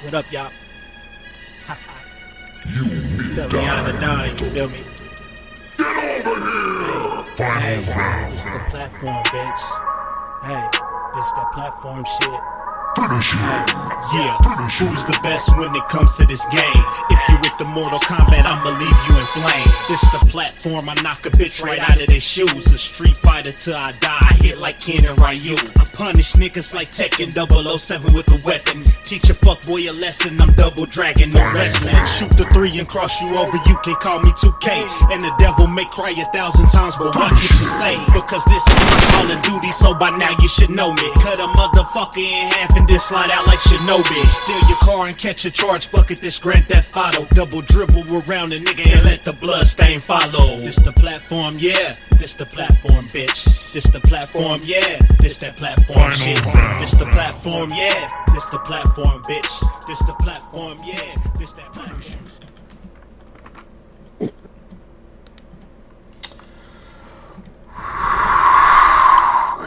What up, y'all? Tell me I'm the Don, you feel me? Hey, this the platform, bitch. Hey, this that platform shit. Yeah, who's the best when it comes to this game? If you with the Mortal Kombat, I'ma leave you in flames. This the platform, I knock a bitch right out of their shoes. A street fighter till I die, I hit like Ken and Ryu. I punish niggas like Tekken 007 with a weapon. Teach a fuckboy a lesson, I'm double dragon, no wrestling. Shoot the 3 and cross you over, you can call me 2K. And the devil may cry 1,000 times, but watch what you say. Because this is my Call of Duty, so by now you should know me. Cut a motherfucker in half and then slide out like Shinobi. Steal your car and catch a charge, fuck it, this Grand Theft Auto. Double dribble around a nigga and let the blood stain follow. This the platform, yeah. This the platform, bitch. This the platform, yeah. This that platform shit. This the platform, yeah. This the platform, bitch. This the platform, yeah. This that platform.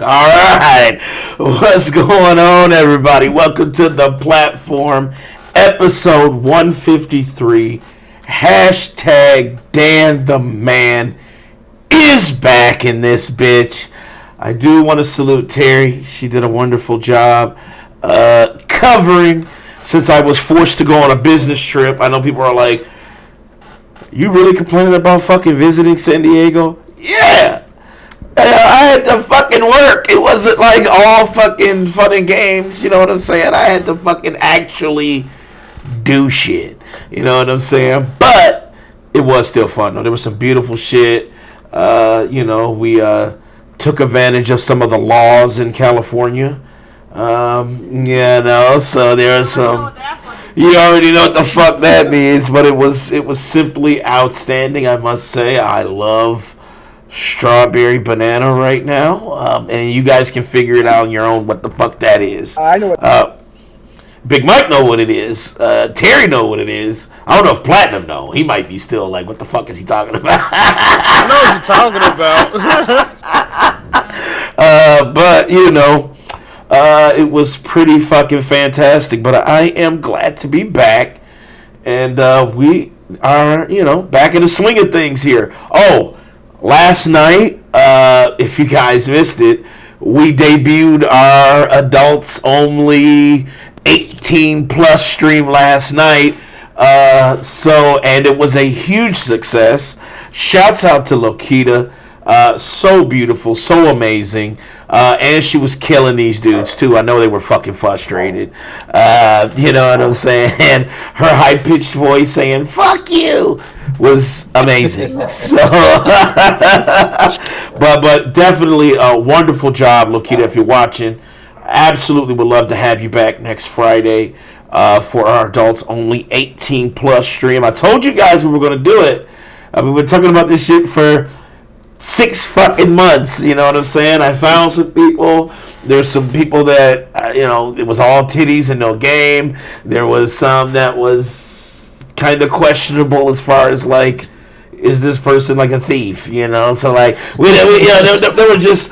Alright, what's going on, everybody? Welcome to the platform, episode 153. Hashtag Dan the Man is back in this bitch. I do want to salute Terry. She did a wonderful job covering since I was forced to go on a business trip. I know people are like, you really complaining about fucking visiting San Diego? Yeah! I had to fucking work. It wasn't like all fucking fun and games. You know what I'm saying? I had to fucking actually do shit. You know what I'm saying? But it was still fun, though. There was some beautiful shit. We took advantage of some of the laws in California. So there's some. You already know what the fuck that means, but it was simply outstanding, I must say. I love strawberry banana right now, and you guys can figure it out on your own what the fuck that is. I know what Big Mike know what it is. Terry know what it is. I don't know if Platinum know. He might be still like, what the fuck is he talking about? I know what you're talking about. But it was pretty fucking fantastic. But I am glad to be back, and we are back in the swing of things here. Oh, last night, if you guys missed it, we debuted our adults only 18 plus stream last night. And it was a huge success. Shouts out to Lokita. So beautiful, so amazing. And she was killing these dudes too. I know they were fucking frustrated. You know what I'm saying? And her high-pitched voice saying, fuck you, was amazing. So, but definitely a wonderful job, Lokita, if you're watching. Absolutely would love to have you back next Friday for our adults only 18 plus stream. I told you guys we were going to do it. We've been talking about this shit for 6 fucking months. You know what I'm saying? I found some people. There's some people that, it was all titties and no game. There was some that was kind of questionable as far as like, is this person like a thief? So like there were just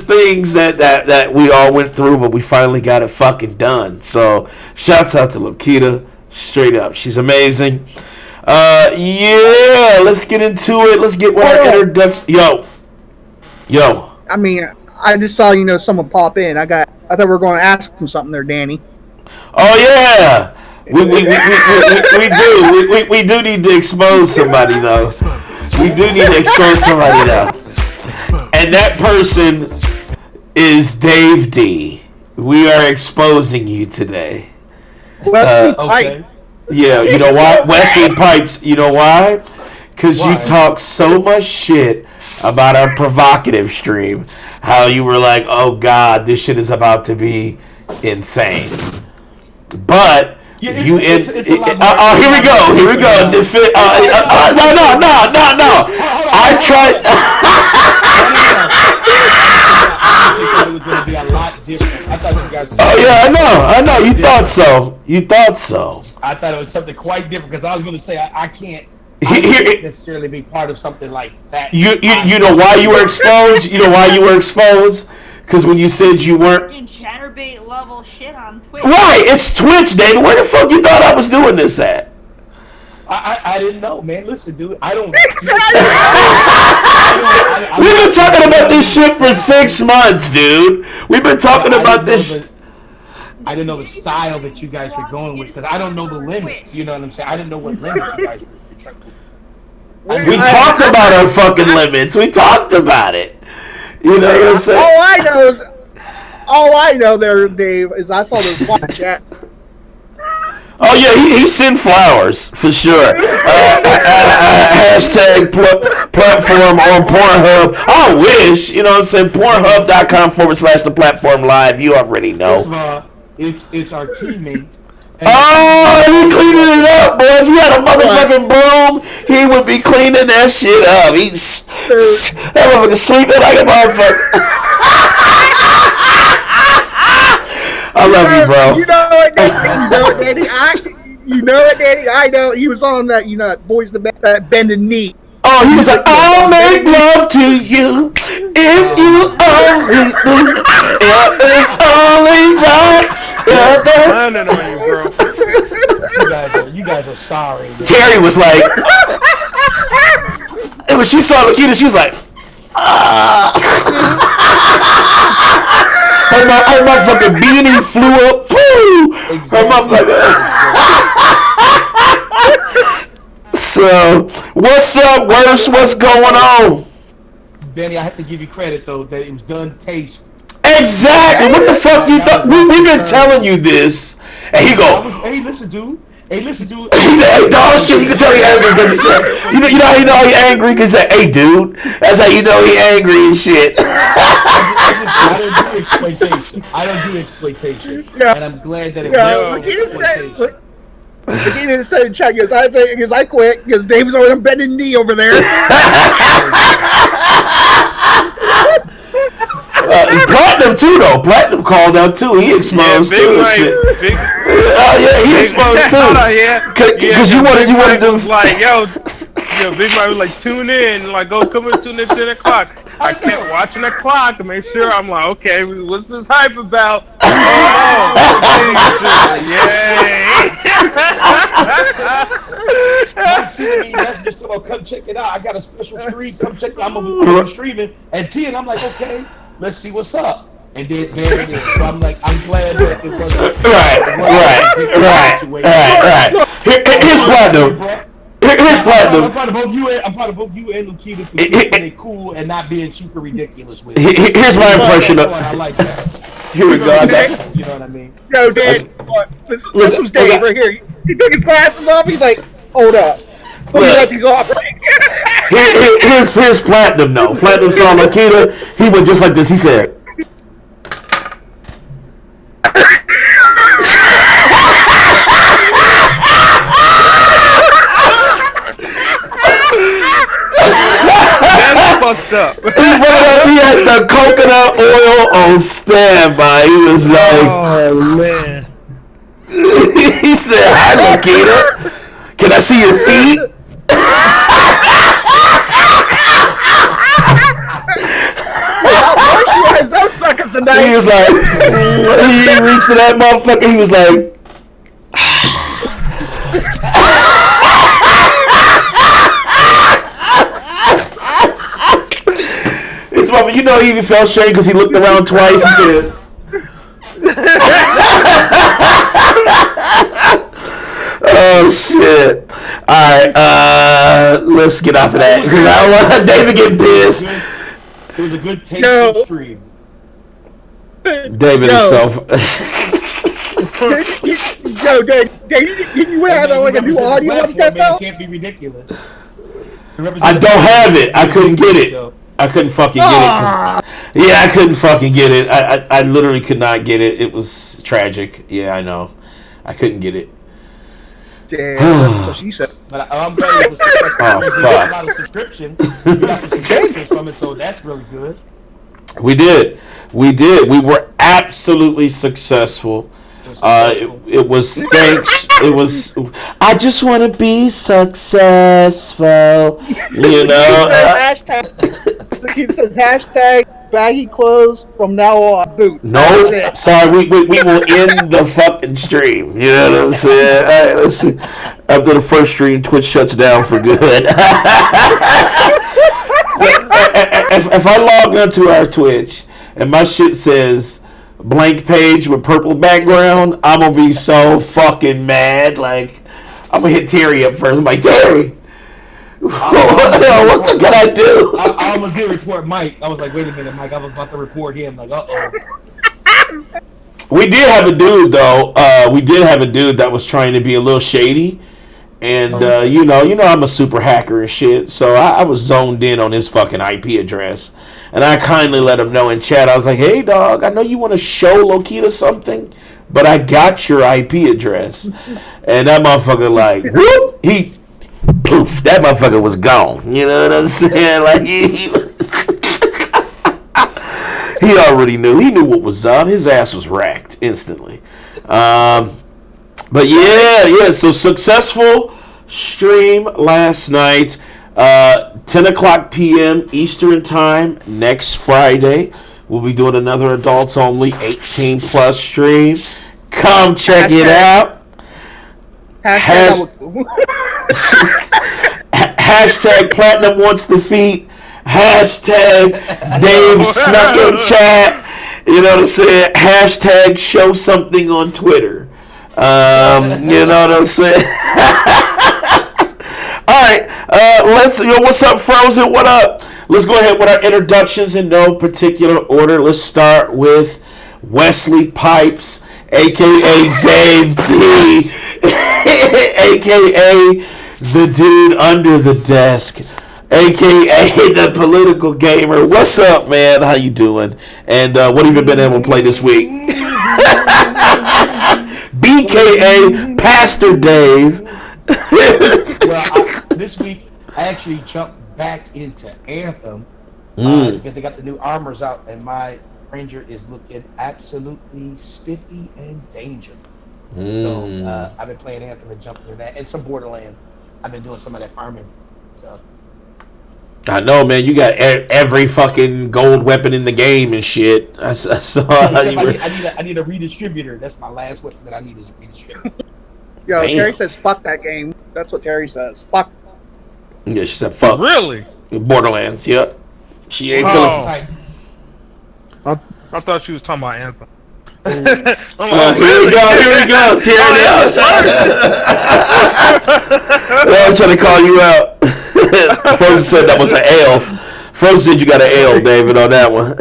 things that we all went through, but we finally got it fucking done. So shouts out to Lokita, straight up, she's amazing. Let's get into it. Let's get with our introduction. Yo. I mean, I just saw someone pop in. I thought we were going to ask him something there, Danny. Oh yeah. We do need to expose somebody though. We do need to expose somebody though. And that person is Dave D. We are exposing you today. Wesley Pipe. Yeah, you know why? Wesley Pipes. You know why? Because you talk so much shit about our provocative stream. How you were like, oh God, this shit is about to be insane. But it's here we go. No. I tried. It was going to be a lot different. I thought you guys. Oh yeah, I know. You thought so. I thought it was something quite different because I was going to say I can't necessarily be part of something like that. You know why you were exposed? Because when you said you weren't... In chatterbait level shit on Twitch. Right, it's Twitch, David. Where the fuck you thought I was doing this at? I didn't know, man. Listen, dude, I don't. We've been talking about this shit for 6 months, dude. We've been talking about this. I didn't know the style that you guys were going with because I don't know the limits. You know what I'm saying? I didn't know what limits you guys were trying to. We talked about our fucking limits. We talked about it. You know what I'm saying? All I know there, Dave, is I saw this one chat. Oh yeah, he sent flowers for sure. Hashtag platform on Pornhub. I wish, you know what I'm saying? Pornhub.com/the platform live. You already know. First of all, it's our teammate. Oh, he cleaning it up, boy. If he had a motherfucking broom, he would be cleaning that shit up. That motherfucker sleeping like a motherfucker. I love you, bro. You know it, Danny. I know he was on that. You know, that Boys the that bended knee. Oh, he was like, I'll make love to you if you only do. It's only right. You guys are sorry. Man. Terry was like, and when she saw Lakita, she was like, her motherfucking beanie flew up. Her motherfucker. So, what's up, Worse? What's going on? Benny, I have to give you credit, though, that it was done tasteful. Exactly. What the fuck you thought? We've been telling you this. And he go, hey, listen, dude. He said, hey, dog shit. You can tell he angry because he said, you know how you know he angry? Because he said, hey, dude. That's how you know he angry and shit. I don't do exploitation. Yeah. And I'm glad that it was exploitation. He didn't say in chat because I quit because Dave was on bending knee over there. Platinum too though. Platinum called out too. He exposed too. Oh yeah, he exposed too. Because you wanted them like yo, Big Mike was like tune in, like go come and tune in 10 o'clock. I kept watching the clock to make sure. I'm like, okay, what's this hype about? See me messages to come check it out. I got a special stream. Come check it out. I'm gonna be streaming at 10. I'm like, okay, let's see what's up. And then there it is. So I'm like, I'm glad that it wasn't right. Here's Platinum. Here's Platinum. I'm proud of both you and Lukita for keeping it cool and not being super ridiculous with it. Here's my impression of. I like that. Here we go. You know what I mean? Yo, Dave. This was Dave right here. He took his glasses off. He's like, hold up. Let me let these off. Here's Platinum though. Platinum saw Lakita. He went just like this. He said. That's fucked up. He had the coconut oil on standby. He was like, oh man. He said, hi, Lakita. Can I see your feet? Those suckers tonight. He was like, he reached to that motherfucker. He was like, this motherfucker, you know, he even felt shame because he looked around twice. He said, oh shit! All right, let's get off of that because I don't want David getting pissed. It was a good tasting stream. David is so. Yo, Dave, you have like a new audio on the test out? Can't be ridiculous. I don't have it. I couldn't get it. I couldn't fucking get it. Yeah, I couldn't fucking get it. I literally could not get it. It was tragic. Yeah, I know. I couldn't get it. Damn, that's what she said. But I'm glad it was successful. Oh, We got a lot of subscriptions. We got some subscriptions from it, so that's really good. We did. We were absolutely successful. It was thanks. It was. I just want to be successful. You know. He says hashtag baggy clothes from now on. Boot. No, That's it. sorry, we will end the fucking stream. You know what I'm saying? All right, let's see. After the first stream, Twitch shuts down for good. If I log onto our Twitch and my shit says blank page with purple background, I'm gonna be so fucking mad. Like, I'm gonna hit Terry up first. I'm like, Terry, what can I do? I almost did report Mike. I was like, wait a minute, Mike. I was about to report him. Like, uh-oh. We did have a dude, though. We did have a dude that was trying to be a little shady. And, you know, I'm a super hacker and shit. So I was zoned in on his fucking IP address. And I kindly let him know in chat. I was like, hey, dog, I know you want to show Lokita something, but I got your IP address. And that motherfucker, like, whoop, he... Poof! That motherfucker was gone. You know what I'm saying? Like he already knew. He knew what was up. His ass was racked instantly. But yeah. So successful stream last night. 10 o'clock p.m. Eastern time next Friday. We'll be doing another adults only 18 plus stream. Come check it out. Hashtag Platinum wants defeat. Hashtag Dave snuck in chat. You know what I'm saying? Hashtag show something on Twitter. You know what I'm saying? Alright, what's up, Frozen? What up? Let's go ahead with our introductions in no particular order. Let's start with Wesley Pipes, aka Dave D, aka the dude under the desk, aka the political gamer. What's up, man? How you doing? And what have you been able to play this week? BKA Pastor Dave. Well, this week I actually jumped back into Anthem because they got the new armors out, and my Ranger is looking absolutely spiffy and dangerous. So I've been playing Anthem and jumping into that, and some Borderlands. I've been doing some of that farming stuff. I know, man. You got every fucking gold weapon in the game and shit. I saw. I need a redistributor. That's my last weapon that I need is a redistributor. Yo, Damn. Terry says fuck that game. That's what Terry says. Fuck. Yeah, she said fuck. Really? Borderlands. Yep. She ain't Oh. feeling. I thought she was talking about Anthem. I'm Here we go. Terry. I'm trying to call you out. Frozen said that was an L. Frozen said you got an L, David, on that one.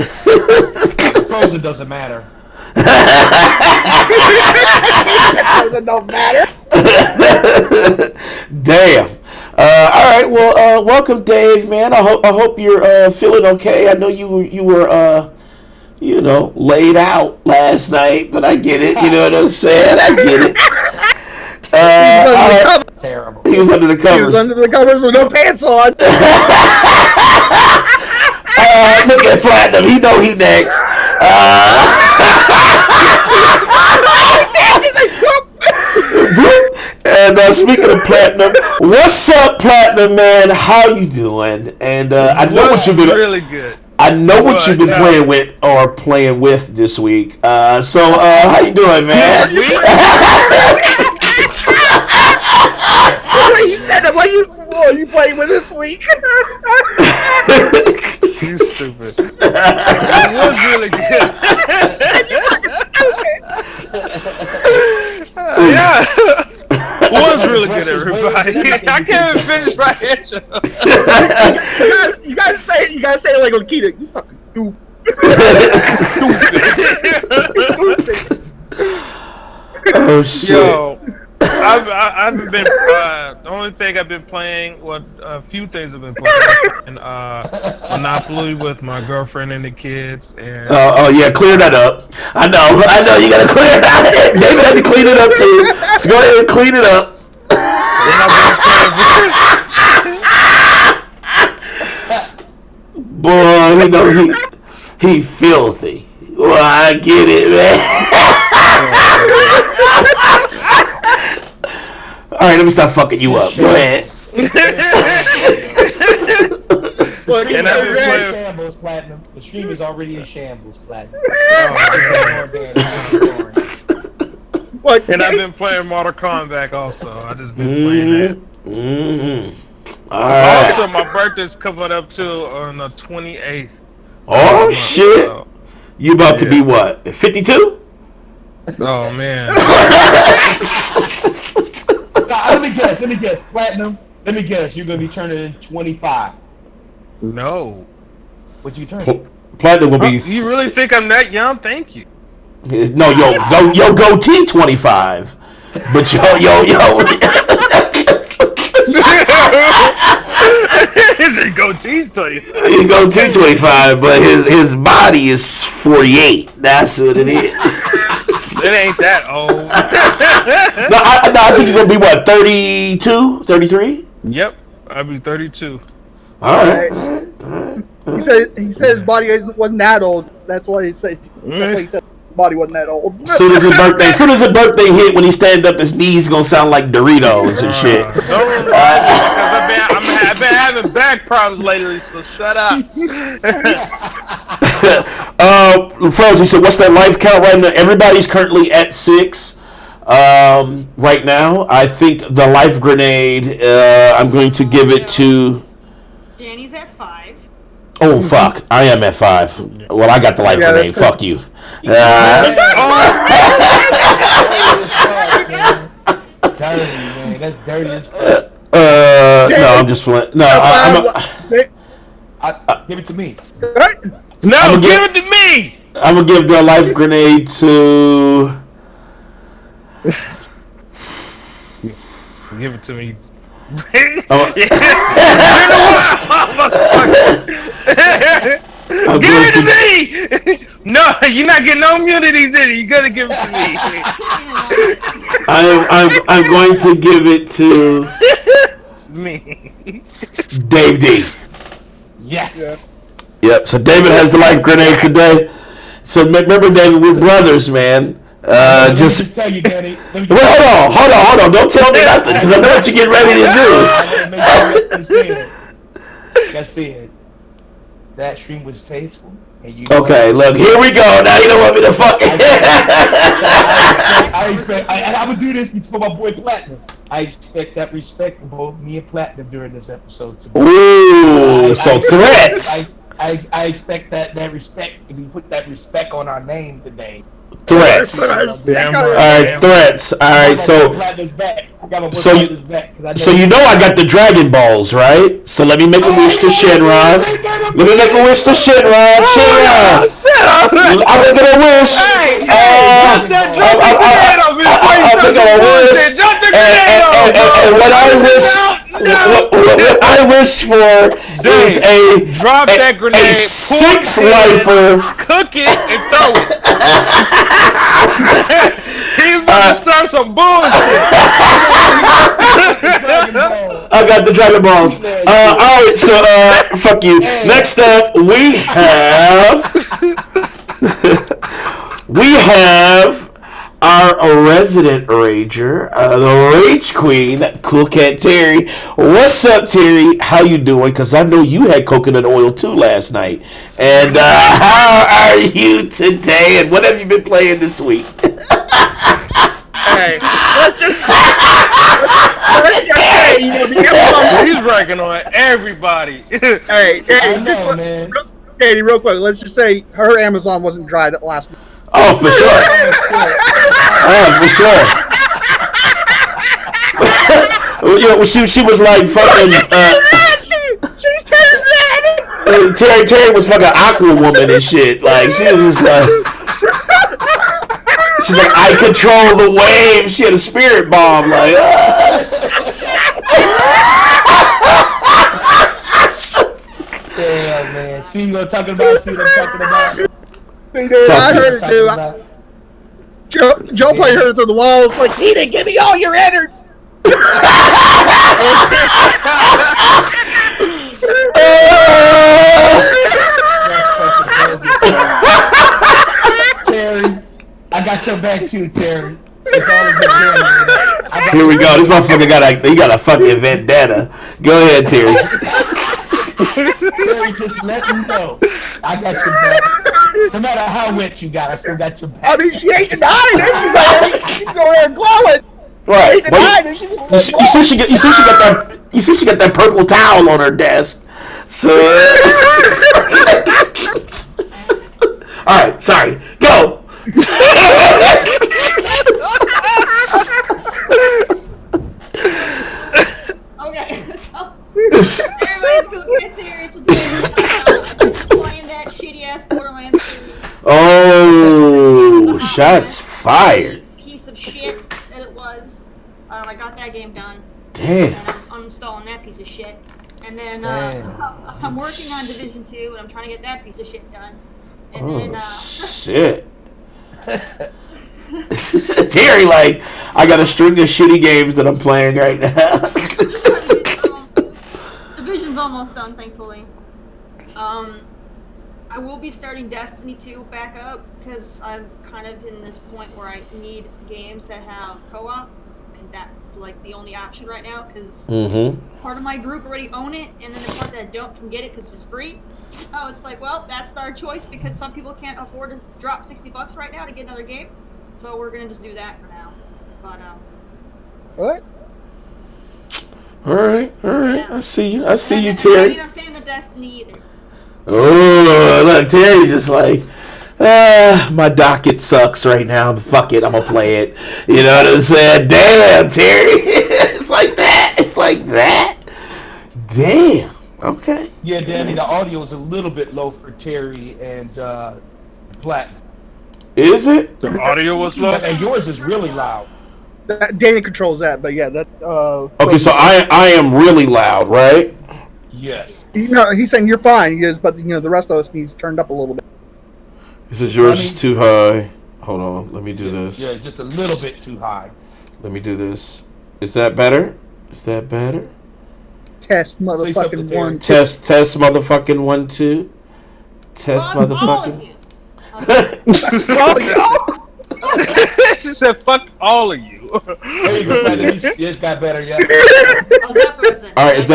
Frozen doesn't matter. It don't matter. Damn. All right. Well, welcome, Dave, man. I hope you're feeling okay. I know you were laid out last night, but I get it. You know what I'm saying? I get it. Terrible. He was under the covers. He was under the covers with no pants on. Look at Platinum. He know he next. And speaking of Platinum, what's up, Platinum, man? How you doing? And I know what you've been really good. I know what you've been playing with this week. So how you doing, man? He said, what are you playing with this week? You stupid. It was really good. Yeah. It was really good, everybody. I can't even finish my intro. you gotta say it like Lakita. You fucking stupid. Oh shit. Yo, I've been the only thing I've been playing, a few things I've been playing, and Monopoly with my girlfriend and the kids. And oh yeah, clear that up. I know, you gotta clear it out. David had to clean it up too. So go ahead and clean it up. Boy, you know he filthy. Well, I get it, man. All right, let me stop fucking you up. Go ahead. Look, And I've been in playing. shambles, Platinum. The stream is already in shambles, Platinum. Look, And I've been playing Mortal Kombat also. I just been playing that. All right. Also, my birthday's coming up too on the 28th. Oh shit! So, You about to be what? 52? oh man. Let me guess. Platinum, let me guess. You're going to be turning 25. No. What you turning? Platinum will be. You really think I'm that young? Thank you. No, yo goatee 25, but yo. His goatee's 25. He goatee 25, but his body is 48. That's what it is. It ain't that old. No, I think he's gonna be what, 32, 33? Yep, I'll be 32. All right. he said his body wasn't that old. That's why he said. That's why he said his body wasn't that old. Soon as his birthday hit, when he stand up, his knees gonna sound like Doritos and shit. Don't remind me, because I've been having back problems lately, so shut up. Frozen, so what's that life count right now? Everybody's currently at 6. Right now, I think the life grenade. I'm going to give it to. Danny's at 5. Oh fuck! I am at 5. Well, I got the life grenade. Fuck you. Dirty, man. That's dirty as fuck. No, I'm just playing. No, Give it to me. No, give it to me! I'm gonna give the life grenade to. Give it to me. Give it to me! No, you're not getting no immunity, did you? You gotta give it to me. I'm going to give it to Me. Dave D. Yes. Yep. So David has the life grenade today. So remember, David, we're brothers, man. Let me just tell you, Danny. Wait, hold on. Don't tell me nothing, because I know what you're getting ready to do. That's it. That stream was tasteful. And you Okay, look, here we go. Now you don't want me to fuck. I would do this for my boy Platinum. I expect that respect from both me and Platinum during this episode. Ooh, so threats. I expect that respect to be put that respect on our name today. Threats. Damn All right. right, threats. All right, so you know I got the Dragon Balls, right? So let me make a wish to Shenron. Let me make a wish to Shenron. Shenron. I'm making a wish. I'm making a wish. And what I wish for is Drop that grenade, a 6-lifer. cook it, and throw it. He's about to start some bullshit. I got the Dragon Balls. Alright, so fuck you. Next up, we have our resident rager, the Rage Queen, Cool Cat Terry. What's up, Terry? How you doing? Because I know you had coconut oil too last night. And how are you today? And what have you been playing this week? Hey, let's just say, you know, the Amazon. He's ranking on everybody. Hey, Katie, real quick, let's just say her Amazon wasn't dry that last night. Oh, for sure. For sure. You know, she was like fucking. She's telling Terry was fucking Aqua Woman and shit. Like she was just like. She's like, I control the wave. She had a spirit bomb. Like. Yeah, man. See what I'm talking about? Hey, dude, I heard it too. Joe played her through the walls like, he didn't give me all your energy. Terry, I got your back too, Terry. It's all a good game. Here we go. This motherfucker got a fucking vendetta. Go ahead, Terry. Terry, just let me know. I got your back. No matter how wet you got, I still got your back. I mean, she ain't denying it. She's over there glowing. Right. Denying it. She's You see, she got that. You see, she got that purple towel on her desk. So. All right. Sorry. Go. Okay, so everybody's gonna get serious with playing that shitty ass Borderlands series. Oh, shots fired. Piece of shit that it was. I got that game done. Damn. And I'm uninstalling that piece of shit. And then I'm working on Division 2, and I'm trying to get that piece of shit done. And then Shit. Terry, like, I got a string of shitty games that I'm playing right now. Division's almost done, thankfully. I will be starting Destiny 2 back up because I'm kind of in this point where I need games that have co-op, and that's like the only option right now because part of my group already own it, and then the part that don't can get it because it's free. So it's like, well, that's our choice because some people can't afford to drop $60 right now to get another game. So we're gonna just do that for now. But What? All right. yeah. I see you, Terry. I'm not a fan of Destiny either. Oh, look, Terry's just like, my docket sucks right now, but fuck it, I'm gonna play it. You know what I'm saying? Damn, Terry. It's like that. Damn. Okay. Yeah, Danny, the audio is a little bit low for Terry and Platinum. Is it? The audio was low. And yours is really loud. Danny controls that, but yeah, that. Okay, so I am really loud, right? Yes. He's saying you're fine. He is, but the rest of us needs turned up a little bit. He says yours is too high. Hold on, let me do this. Yeah, just a little bit too high. Let me do this. Is that better? Test motherfucking one. Test motherfucking 1 2. Test Fuck motherfucking. all of you. She said, "Fuck all of you." There you go. It's got better, yeah. How's that for a All right, is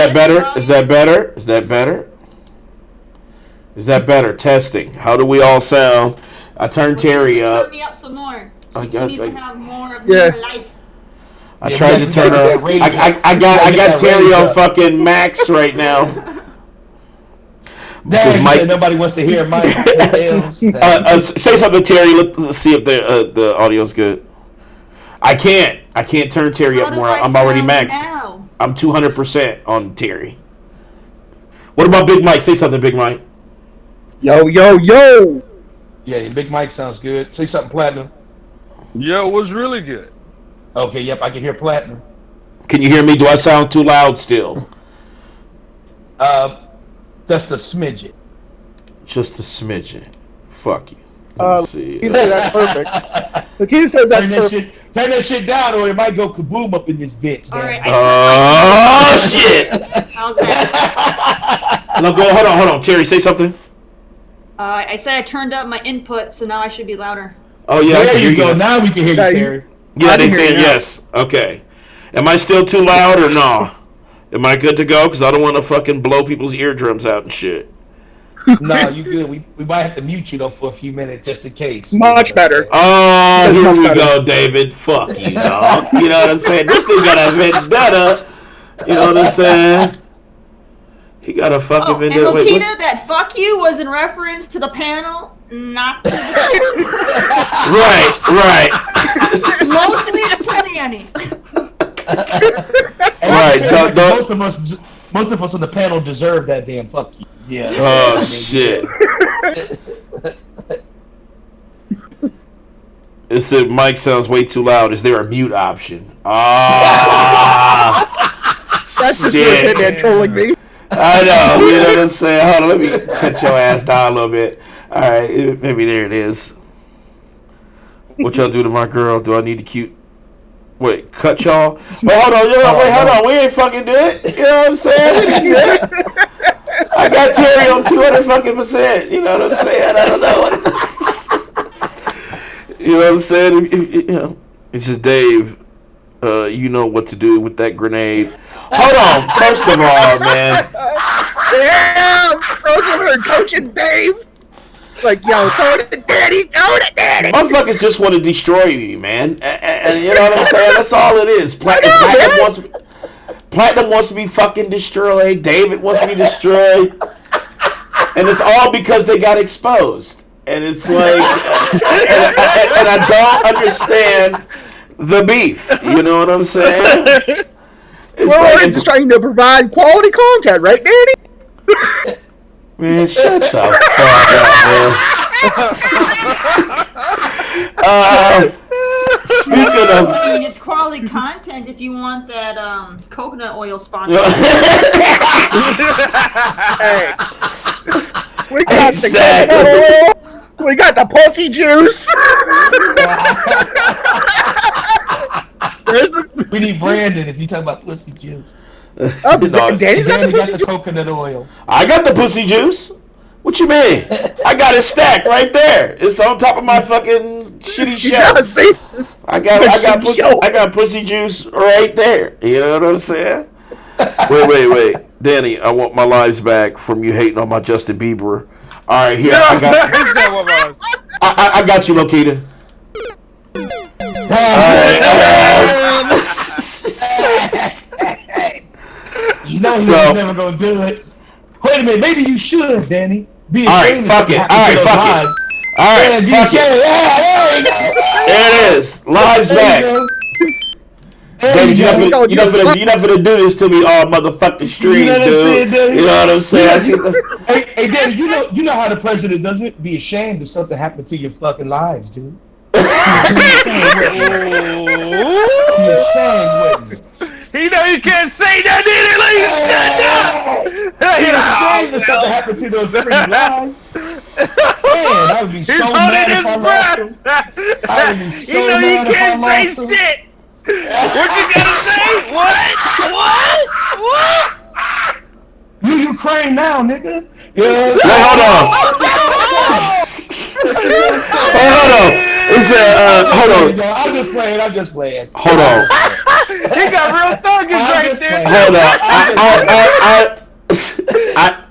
that better? Testing. How do we all sound? I turned Terry up. Turn me up some more. I You got- need I- to have more of Yeah. your life. I Yeah, tried you to turn gotta her. get that range I up. got that Terry range on up. fucking max right now. Dang, Mike- said nobody wants to hear Mike. Say something, Terry. Let's see if the audio's good. I can't turn Terry How up do more. I I'm already sound maxed. now? I'm 200% on Terry. What about Big Mike? Say something, Big Mike. Yo. Yeah, Big Mike sounds good. Say something, Platinum. Yo, it was really good. Okay, yep, I can hear Platinum. Can you hear me? Do I sound too loud still? Just a smidget. Just a smidgen. Fuck you. Let me see. He said that's perfect. The kid says that's perfect. Turn that shit down, or it might go kaboom up in this bitch. All right. Oh shit! How's that? No, go. Hold on. Terry, say something. I said I turned up my input, so now I should be louder. Oh yeah, I There can hear you go. you. Now we can hear Yeah, you, Terry. Yeah, I they can hear saying you now. yes. Okay. Am I still too loud or no? Am I good to go? Because I don't want to fucking blow people's eardrums out and shit. No, you good. We might have to mute you though for a few minutes just in case. Much better. Oh, here Much we better. go, David. Fuck you, dog. You know what I'm saying? This dude got a vendetta. You know what I'm saying? He got a fucking Oh, and vendetta. Wait, Lokita, what's... that fuck you was in reference to the panel, not to the Right. mostly to Danny. Right. Don't. Most of us on the panel deserve that damn fuck you. Yeah. Oh shit. It said Mike sounds way too loud. Is there a mute option? Ah. That's just shit. Hitman trolling me. I know. You know what I'm saying? Hold on. Let me cut your ass down a little bit. All right. Maybe there it is. What y'all do to my girl? Do I need to cute? Wait, cut y'all? Wait, hold on. We ain't fucking do it. You know what I'm saying? We didn't do it. I got Terry on 200%. You know what I'm saying? I don't know. You know what I'm saying? It's just Dave. You know what to do with that grenade. Hold on. First of all, man. Yeah, Rose over there coaching Dave. Like, yo, throw it, Daddy, throw it, Daddy. Motherfuckers just want to destroy me, man. And you know what I'm saying? That's all it is. Platinum wants to be fucking destroyed. David wants to be destroyed. And it's all because they got exposed. And it's like, and I don't understand the beef. You know what I'm saying? We're just trying to provide quality content, right, Danny? Man, shut the fuck up, man. Speaking of, it's quality content if you want that coconut oil sponsor. Hey, we got the coconut oil. We got the pussy juice. We need Brandon if you talk about pussy juice. Danny's got the coconut oil. I got the pussy juice. What you mean? I got it stacked right there. It's on top of my fucking shitty shelf. I got pussy juice right there. You know what I'm saying? Wait. Danny, I want my lives back from you hating on my Justin Bieber. All right, here I got you, Lokita. You know he's never gonna do it. Wait a minute, maybe you should, Danny. Be ashamed. Fuck it. All right, fuck it. There we go. There it is. Lives back. Danny, you're not gonna do this to me all motherfucking stream, dude. You know what I'm saying? Hey, Danny, you know how the president does it? Be ashamed if something happened to your fucking lives, dude. Be ashamed with me. He know you can't say that, Be ashamed if something happened to those freaking lives. Man, I would be so mad if I lost him. I would be so mad if I lost him. Shit. What you gotta say? What? You Ukraine now, nigga. Yeah. Hold on. Hold on. I'm just playing. Hold on. He got real thuggish right there. Hold on.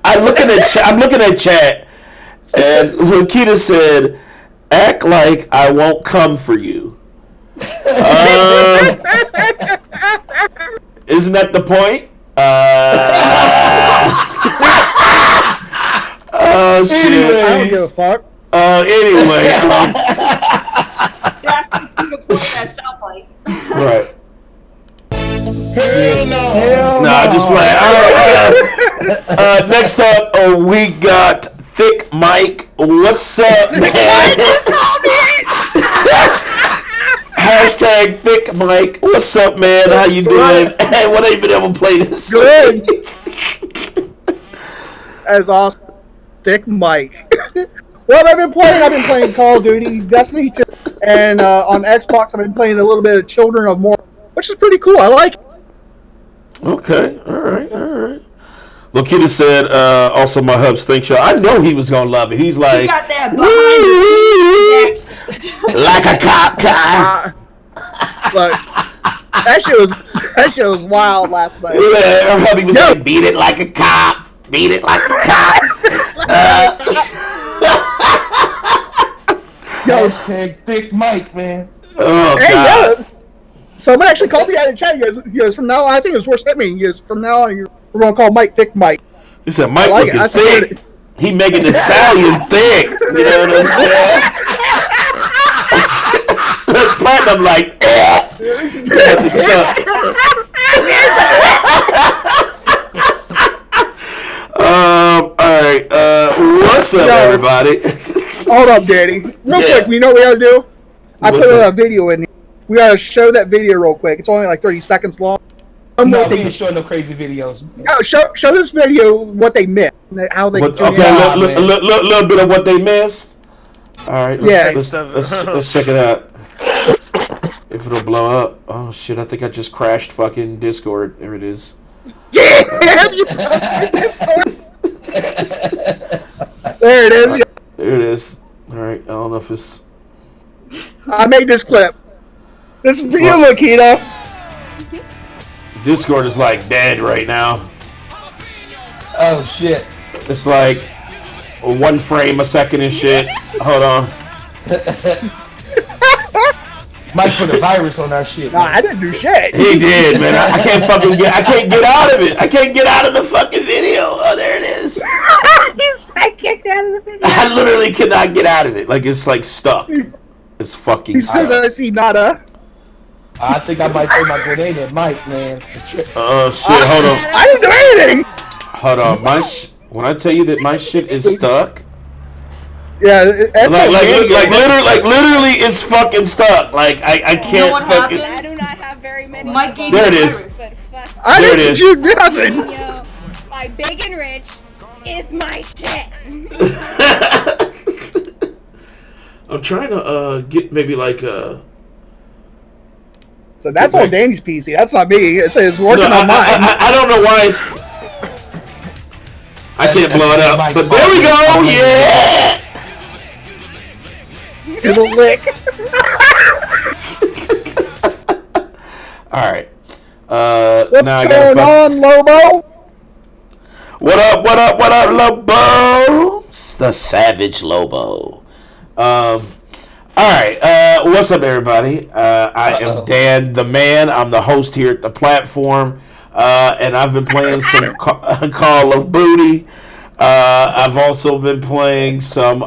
I'm looking at chat, and Lakita said, "Act like I won't come for you." Isn't that the point? Oh shit! I don't give a fuck. Anyway. That sound like. Right. Hell no. Nah, just playing. Next up, we got Thick Mike. What's up, man? Hashtag Thick Mike. What's up, man? How you doing? Hey, what ain't been able to play this? Good. That's awesome. Thick Mike. What have I been playing? I've been playing Call of Duty, Destiny 2, and on Xbox I've been playing a little bit of Children of Morta, which is pretty cool. I like it. Okay, all right. Lokita said, also my hubs thinks y'all. I know he was gonna love it. He's like, you got that behind the scenes like a cop car. Look, that shit was wild last night. Her hubby was like, beat it like a cop. Beat it like a cop. Hashtag Thick Mike, man. Oh, hey, God. yeah. Someone actually called me out in chat. He goes, from now on, I think it was worse than me. He goes, from now on, we're going to call Mike Thick Mike. He said, Mike like looking thick. He making the stallion thick. You know what I'm saying? Platinum like, alright, what's up, everybody? Hold up, Daddy. Real quick, you know what we gotta do? I put a video in here. We gotta show that video real quick. It's only like 30 seconds long. No, we ain't showing no crazy videos. Oh, show this video what they missed. How they little bit of what they missed. Alright, let's check it out. If it'll blow up. Oh shit, I think I just crashed fucking Discord. There it is. Damn, you There it is. There it is. Alright, I don't know if it's... I made this clip. This is for you, Lakita. Discord is like dead right now. Oh shit! It's like 1 frame a second and shit. Hold on. Mike put a virus on our shit. Nah, I didn't do shit. He did, man. I can't get out of it. I can't get out of the fucking video. Oh, there it is. I can't get out of the video. I literally cannot get out of it. Like, it's like stuck. It's fucking He says stuck. I see nada. I think I might throw my grenade at Mike, man. Oh, shit. Hold on. I didn't do anything. Hold on. When I tell you that my shit is stuck, Yeah, that's literally, it's fucking stuck. Like, I can't what fucking. happened? I do not have very many. Mike gave There me it the is. virus. But fuck. I There it didn't is. do nothing. Yo, my big and rich is my shit. I'm trying to get maybe like a. So that's on Danny's PC. That's not me. It says working on mine. I don't know why it's. I can't blow it up, but there we go. Yeah. It's a lick. All right. What's now I going on, Lobo? What up, Lobo? It's the Savage Lobo. All right. What's up, everybody? I am Dan the Man. I'm the host here at the platform, and I've been playing some Call of Booty. I've also been playing some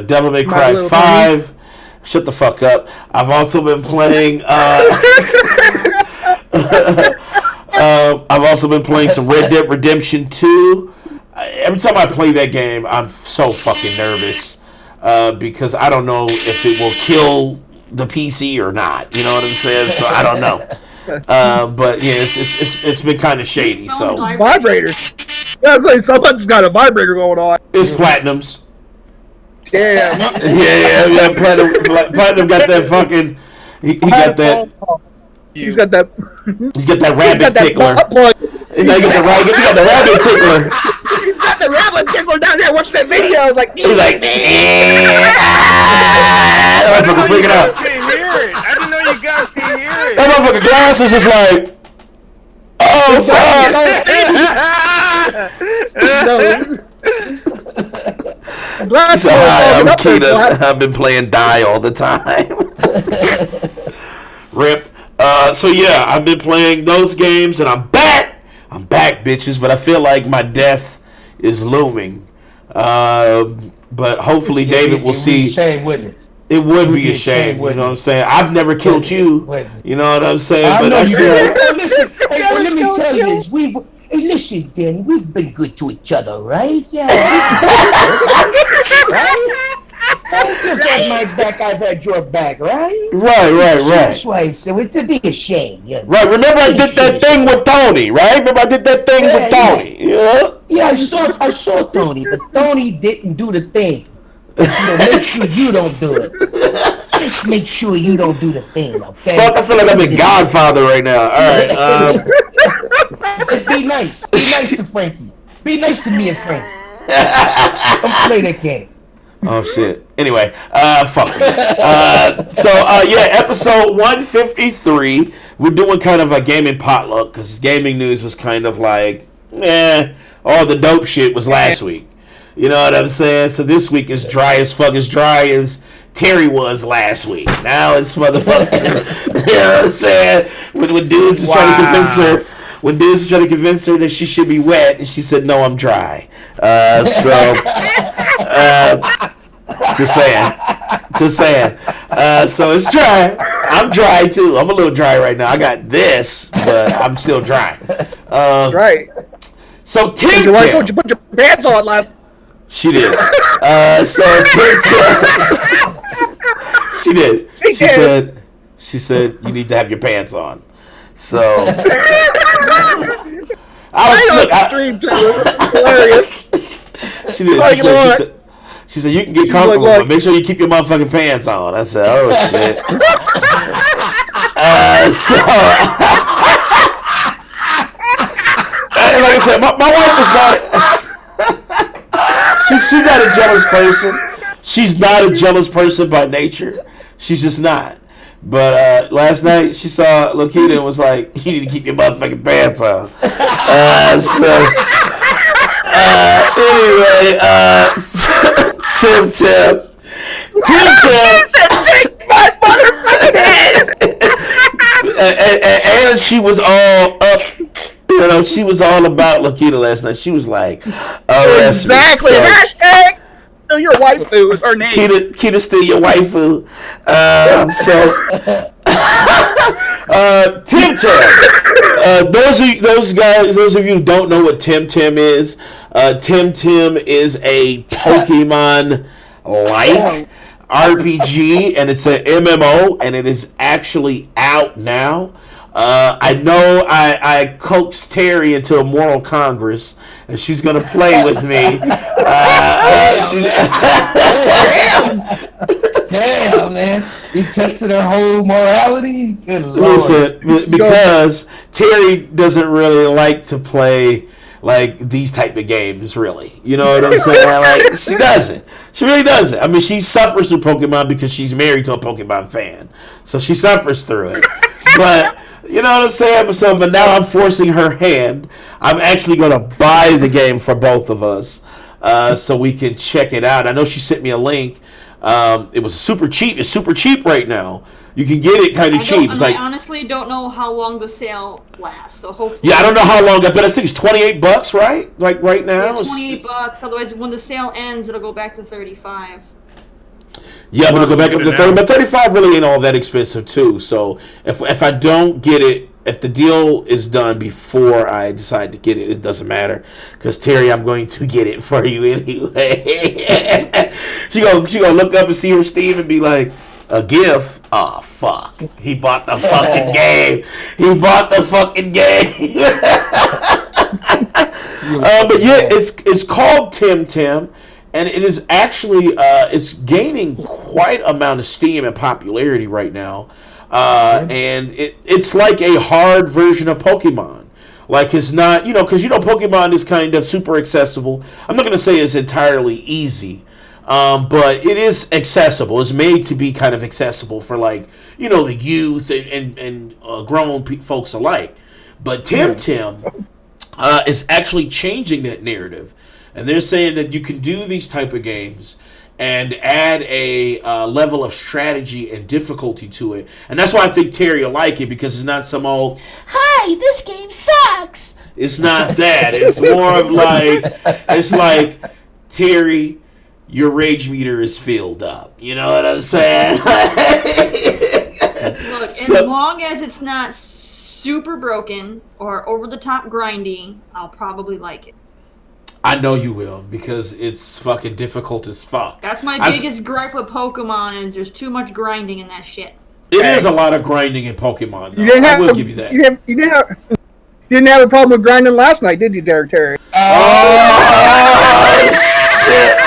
Devil May Cry 5. Shut the fuck up. I've also been playing. I've also been playing some Red Dead Redemption 2. Every time I play that game, I'm so fucking nervous because I don't know if it will kill the PC or not. You know what I'm saying? So I don't know. But yeah, it's been kind of shady. So Vibrator. Yeah, I was like, someone's got a vibrator going on. it's Platinum's. Yeah. Yeah. Platinum got that fucking. He got that. He's got that. He's got that rabbit tickler. butt plug. He got the rabbit tickler. He's got the rabbit tickler down there watching that video. I was like, He's like, that motherfucker freaking out. Can't hear it. I didn't know you guys can hear it. That motherfucker glasses is like, oh fuck. So, hi, I'm Keita. I've been playing Die all the time. Rip. So yeah, I've been playing those games, and I'm back. I'm back, bitches. But I feel like my death is looming. But hopefully, David will see. Shame, wouldn't it? It would be a shame. You know what I'm saying? I've never killed you. You know what I'm saying? I But know I you still. did. Listen, let me tell you this. Hey, listen, Danny, we've been good to each other, right? Yeah. Right? You've had my back, I've had your back, right? Right. That's why, so it would be a shame. Yeah. Right. Remember, I did that thing with Tony, right? Remember, I did that thing with Tony. You know? Yeah, I saw Tony, but Tony didn't do the thing. Make sure you don't do it. Just make sure you don't do the thing, okay? Fuck, I feel like I'm in Godfather right now. All right. Be nice. Be nice to Frankie. Be nice to me and Frankie. Don't play that game. Oh shit. Anyway, fuck. Yeah, episode 153. We're doing kind of a gaming potluck because gaming news was kind of like, all the dope shit was last week. You know what I'm saying? So this week is dry as fuck, as dry as Terry was last week. Now it's motherfucking. You know what I'm saying? When dudes is trying to convince her. When dudes is trying to convince her that she should be wet, and she said, "No, I'm dry." Just saying. So it's dry. I'm dry too. I'm a little dry right now. I got this, but I'm still dry. Right. So Did you TemTem. put your pants on last? She did. So TemTem. She did. She said you need to have your pants on. So Stream too. Hilarious. She did. She said you can get comfortable, but make sure you keep your motherfucking pants on. I said, oh shit. Like I said, my wife was not. She's not a jealous person. She's not a jealous person by nature. She's just not. But last night she saw Lokita and was like, "You need to keep your motherfucking pants on." Anyway, TemTem. My motherfucking head. And she was all up. You know, she was all about Lokita last night. She was like, "Oh, exactly." So, hashtag still your waifu is her name. Kita still your waifu. TemTem. Those of you who don't know what TemTem is, TemTem is a Pokemon-like RPG, and it's an MMO, and it is actually out now. I know I coaxed Terry into a moral congress, and she's gonna play with me. Damn, man! You tested her whole morality. Good Lord. Listen, because Terry doesn't really like to play like these type of games, really. You know what I'm saying? Like, she doesn't. She really doesn't. I mean, she suffers through Pokemon because she's married to a Pokemon fan, so she suffers through it. But you know what I'm saying? So, but now I'm forcing her hand. I'm actually going to buy the game for both of us, so we can check it out. I know she sent me a link. It was super cheap. It's super cheap right now. You can get it kind of cheap. I honestly don't know how long the sale lasts, so hopefully. Yeah, I don't know how long. I think it's $28, right? Like right now. Yeah, $28. Otherwise, when the sale ends, it'll go back to $35. Yeah, but it'll go back up to 30. But 35 really ain't all that expensive too. So if I don't get it, if the deal is done before I decide to get it, it doesn't matter. Because Terry, I'm going to get it for you anyway. she gonna look up and see her Steve and be like, a gift? Oh fuck! He bought the fucking game. He bought the fucking game. But yeah, it's called TemTem. And it is actually, it's gaining quite amount of steam and popularity right now. And it's like a hard version of Pokemon. Like, it's not, because, Pokemon is kind of super accessible. I'm not going to say it's entirely easy, but it is accessible. It's made to be kind of accessible for, like, the youth and grown folks alike. But TemTem is actually changing that narrative. And they're saying that you can do these type of games and add a level of strategy and difficulty to it. And that's why I think Terry will like it, because it's not some old, "Hi, this game sucks." It's not that. It's more of like, it's like, Terry, your rage meter is filled up. You know what I'm saying? Look, as long as it's not super broken or over the top grindy, I'll probably like it. I know you will, because it's fucking difficult as fuck. That's my biggest gripe with Pokemon, is there's too much grinding in that shit. It is a lot of grinding in Pokemon, though. I will give you that. You didn't have a problem with grinding last night, did you, Derek Terry? Oh, shit.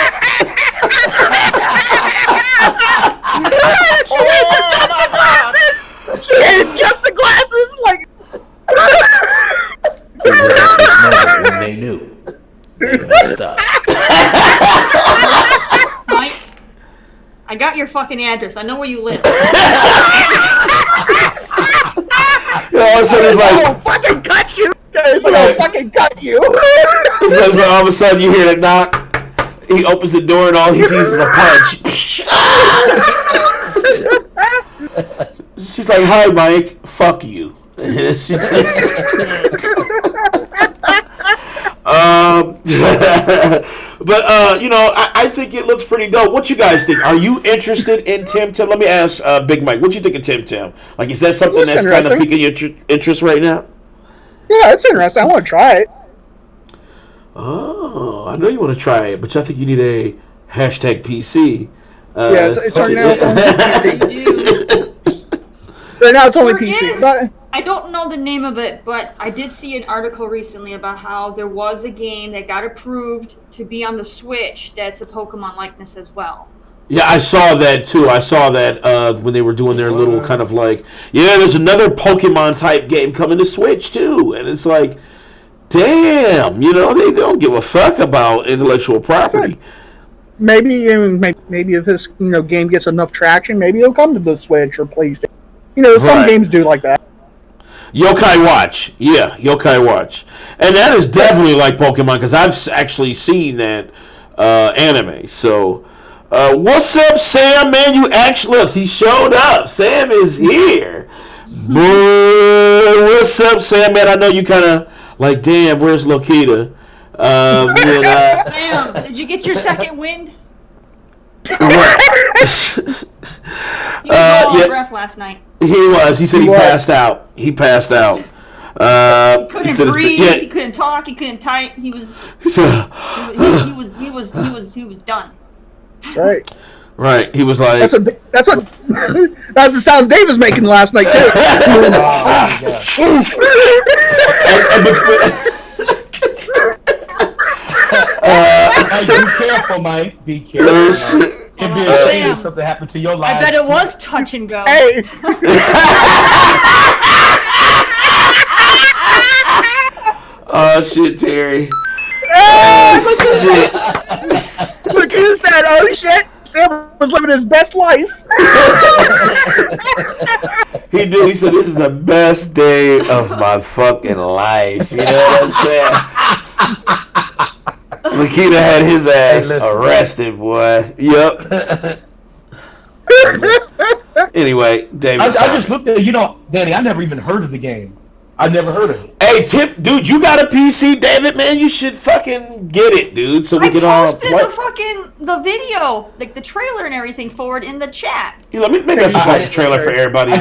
She had just the glasses, like... They were at this moment when they knew. Stop. Mike, I got your fucking address. I know where you live. All of a sudden it's like, "I'll fucking cut you." It's like, "I'll fucking cut you." So all of a sudden you hear the knock. He opens the door and all he sees is a punch. She's like, "Hi, Mike. Fuck you." But I think it looks pretty dope. What you guys think? Are you interested in TemTem? Let me ask Big Mike. What you think of TemTem? Like, is that something that's kind of piquing your interest right now? Yeah, it's interesting. I want to try it. Oh, I know you want to try it, but I think you need a #PC. Yeah, it's right now only PC. Right now it's only PC. But I don't know the name of it, but I did see an article recently about how there was a game that got approved to be on the Switch that's a Pokemon likeness as well. Yeah, I saw that too. I saw that when they were doing their little kind of like, there's another Pokemon type game coming to Switch too. And it's like, damn, they don't give a fuck about intellectual property. Maybe if this game gets enough traction, maybe it'll come to the Switch or PlayStation. You know, some Right. games do like that. Yokai Watch. Yeah, Yokai Watch. And that is definitely like Pokemon because I've actually seen that anime. So, what's up, Sam, man? You actually, look, he showed up. Sam is here. Boy, what's up, Sam, man? I know you kind of like, damn, where's Lokita? Sam, did you get your second wind? He was low on breath last night. He was. He said he passed out. He passed out. He couldn't breathe. He couldn't talk. He couldn't type. He was done. Right. Right. He was like. That's the sound Dave was making last night too. Be careful, Mike. Be careful. It'd be a shame if something happened to your life. I bet it was touch and go. Hey. Oh shit, Terry. Shit. Look who said, "Oh shit." Sam was living his best life. He did. He said, "This is the best day of my fucking life." You know what I'm saying? Lakita had his ass arrested, boy. Yep. Anyway, David. I just looked at it. You know, Danny, I never even heard of the game. I never heard of it. Hey, dude, you got a PC, David, man? You should fucking get it, dude, so we can all play. I posted the video, like the trailer and everything forward in the chat. Yeah, maybe I should play the trailer for everybody.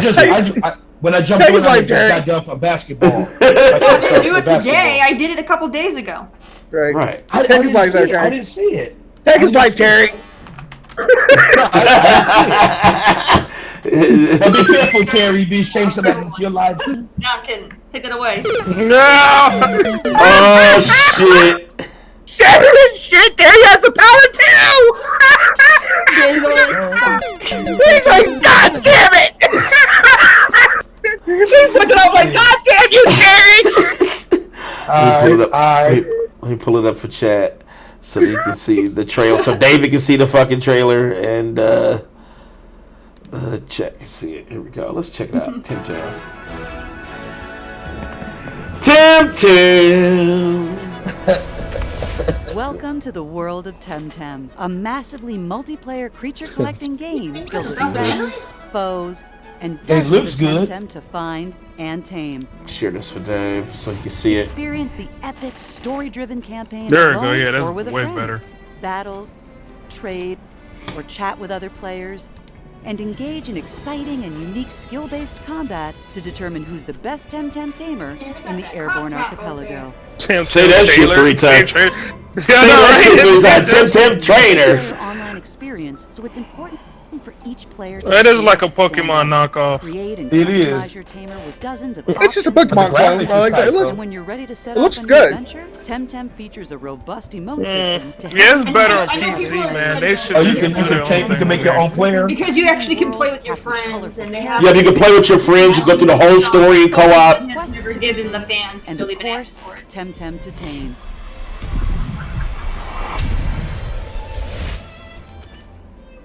When I jumped on, I just got done for basketball. I didn't do it today. I did it a couple days ago. Right. I didn't see it. Take his life, Terry. But be careful, Terry. Be ashamed something to your life. No, I'm kidding. Take that away. No! Oh, shit. Shit, Terry has the power too! He's like, God damn it! He's looking up like, God damn you, Terry! Let me pull it up for chat so you can see the trailer. So David can see the fucking trailer and see it. Here we go. Let's check it out. TemTem. Welcome to the world of TemTem, a massively multiplayer creature collecting game filled with friends, foes, and dozens of TemTem to find and tame. Share this for Dave so he can see it. Experience the epic story-driven campaign There we go. alone Yeah, or with that's a way friend. better. Battle, trade, or chat with other players, and engage in exciting and unique skill-based combat to determine who's the best TemTem tamer in the airborne archipelago. Say that shit 3 times. Say that shit 3 times. TemTem trainer. Online experience, so it's important for each player to That is like a Pokemon knockoff. create and It customize is. your tamer with dozens of It's just a options. Pokemon graphics game. is tight, And when you're ready to set It off looks on good. your adventure, TemTem features a robust emote system to Yeah, help it's better on I know PC, people man. are They just- should. Oh, you can make your own player. Because you actually can play with your friends, and they have. Yeah, you can play with your friends. You go through the whole story in co-op. Has never given the fans and really of been course, asked for it. TemTem to tame.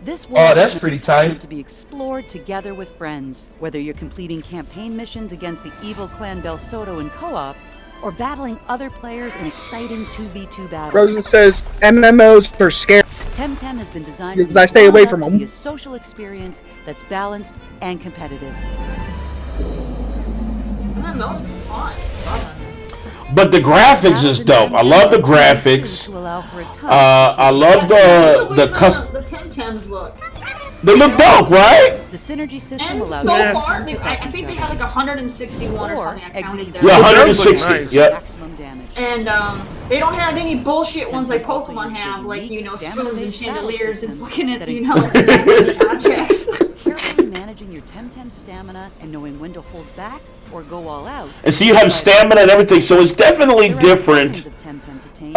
This world that's is pretty tight. to be explored together with friends. Whether you're completing campaign missions against the evil clan Bel Soto in co-op, or battling other players in exciting 2v2 battles. Rosen says MMOs are scary. TemTem has been designed Because I stay away from to them. be a social experience that's balanced and competitive. MMOs are fun. But the graphics is dope. I love the graphics. To allow for a ton I love the custom. The TemTems look. They look dope, right? The synergy system And allows so TemTem far, to I think they have like 161 or something. I counted there. Yeah, Those look 160. nice. Yep. maximum damage. And they don't have any bullshit ones like also Pokemon uses a have, like, unique you know, spoons and stamina-based battle chandeliers and system fucking, that you know, objects. Carefully managing your TemTem stamina and knowing when to hold back or go all out. And so you have stamina and everything, so it's definitely There are different dozens of TemTem to tame.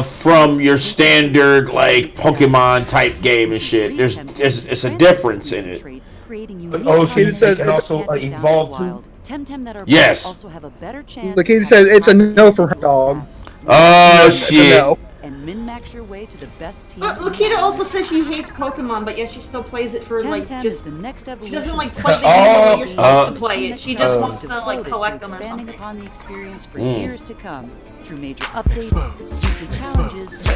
from your standard like Pokemon type game and shit. It's a difference in it. Oh, so it can also evolve too? TemTem that are Yes. also have a better chance. Look, he says it's a no for her dog. Oh It's a shit! no. and min-max your way to the best team. Lakita also says she hates Pokemon, but yet she still plays it for like TemTem just. is the next evolution. She doesn't like play the game the way you're supposed to play it. She just wants to like collect them or expanding something. upon the experience for years to come through major updates, weekly challenges.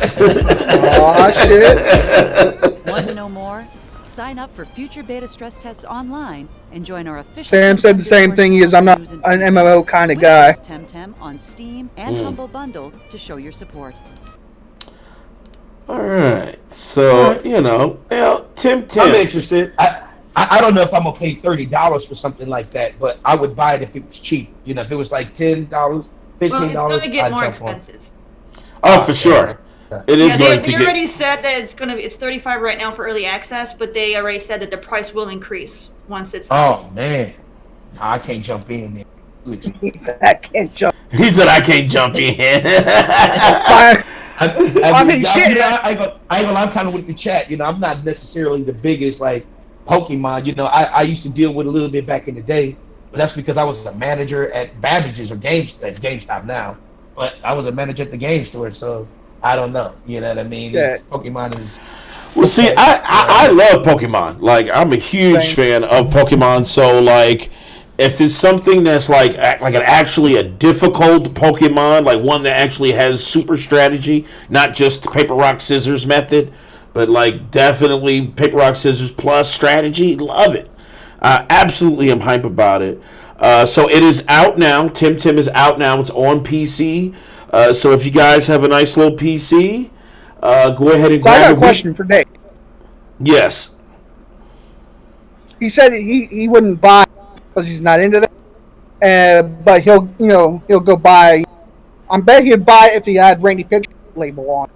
Aw, shit. Want to know more? Sign up for future beta stress tests online and join our official. Sam said the same thing. He is, I'm not an MMO kind of guy. TemTem on Steam and Humble Bundle to show your support. All right, so TemTem. I'm interested. I don't know if I'm gonna pay $30 for something like that, but I would buy it if it was cheap. You know, if it was like $10, $15. Well, it's gonna get more expensive. Oh, for sure. It is going to They get. already said that it's $35 right now for early access, but they already said that the price will increase once it's. Oh man, I can't jump in there. He said, I can't jump. He said, I can't jump in. I'm kind of with the chat. You know, I'm not necessarily the biggest like Pokemon. You know, I used to deal with a little bit back in the day, but that's because I was a manager at Babbage's or That's GameStop now. But I was a manager at the game store, so I don't know. You know what I mean? Yeah. Pokemon is. Well, see, I love Pokemon. Like, I'm a huge fan of Pokemon. So, like, if it's something that's like actually a difficult Pokemon, like one that actually has super strategy, not just paper rock scissors method, but like definitely paper rock scissors plus strategy, love it. Absolutely, am hype about it. So it is out now. TemTem is out now. It's on PC. So if you guys have a nice little PC, go ahead and grab it. I got a question for Dave. Yes. He said he wouldn't buy because he's not into that. But he'll go buy. I bet he'd buy it if he had Randy Pitch label on.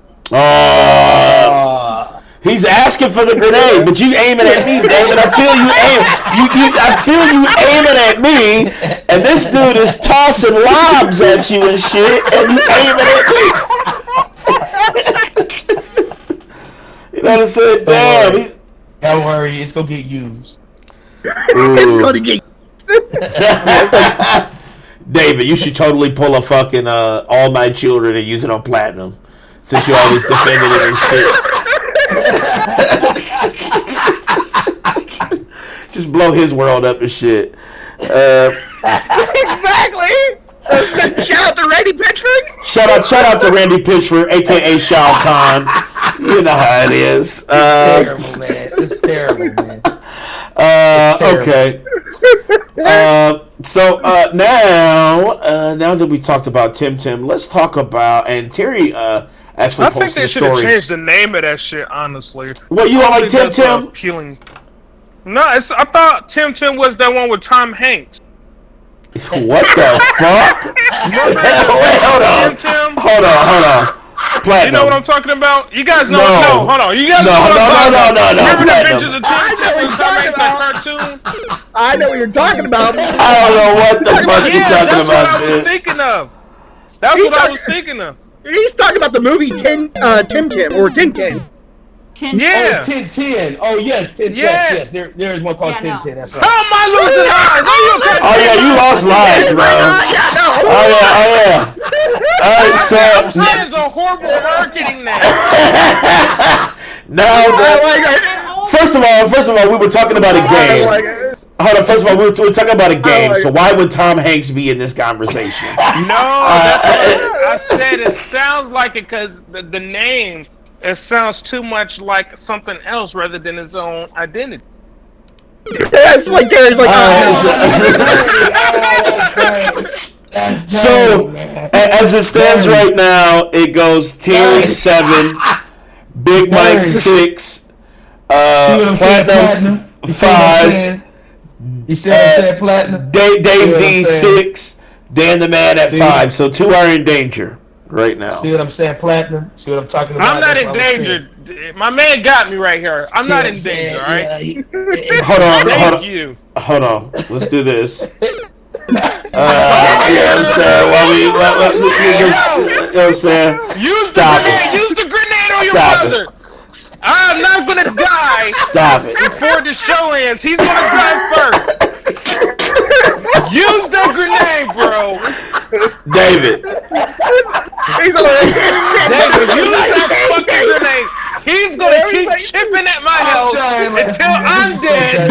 He's asking for the grenade, but you aiming at me, David. I feel you aiming at me, and this dude is tossing lobs at you and shit, and you aiming at me. You know what I'm saying? Damn. Don't worry, it's gonna get used. It's gonna get. David, you should totally pull a fucking All My Children and use it on Platinum, since you always defended it and shit. Just blow his world up and shit. Exactly. Shout out to Randy Pitchford. Shout out to Randy Pitchford, aka Shao Kahn. You know how it is. Terrible, man. It's terrible, man. Okay. So now that we talked about TemTem, let's talk about, and Terry actually I think posted they a should have story. changed the name of that shit, honestly. What, you don't like TemTem? Appealing. No, I thought TemTem was that one with Tom Hanks. What the fuck? Wait, hold on. Platinum. You know what I'm talking about? You guys know. No. Hold on. You guys know what I'm talking about? Remember the Adventures of TemTem with Tom Hanks, that cartoon? I know what you're talking about. I don't know what the fuck you're talking about, That's what I was thinking of. That's what I was thinking of. He's talking about the movie TemTem or Tintin. Yeah. Oh, 10-10. Oh, yes. 10. Yeah. Yes. There is one called 10-10. That's right. How am I losing lives? Oh yeah, you lost lives, bro. Oh yeah. All right, so That is a horrible marketing name. First of all, we were talking about a game. Hold on. First of all, we were talking about a game. So why would Tom Hanks be in this conversation? No, that's what I said. It sounds like it because the name. It sounds too much like something else rather than his own identity. It's like Gary's like. So, as it stands right now, it goes Terry 7, Big Mike 6, Platinum 5. You see what I'm saying, Platinum? Dave D 6, Dan the Man at 5. So 2 are in danger right now. See what I'm saying, Platinum? See what I'm talking about? I'm not in danger. My man got me right here. I'm not in danger, all right? Hold on. Let's do this. You know what I'm saying? You know what I'm saying? Use Stop the grenade. it. Use the grenade on your Stop brother. it. I'm not gonna die. Stop it. Before the show ends, he's gonna die first. Use the grenade, bro. David. He's like, David, use that fucking grenade. He's gonna keep chipping at my health until I'm dead.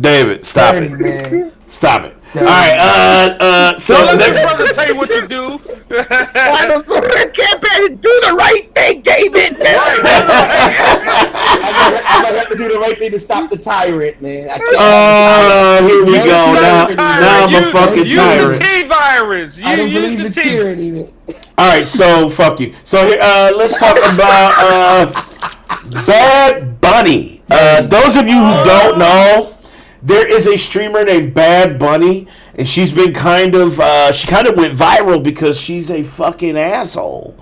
David, stop it. Man. Stop it. All right, so Don't let next. your brother tell you what to do. campaign, do the right thing, David. I'm gonna have to do the right thing to stop the tyrant, man. I can't. Here we go. Now I'm a fucking tyrant. Use the T-virus. I don't Use believe the in T. tyranny, man. All right, so fuck you. So let's talk about Bad Bunny. Those of you who don't know, there is a streamer named Bad Bunny, and she's been she kind of went viral because she's a fucking asshole.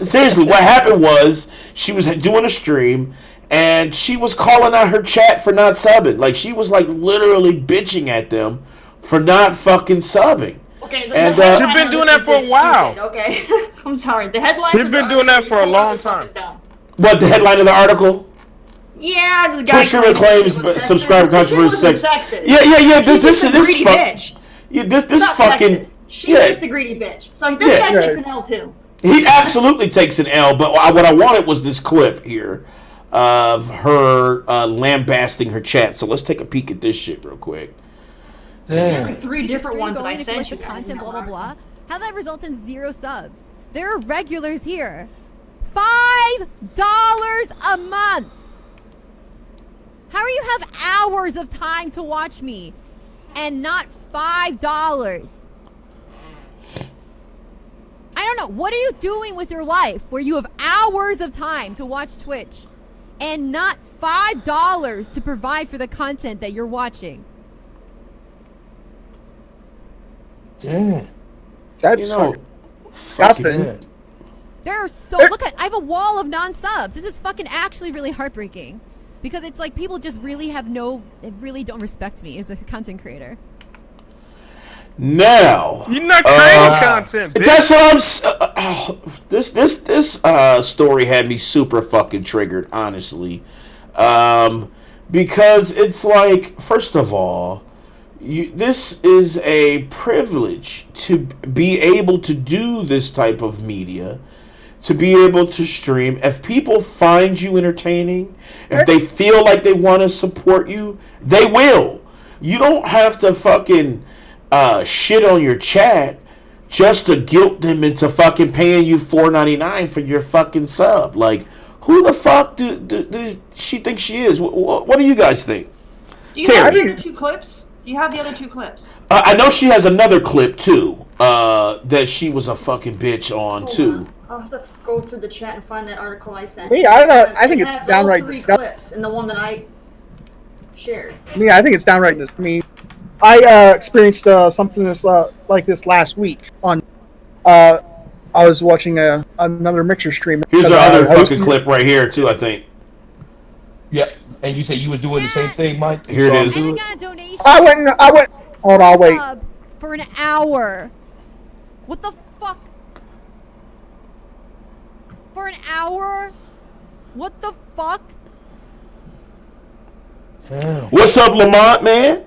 Seriously, what happened was she was doing a stream, and she was calling out her chat for not subbing. Like, she was like literally bitching at them for not fucking subbing. Okay, And, She's been doing that for a while. Okay, I'm sorry. The headline. She's been doing that for a long time. What, the headline of the article? Yeah, the guy Twitch streamer claims subscriber controversy sex. Sexist. Yeah. This greedy bitch. Yeah, this Not fucking. sexist. She's just the greedy bitch. So this guy takes an L too. He absolutely takes an L, but what I wanted was this clip here of her lambasting her chat. So let's take a peek at this shit real quick. There's like 3 different ones that I going to sent collect you the guys. content, blah blah blah. How that results in 0 subs. There are regulars here. $5 a month. How do you have hours of time to watch me and not $5? I don't know. What are you doing with your life where you have hours of time to watch Twitch and not $5 to provide for the content that you're watching? Damn. That's disgusting. There are look at, I have a wall of non-subs. This is fucking actually really heartbreaking. Because it's like people just really really don't respect me as a content creator. Now, You're not creating content, bitch. that's what I'm. This story had me super fucking triggered, honestly, because it's like, first of all, this is a privilege to be able to do this type of media, to be able to stream. If people find you entertaining, if they feel like they want to support you, they will. You don't have to fucking shit on your chat just to guilt them into fucking paying you $4.99 for your fucking sub. Like, who the fuck do she think she is? What do you guys think? Do you have the other 2 clips? Do you have the other 2 clips? I know she has another clip too. That she was a fucking bitch on too. I'll have to go through the chat and find that article I sent. I think it's downright disgusting. Clips and the one that I shared. I think it's downright disgusting. I experienced something like this last week. I was watching another Mixer stream. Here's our other fucking clip right here too, I think. Yep. And you said you was doing the same thing, Mike? Here it is. I got a donation. I went. Hold on, wait. For an hour. What the fuck? For an hour? What the fuck? Damn. What's up, Lamont, man?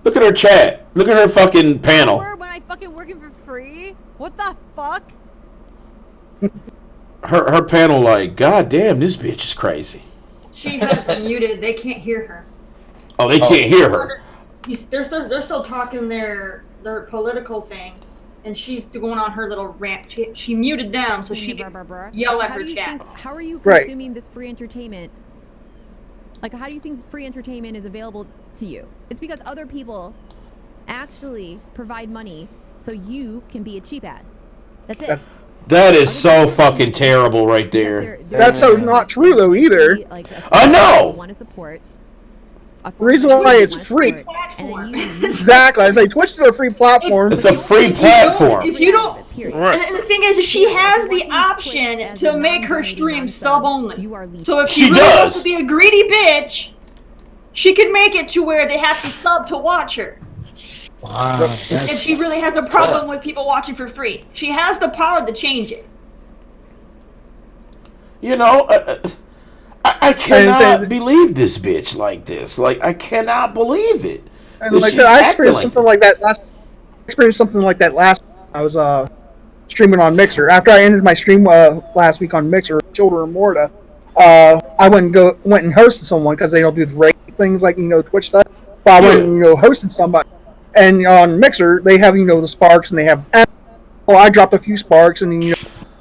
Look at her chat. Look at her fucking panel. When I fucking working for free? What the fuck? Her panel, like, god damn, this bitch is crazy. She has been muted. They can't hear her. Oh, they can't hear her. They're still talking their political thing, and she's going on her little rant. She muted them so she can yell at her chat. How are you consuming this free entertainment? Like, how do you think free entertainment is available to you? It's because other people actually provide money so you can be a cheap ass. That's it. That is so fucking terrible right there. That's so not true though either. I know. Want to support. The reason why it's free. Exactly. I say Twitch is a free platform. It's a free platform. If you don't, and the thing is, she has the option to make her stream sub only. So if she really wants to be a greedy bitch, she can make it to where they have to sub to watch her. Wow. If she really has a problem with people watching for free, she has the power to change it. You know, I I cannot believe this bitch like this. Like, I cannot believe it. And like I experienced something like that last. I was streaming on Mixer after I ended my stream last week on Mixer, Children of Morta. I went and hosted someone because they don't do the raid things like Twitch does. But I went and hosted somebody, and on Mixer they have the sparks and they have. Well, I dropped a few sparks and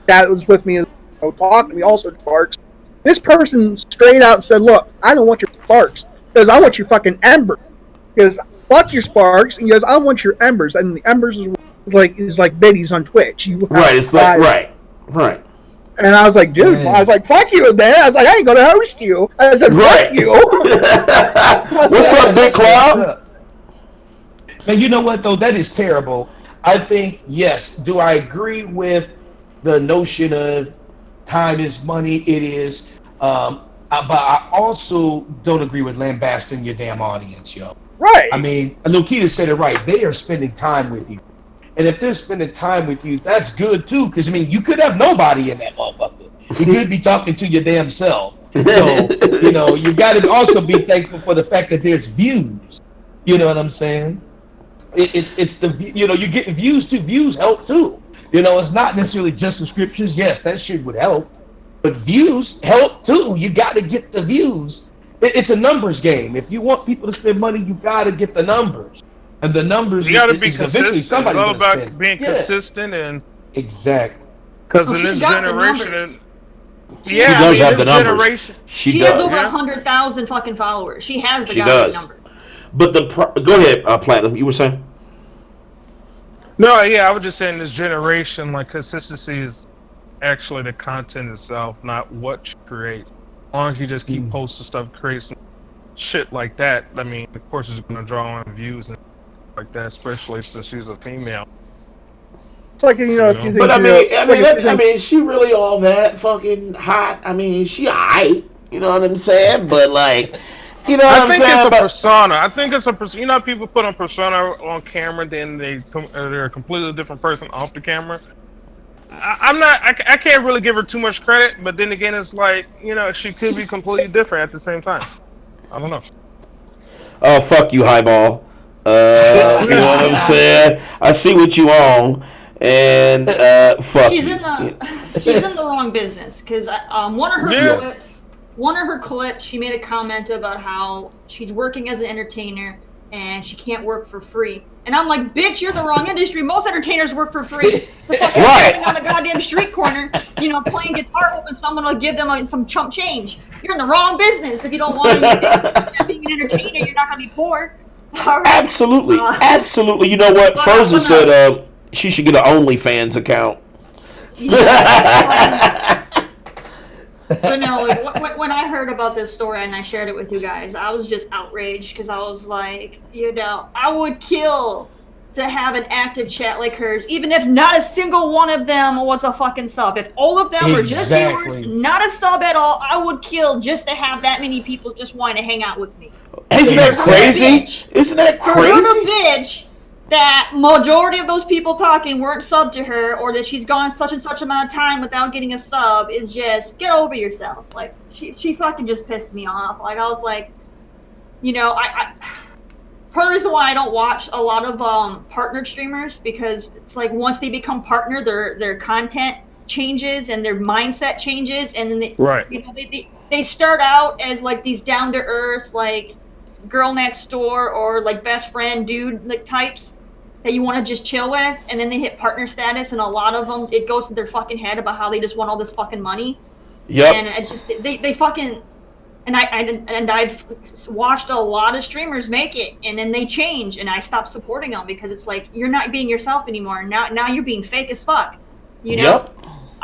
that was with me talking to me also sparks. This person straight out said, "Look, I don't want your sparks because I want your fucking embers. Because fuck your sparks. He goes, I want your embers, and the embers is like biddies on Twitch. It's like right. And I was like, dude, I was like, fuck you, man. I was like, I ain't gonna host you. I said, fuck you. What's up, Big Cloud? Man, you know what though? That is terrible. I think yes. Do I agree with the notion of time is money? It is. But I also don't agree with lambasting your damn audience, yo. Right. I mean, Lokita said it right. They are spending time with you. And if they're spending time with you, that's good too. Because, I mean, you could have nobody in that motherfucker. You could be talking to your damn self. So, you got to also be thankful for the fact that there's views. You know what I'm saying? It's the, you're getting views too. Views help too. It's not necessarily just subscriptions. Yes, that shit would help. But views help too. You got to get the views. It's a numbers game. If you want people to spend money, you got to get the numbers. And the numbers, you got to be consistent. Eventually somebody it's all about being consistent and exactly. Because in this generation, she does have the numbers. She has over 100,000 fucking followers. She has the numbers. But go ahead, Platinum. You were saying? No, I was just saying this generation, like consistency is actually the content itself, not what you create. As long as you just keep posting stuff, create some shit like that. I mean, of course, it's going to draw on views and like that, especially since she's a female. It's like if you think. But I mean, she really all that fucking hot. I mean, she aight. You know what I'm saying? But like, you know what I'm saying? I think it's a persona. I think it's a persona. You know, people put on persona on camera, then they're a completely different person off the camera. I can't really give her too much credit, but then again, it's like, she could be completely different at the same time. I don't know. Oh, fuck you, Highball. You know what I'm saying? I see what you on, and fuck she's you. She's in the wrong business, because one of her clips, she made a comment about how she's working as an entertainer, and she can't work for free. And I'm like, bitch, you're the wrong industry. Most entertainers work for free. Right. On the goddamn street corner, playing guitar, hoping someone will give them some chump change. You're in the wrong business if you don't want to be an entertainer. You're not going to be poor. Right. Absolutely. Absolutely. You know what? Frozen said she should get an OnlyFans account. But no, when I heard about this story and I shared it with you guys, I was just outraged because I was like, I would kill to have an active chat like hers, even if not a single one of them was a fucking sub. If all of them were just viewers, not a sub at all, I would kill just to have that many people just wanting to hang out with me. Isn't that crazy? Isn't that crazy? For her bitch, that majority of those people talking weren't sub to her, or that she's gone such and such amount of time without getting a sub, is just get over yourself. Like she fucking just pissed me off. Like I was like, I part of the reason why I don't watch a lot of partnered streamers, because it's like once they become partner, their content changes and their mindset changes, and then they start out as like these down to earth like girl next door or like best friend dude like types that you want to just chill with, and then they hit partner status, and a lot of them it goes to their fucking head about how they just want all this fucking money. Yep. And it's just they fucking I've watched a lot of streamers make it, and then they change, and I stop supporting them because it's like you're not being yourself anymore. Now you're being fake as fuck. Yep.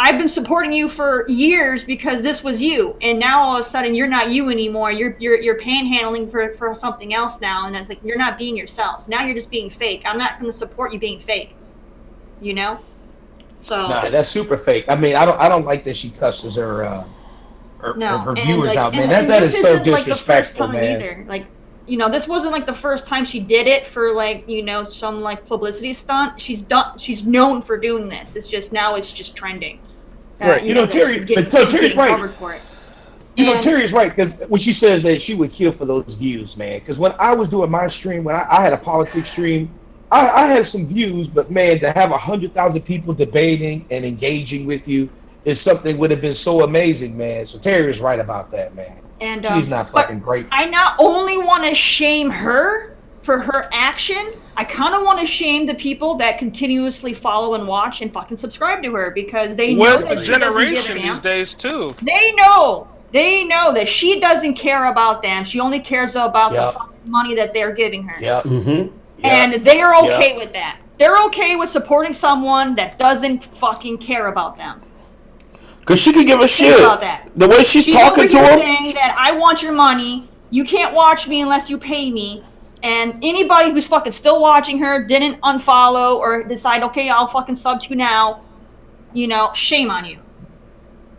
I've been supporting you for years because this was you, and now all of a sudden you're not you anymore. You're panhandling for something else now, and it's like you're not being yourself. Now you're just being fake. I'm not going to support you being fake. So nah, that's super fake. I mean, I don't like that she cusses her viewers out, man. That is so disrespectful, man. Either. Like, this wasn't like the first time she did it for like, some like publicity stunt. She's known for doing this. It's just now it's just trending. Right. Terry's right. For it. You know, Terry's right, because when she says that she would kill for those views, man. Because when I was doing my stream, when I had a politics stream, I had some views, but man, to have 100,000 people debating and engaging with you is something would have been so amazing, man. So Terry is right about that, man. And she's not fucking great. I not only want to shame her for her action, I kind of want to shame the people that continuously follow and watch and fucking subscribe to her because they know that she doesn't give a damn. These days too. They know that she doesn't care about them. She only cares about the fucking money that they're giving her. Yep. Mm-hmm. And they're okay with that. They're okay with supporting someone that doesn't fucking care about them. Because she could give a shit. About that. The way she's talking to him. Saying that I want your money. You can't watch me unless you pay me. And anybody who's fucking still watching her didn't unfollow or decide, okay, I'll fucking sub to you now. You know, shame on you.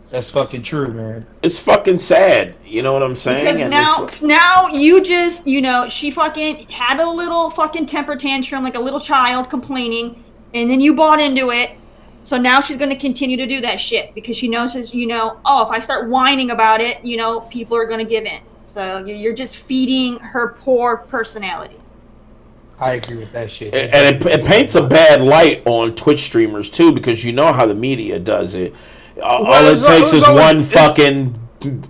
That's fucking true, man. It's fucking sad. You know what I'm saying? Because now you just, you know, she fucking had a little fucking temper tantrum like a little child complaining. And then you bought into it. So now she's going to continue to do that shit because she knows, you know, oh, if I start whining about it, you know, people are going to give in. So you're just feeding her poor personality. I agree with that shit. And it paints a bad light on Twitch streamers, too, because you know how the media does it. All it takes is one fucking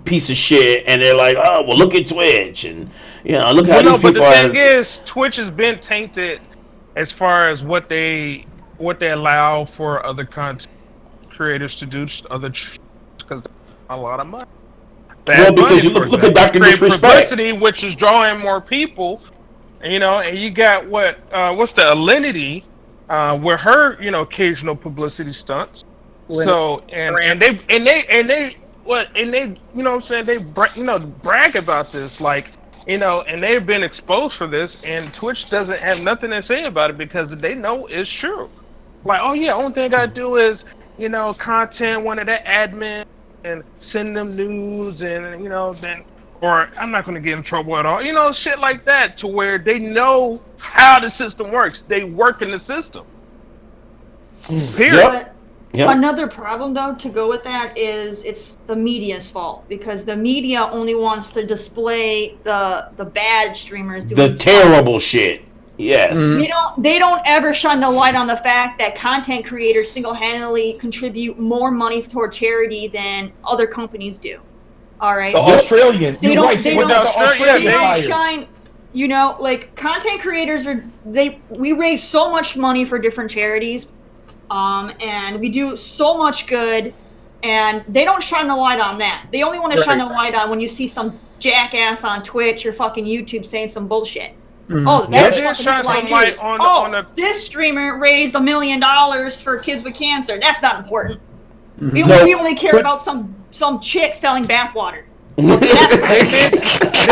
piece of shit, and they're like, oh, well, look at Twitch. And, you know, look how these people are. But the thing is, Twitch has been tainted as far as what they allow for other content creators to do, because a lot of money. Well, because you look at Dr. Disrespect, which is drawing more people, you know, and you got what's the Alinity, with her, you know, occasional publicity stunts. So and they you know what I'm saying, they brag about this, like, you know, and they've been exposed for this, and Twitch doesn't have nothing to say about it because they know it's true. Like, oh yeah, only thing I gotta do is, you know, content one of the admins and send them news, and, you know, then, or I'm not gonna get in trouble at all, you know, shit like that, to where they know how the system works. They work in the system. Period. Yep. Another problem, though, to go with that is it's the media's fault, because the media only wants to display the bad streamers doing the terrible shit. Yes. They don't ever shine the light on the fact that content creators single-handedly contribute more money toward charity than other companies do. All right. The Australian. They don't Australian shine. You know, like, content creators we raise so much money for different charities. And we do so much good, and they don't shine the light on that. They only want to shine the light on when you see some jackass on Twitch or fucking YouTube saying some bullshit. Mm-hmm. Oh, that's this streamer raised $1 million for kids with cancer. That's not important. Mm-hmm. We only care about some chick selling bathwater. They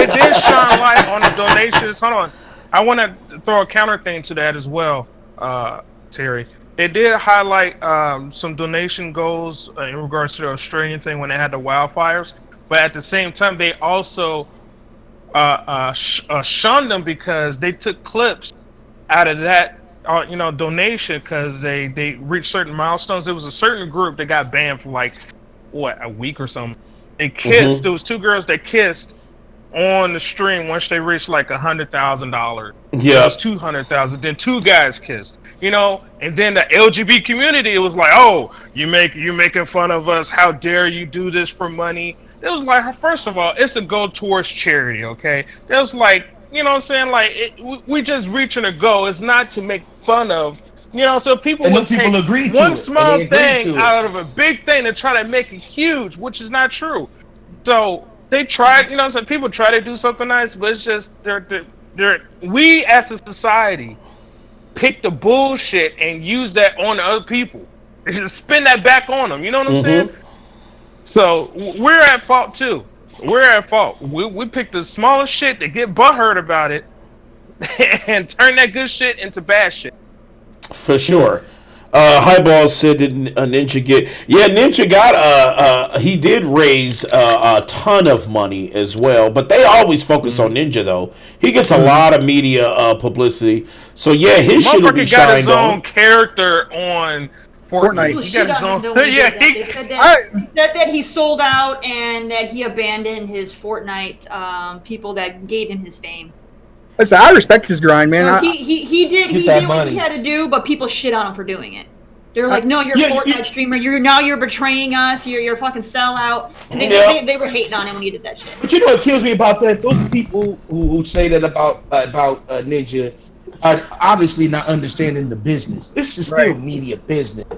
did shine light on the donations. Hold on, I want to throw a counter thing to that as well, Terry. They did highlight some donation goals in regards to the Australian thing when they had the wildfires, but at the same time, they also shunned them because they took clips out of that, you know, donation, because they reached certain milestones. There was a certain group that got banned for like a week or something. They kissed. Mm-hmm. There was 2 girls that kissed on the stream once they reached like $100,000. Yeah, it was 200,000. Then 2 guys kissed. You know, and then the LGBT community, it was like, oh, you're making fun of us. How dare you do this for money? It was like, first of all, it's a goal towards charity, okay? It was like, you know what I'm saying? Like, we just reaching a goal. It's not to make fun of, you know, so people would take one small thing out of a big thing to try to make it huge, which is not true. So they tried, you know, some people try to do something nice, but it's just, we as a society pick the bullshit and use that on the other people. They just spin that back on them. You know what I'm saying? So we're at fault too. We're at fault. We pick the smallest shit to get butthurt about it and turn that good shit into bad shit. For sure. Highball said, did Ninja get... Yeah, Ninja got... he did raise a ton of money as well, but they always focus on Ninja, though. He gets a lot of media publicity. So, yeah, his shit will be shined on. Got his own character on Fortnite. People He shit got his on own. him when he Yeah, did that. They said that he sold out and that he abandoned his Fortnite people that gave him his fame. Listen, I respect his grind, man. So he did what he had to do, but people shit on him for doing it. They're like, no, you're a Fortnite streamer. You're betraying us. You're a fucking sellout. And they were hating on him when he did that shit. But you know what kills me about that? Those people who say that about Ninja are obviously not understanding the business. This is still media business.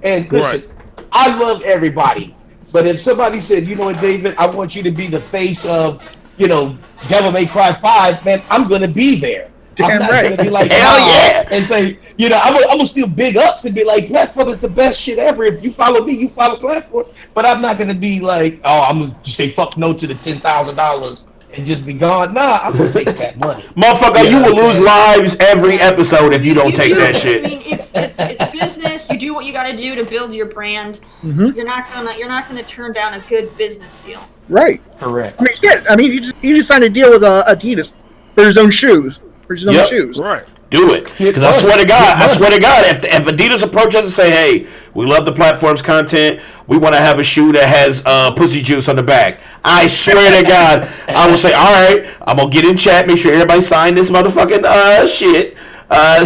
And listen, I love everybody. But if somebody said, you know what, David, I want you to be the face of, Devil May Cry 5, man, I'm going to be there. I'm not going to be like, hell yeah, and say, I'm going to still big ups and be like, Platform is the best shit ever. If you follow me, you follow Platform. But I'm not going to be like, I'm going to say fuck no to the $10,000 and just be gone. Nah, I'm going to take that money. Motherfucker, you will lose lives every episode if you don't take that shit. I mean, it's business. You do what you got to do to build your brand. Mm-hmm. You're not gonna turn down a good business deal. Right. Correct. I mean, shit. I mean, he just signed a deal with Adidas for his own shoes. For his own shoes. Right. Do it. Because I swear to God, if Adidas approach us and say, hey, we love the Platform's content, we want to have a shoe that has pussy juice on the back, I swear to God, I will say, all right, I'm going to get in chat, make sure everybody sign this motherfucking shit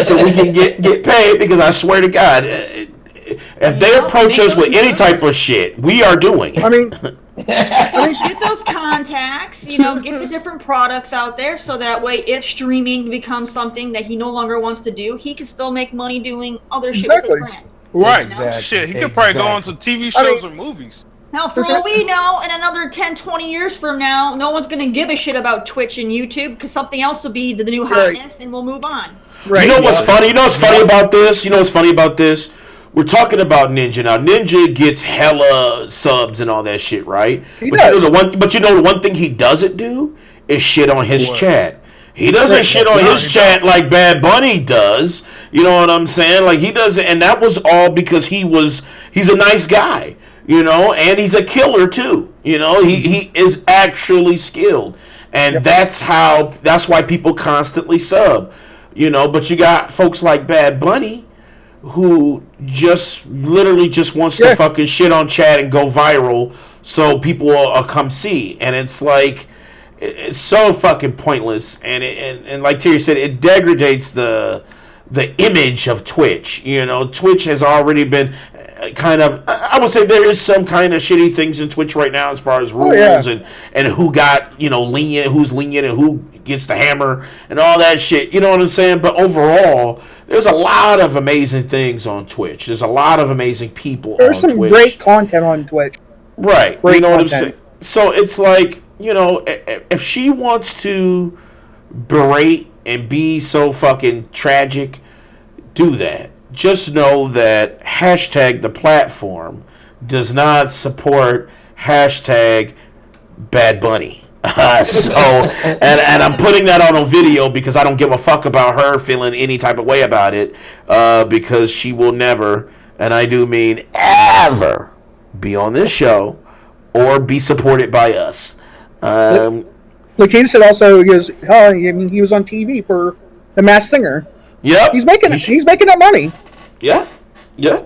so we can get paid, because I swear to God, if they approach us with any type of shit, we are doing it. I mean... get those contacts, get the different products out there, so that way if streaming becomes something that he no longer wants to do, he can still make money doing other shit with his brand. Right. Exactly. Shit, he could probably go on to TV shows or movies. Now, for all we know, in another 10, 20 years from now, no one's going to give a shit about Twitch and YouTube, because something else will be the new hotness, and we'll move on. Right. You know what's funny? You know what's funny about this? We're talking about Ninja now. Ninja gets hella subs and all that shit, right? But you know the one thing he doesn't do is shit on his chat. He doesn't shit on his chat like Bad Bunny does. You know what I'm saying? Like he doesn't, and that was all because he's a nice guy, and he's a killer too. He is actually skilled, and that's why people constantly sub. But you got folks like Bad Bunny who literally just wants to fucking shit on chat and go viral so people will come see. And it's like, it's so fucking pointless. And like Terry said, it degrades the image of Twitch. Twitch has already been kind of, I would say there is some kind of shitty things in Twitch right now as far as rules and who got, lenient, who's lenient and who gets the hammer and all that shit. You know what I'm saying? But overall, there's a lot of amazing things on Twitch. There's a lot of amazing people on Twitch. There's some great content on Twitch. Right. Great what I'm saying? So it's like, if she wants to berate and be so fucking tragic, do that. Just know that #the platform does not support #Bad Bunny. And I'm putting that on a video because I don't give a fuck about her feeling any type of way about it, because she will never, and I do mean ever, be on this show or be supported by us. Like he said, also he was on TV for The Masked Singer. Yep, he's making that money. Yeah. I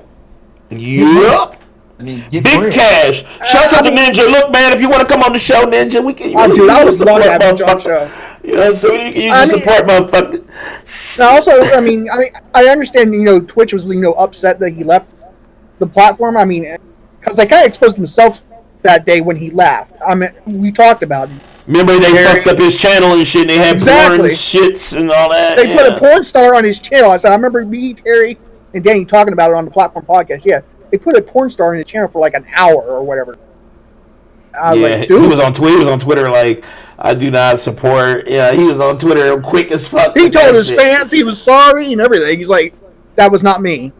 mean, big cash. Shouts out to Ninja. Look, man, if you want to come on the show, Ninja, we can. I was love having you on the show. So you can use the support, motherfucker. Now, also, I understand. Twitch was upset that he left the platform. I mean, because I kind of exposed himself that day when he left. We talked about it. Remember they fucked up his channel and shit. And they had porn shits and all that. They put a porn star on his channel. I remember me, Terry, and Danny talking about it on the Platform podcast. Yeah, they put a porn star on his channel for like an hour or whatever. He was on Twitter like, I do not support. Yeah, he was on Twitter quick as fuck. He told his fans he was sorry and everything. He's like, that was not me.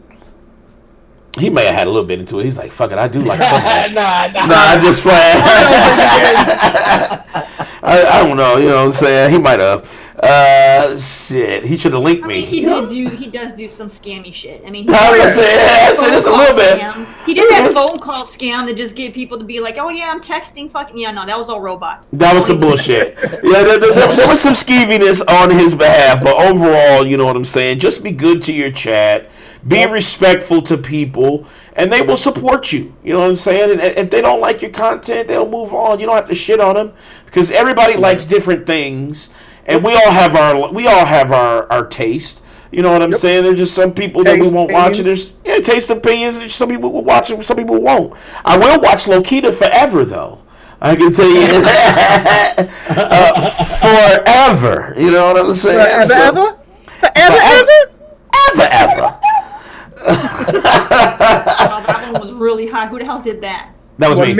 He may have had a little bit into it. He's like, fuck it, I do like something. Nah, I'm just playing. I don't know, you know what I'm saying? He might have. Shit, he should have linked me. He does do some scammy shit. I was saying, it's a little bit. He did that phone call scam to just get people to be like, oh yeah, I'm texting fucking. Yeah, no, that was all robot. That was some bullshit. Yeah, there was some skeeviness on his behalf, but overall, you know what I'm saying? Just be good to your chat. Be respectful to people, and they will support you. You know what I'm saying? And if they don't like your content, they'll move on. You don't have to shit on them because everybody likes different things, and we all have our taste. You know what I'm saying? There's just some people that we won't watch, and there's taste opinions. And some people will watch it, some people won't. I will watch Lokita forever, though. I can tell you forever. You know what I'm saying? Forever. Oh, that one was really high. Who the hell did that? That was me.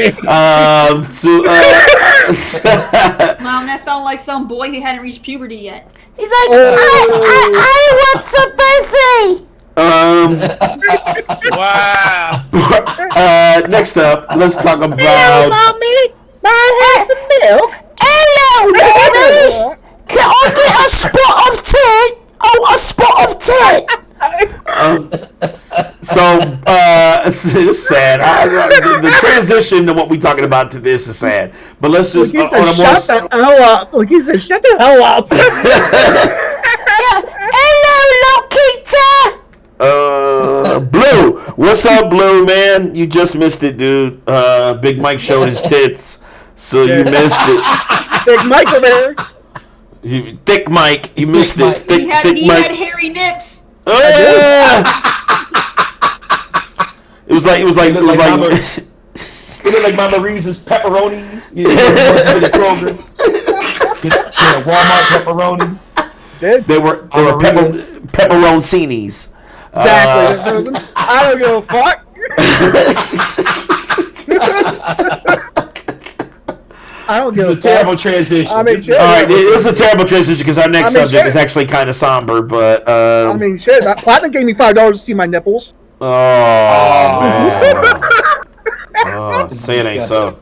Mom, that sounded like some boy who hadn't reached puberty yet. He's like, I want some pussy. Wow. Next up, let's talk about. Hello, mommy. May I have some milk? Hello, mommy. Can I get a spot of tit? Oh, a spot of tit. It's sad. The transition to what we're talking about to this is sad. But let's just Shut the hell up. Look, he said, shut the hell up. Hello, Lokita. Blue. What's up, Blue, man? You just missed it, dude. Big Mike showed his tits, so you missed it. Big Mike over there. Thick Mike, you missed it. Thick He Mike. had hairy nips. It was like. It looked like Mama Reese's pepperonis. You know, the Kroger. Get Walmart pepperonis. They were pepperoncinis. Exactly. I don't give a fuck. I don't give a fuck. It's a terrible transition. I mean, all right, it's a terrible transition because our next subject is actually kind of somber, but. I mean, shit. Platinum gave me $5 to see my nipples. Oh, man. Say it ain't so.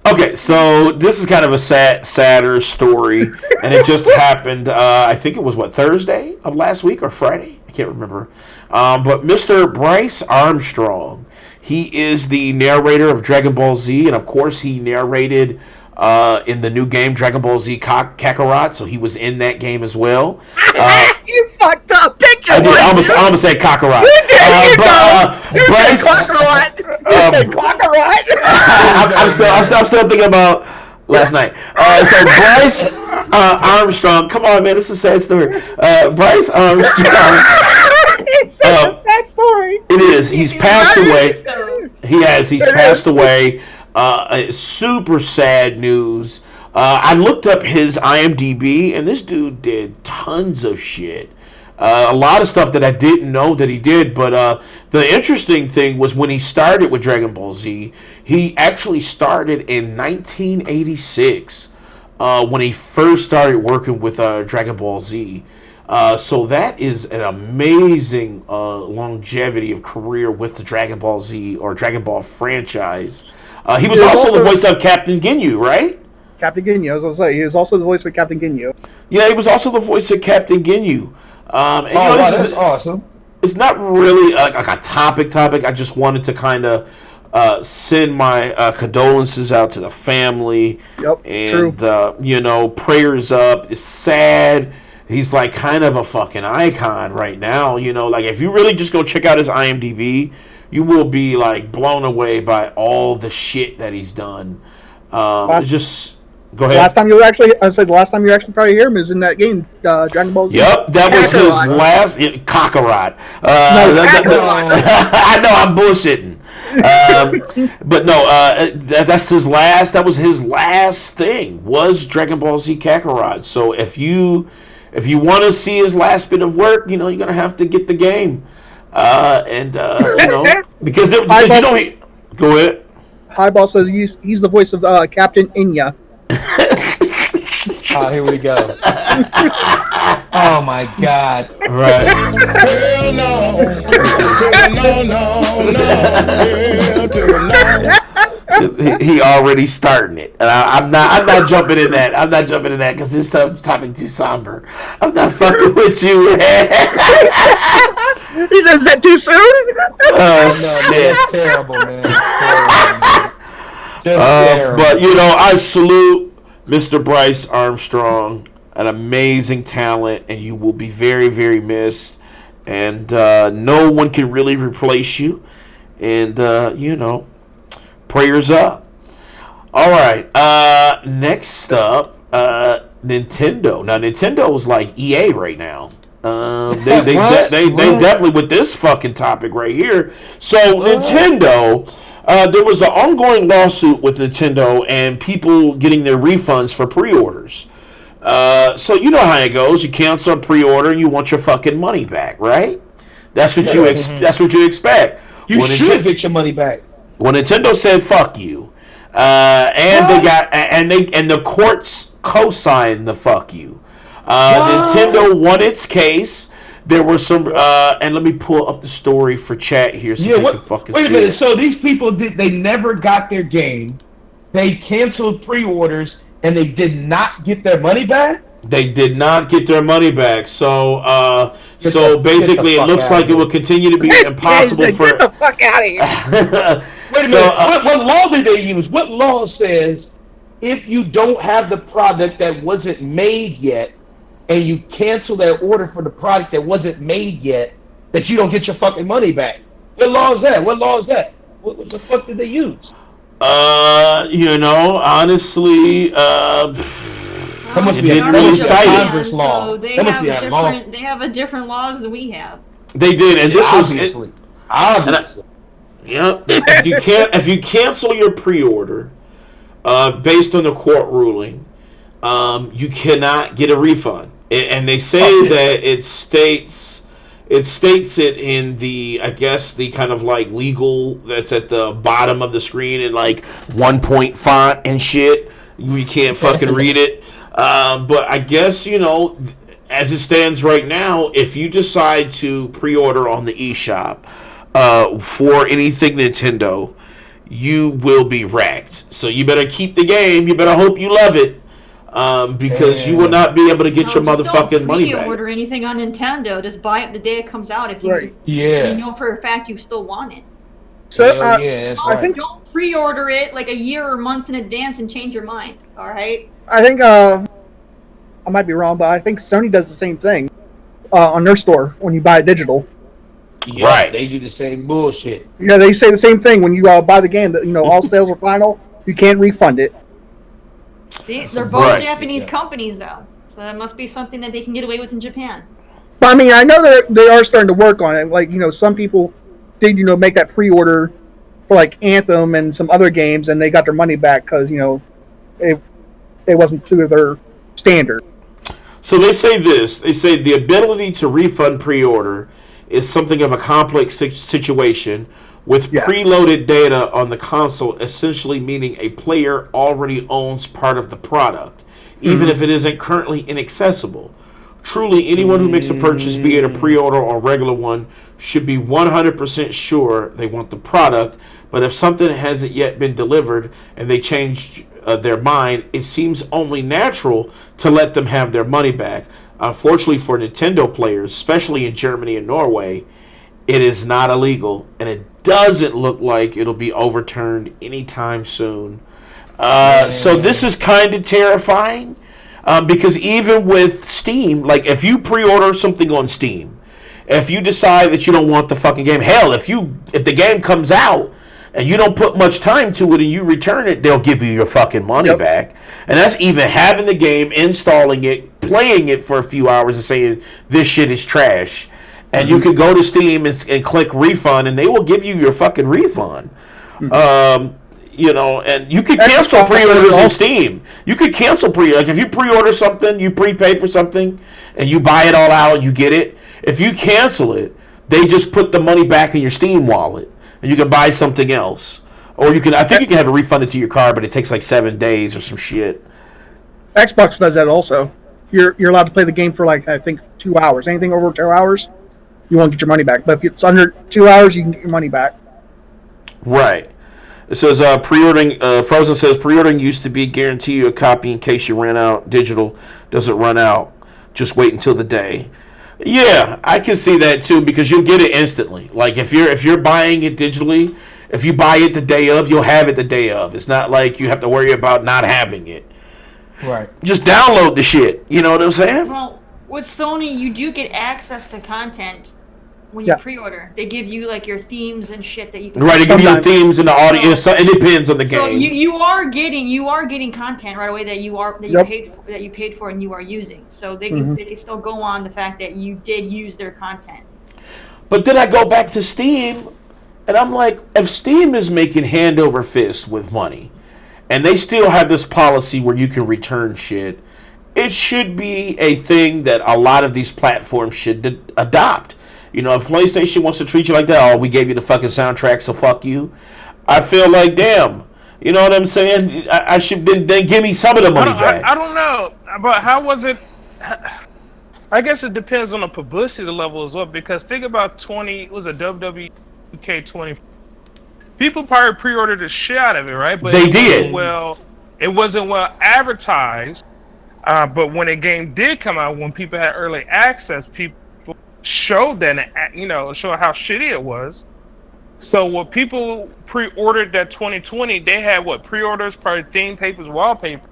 Okay, so this is kind of a sadder story, and it just happened. I think it was Thursday of last week or Friday. I can't remember. But Mr. Bryce Armstrong, he is the narrator of Dragon Ball Z, and of course he narrated in the new game Dragon Ball Z Kakarot, so he was in that game as well. You fucked up. Take your I almost said Kakarot. You did. Bryce, Kakarot. You said Kakarot. I'm still thinking about last night. So Bryce Armstrong, come on, man, this is a sad story. Bryce Armstrong. It's such a sad story. It is. He's passed away. He has. He's passed away. Super sad news. I looked up his IMDb, and this dude did tons of shit. A lot of stuff that I didn't know that he did, but the interesting thing was when he started with Dragon Ball Z, he actually started in 1986 when he first started working with Dragon Ball Z. So that is an amazing longevity of career with the Dragon Ball Z or Dragon Ball franchise. He was also the voice of Captain Ginyu, right? Captain Ginyu, as I was going to say, he is also the voice of Captain Ginyu. Yeah, he was also the voice of Captain Ginyu. That's awesome. It's not really like a topic. I just wanted to kind of send my condolences out to the family. Yep, and, true. Prayers up. It's sad. He's like kind of a fucking icon right now. Like if you really just go check out his IMDb, you will be like blown away by all the shit that he's done. Go ahead. The last time you were actually probably hear him is in that game, Dragon Ball Z. Yep, that was his last Kakarot. I know I'm bullshitting, but no, that's his last. That was his last thing. Was Dragon Ball Z Kakarot. So if you want to see his last bit of work, you're gonna have to get the game, because go ahead. Highball says he's the voice of Captain Inya. Oh, here we go. Oh my God! Right. No. He already starting it. I'm not jumping in that. I'm not jumping in that because this topic too somber. I'm not fucking with you. He says, is that too soon? Oh, shit. It's terrible, man. Just terrible. But I salute Mr. Bryce Armstrong, an amazing talent, and you will be very, very missed. And no one can really replace you. And, prayers up. All right. Next up, Nintendo. Now, Nintendo is like EA right now. They definitely with this fucking topic right here. So, Nintendo... there was an ongoing lawsuit with Nintendo and people getting their refunds for pre-orders. So you know how it goes. You cancel a pre-order and you want your fucking money back, right? That's what that's what you expect. You should get your money back. Well, Nintendo said "fuck you," and they got and the courts co-signed the "fuck you." Nintendo won its case. There were some, and let me pull up the story for chat here so they can fucking see. Wait a minute. So these people they never got their game. They canceled pre-orders and they did not get their money back. They did not get their money back. So, basically, it looks like it will continue to be impossible for. Get the fuck out of here! Wait a minute. What law did they use? What law says if you don't have the product that wasn't made yet? And you cancel that order for the product that wasn't made yet, that you don't get your fucking money back. What law is that? What the fuck did they use? Honestly, that must be a Congress law. So they have a different laws than we have. They did, and this obviously. If you cancel your pre-order, based on the court ruling, you cannot get a refund. And they say that it states it in the, I guess, the kind of like legal that's at the bottom of the screen in like 1-point font and shit. You can't fucking read it. But I guess, as it stands right now, if you decide to pre-order on the eShop for anything Nintendo, you will be wrecked. So you better keep the game. You better hope you love it. Because you will not be able to get your motherfucking money back. Don't order anything on Nintendo. Just buy it the day it comes out. If you know for a fact you still want it. So I think don't pre-order it like a year or months in advance and change your mind. All right. I think I might be wrong, but I think Sony does the same thing on their store when you buy it digital. Yeah, right. They do the same bullshit. Yeah, they say the same thing when you buy the game that all sales are final. You can't refund it. See, they're both Japanese companies, though, so that must be something that they can get away with in Japan. But I mean, I know they are starting to work on it. Like, some people did, make that pre-order for like Anthem and some other games, and they got their money back because it wasn't to their standard. So they say this. They say the ability to refund pre-order is something of a complex situation, with preloaded data on the console essentially meaning a player already owns part of the product, even if it isn't currently inaccessible. Truly, anyone who makes a purchase, be it a pre-order or a regular one, should be 100% sure they want the product, but if something hasn't yet been delivered and they change their mind, it seems only natural to let them have their money back. Unfortunately for Nintendo players, especially in Germany and Norway, it is not illegal, and it doesn't look like it'll be overturned anytime soon. So this is kind of terrifying, because even with Steam, like if you pre-order something on Steam, if you decide that you don't want the fucking game, hell, if the game comes out and you don't put much time to it and you return it, they'll give you your fucking money back. And that's even having the game, installing it, playing it for a few hours and saying this shit is trash. And you can go to Steam and click refund, and they will give you your fucking refund. And you can cancel pre-orders on Steam. You could cancel like if you pre-order something, you prepay for something, and you buy it all out, you get it. If you cancel it, they just put the money back in your Steam wallet, and you can buy something else. Or I think you can have it refunded to your card, but it takes like 7 days or some shit. Xbox does that also. You're allowed to play the game for like, I think, 2 hours. Anything over 2 hours, you won't get your money back. But if it's under 2 hours, you can get your money back. Right. It says pre-ordering. Frozen says pre-ordering used to be guarantee you a copy in case you ran out. Digital doesn't run out. Just wait until the day. Yeah, I can see that too, because you'll get it instantly. Like if you're buying it digitally, if you buy it the day of, you'll have it the day of. It's not like you have to worry about not having it. Right. Just download the shit. You know what I'm saying? Well, with Sony, you do get access to content when you pre-order. They give you like your themes and shit that you can. Right, they give you the themes and the audio. So it depends on the game. So you are getting content right away that you paid for and you are using. So they can still go on the fact that you did use their content. But then I go back to Steam, and I'm like, if Steam is making hand over fist with money, and they still have this policy where you can return shit, it should be a thing that a lot of these platforms should adopt. You know, if PlayStation wants to treat you like that, we gave you the fucking soundtrack, so fuck you. I feel like, damn. You know what I'm saying? I should then give me some of the money back. I don't know, but how was it? I guess it depends on the publicity level as well. Because think about WWE 2K20. People probably pre-ordered the shit out of it, right? But they did. It wasn't well advertised. But when a game did come out, when people had early access, people showed that, show how shitty it was. So when people pre-ordered that 2020, they had pre-orders, probably theme papers, wallpaper.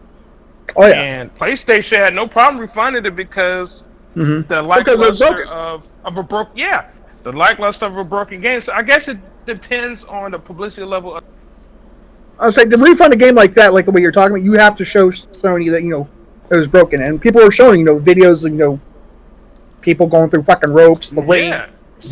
Oh yeah. And PlayStation had no problem refunding it because the lackluster of a broken game. So I guess it depends on the publicity level. I was like, to refund a game like that, like the way you're talking about, you have to show Sony that it was broken, and people are showing videos of people going through fucking ropes, the rain,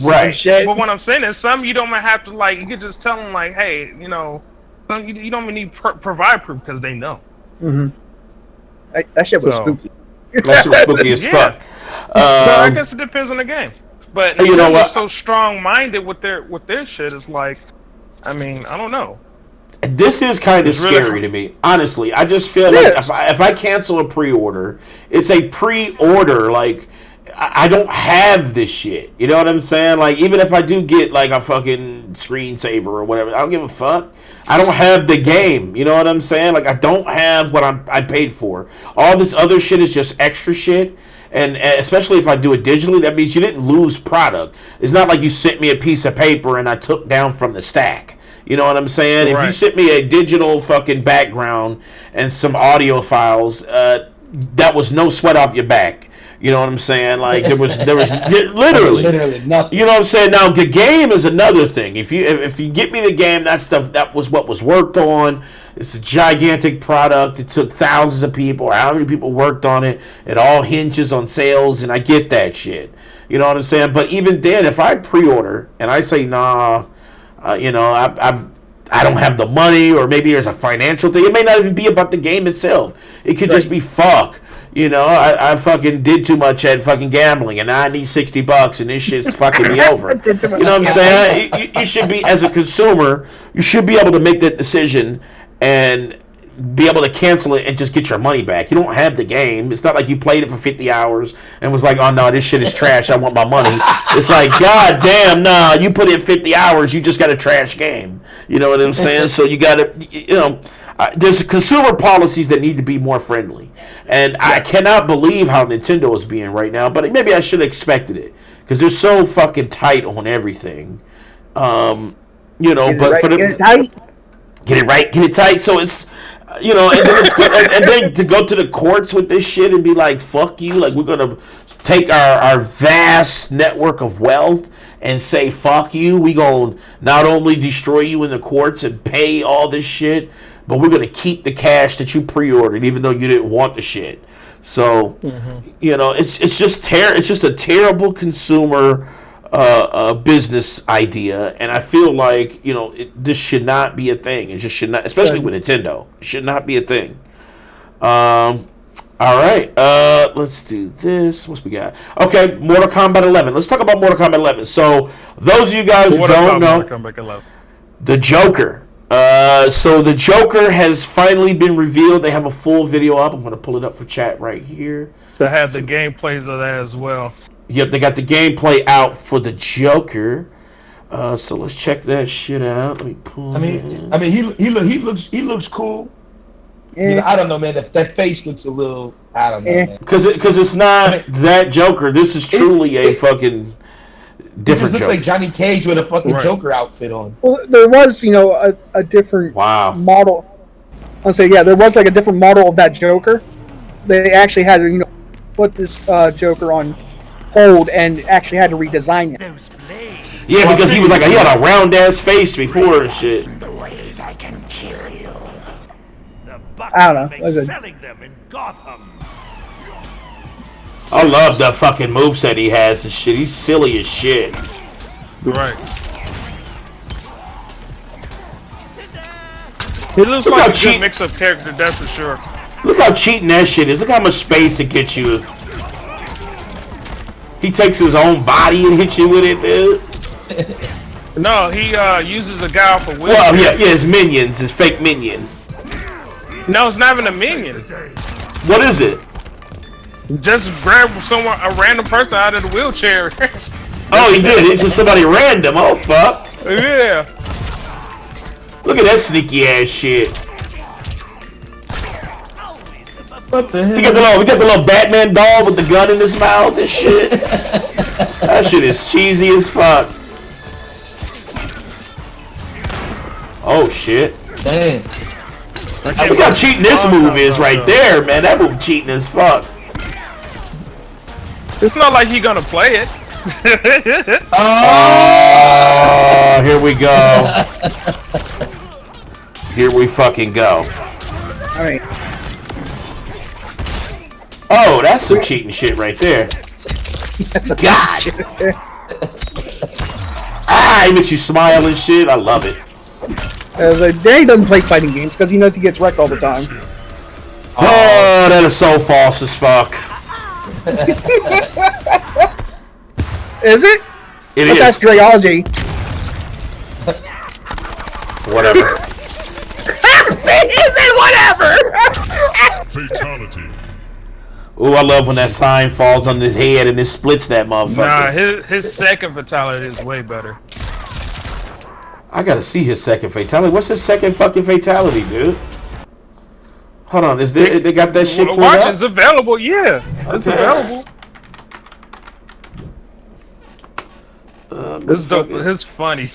right? Shit. But what I'm saying is, some you don't have to you can just tell them hey, you don't even need provide proof because they know. That shit was spooky. That shit was spooky as fuck. So I guess it depends on the game. But you know what? So strong-minded with their shit is I don't know. This is kind of scary to me, honestly. I just feel like if I cancel a pre-order, it's a pre-order. I don't have this shit. You know what I'm saying? Even if I do get a fucking screensaver or whatever, I don't give a fuck. I don't have the game. You know what I'm saying? I don't have what I paid for. All this other shit is just extra shit. And especially if I do it digitally, that means you didn't lose product. It's not like you sent me a piece of paper and I took down from the stack. You know what I'm saying? Right. If you sent me a digital fucking background and some audio files, that was no sweat off your back. You know what I'm saying? There was literally nothing. You know what I'm saying? Now the game is another thing. If you get me the game, that was what was worked on. It's a gigantic product. It took thousands of people. How many people worked on it? It all hinges on sales, and I get that shit. You know what I'm saying? But even then, if I pre-order and I say nah. I don't have the money, or maybe there's a financial thing. It may not even be about the game itself. It could just be fuck. I fucking did too much at fucking gambling, and now I need $60, and this shit's fucking me over. You know what I'm saying? You should be, as a consumer, you should be able to make that decision and be able to cancel it and just get your money back. You don't have the game. It's not like you played it for 50 hours and was like, oh no, this shit is trash, I want my money. It's like, god damn, nah, you put in 50 hours, you just got a trash game. You know what I'm saying? So you gotta, there's consumer policies that need to be more friendly. And I cannot believe how Nintendo is being right now, but maybe I should have expected it. Because they're so fucking tight on everything. But for them, get it right, get it tight. So it's, and then to go to the courts with this shit and be like, fuck you, we're gonna take our vast network of wealth and say fuck you. We gonna not only destroy you in the courts and pay all this shit, but we're gonna keep the cash that you pre-ordered even though you didn't want the shit. So it's just a terrible consumer business idea, and I feel like this should not be a thing. It just should not, especially with Nintendo. It should not be a thing. All right, let's do this. What's we got? Okay, Mortal Kombat 11. Let's talk about Mortal Kombat 11. So those of you guys who don't know, the Joker. So the Joker has finally been revealed. They have a full video up. I'm going to pull it up for chat right here. They have the gameplays of that as well. Yep, they got the gameplay out for the Joker. So let's check that shit out. Let me pull. He looks cool. I don't know, man. That face looks a little. I don't know, man. Because it's not that Joker. This is truly a fucking different. It looks like Johnny Cage with a fucking Joker outfit on. Well, there was a different model. I'll say there was a different model of that Joker. they actually had to, put this Joker on hold and actually had to redesign it. Yeah, because he had a round ass face before and shit. I don't know. I love the fucking moveset he has and shit. He's silly as shit. Right. He looks like a good mix of character, that's for sure. Look how cheating that shit is. Look how much space it gets you. He takes his own body and hits you with it, dude. No, he uses a guy off a wheel. Well, yeah, his minions, his fake minion. No, it's not even a minion. What is it? Just grab a random person out of the wheelchair. Oh, he did. It's just somebody random. Oh, fuck. Yeah. Look at that sneaky ass shit. What the hell? We got the little Batman doll with the gun in his mouth and shit. That shit is cheesy as fuck. Oh shit. Damn. Look how cheating this move is right there, man. That move cheating as fuck. It's not like he gonna play it. Oh, here we go. Here we fucking go. Alright. Oh, that's some cheating shit right there. That's a God. shit. He makes you smile and shit. I love it. Danny doesn't play fighting games because he knows he gets wrecked all the time. Oh, that is so false as fuck. Is it? It is. That's Dreology. Whatever. He said whatever! Fatality. Ooh, I love when that sign falls on his head and it splits that motherfucker. Nah, his second fatality is way better. I gotta see his second fatality. What's his second fucking fatality, dude? Hold on, is there? They got that shit pulled Watch up? is available, yeah. It's available. It's funny.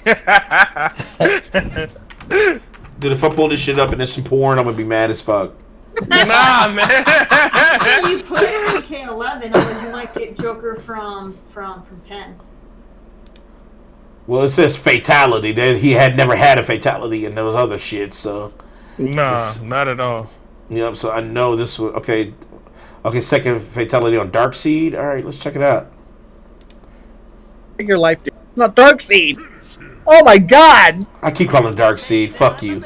Dude, if I pull this shit up and there's some porn, I'm gonna be mad as fuck. Nah, man. If you put it in K11, or you might get Joker from 10. Well, it says fatality. That he had never had a fatality in those other shit, so. Nah, not at all. Yep, so I know this was okay. Okay, second fatality on Darkseid. All right, let's check it out. Take your life, dude. Not Darkseid. Oh my god! I keep calling Darkseid. Fuck you.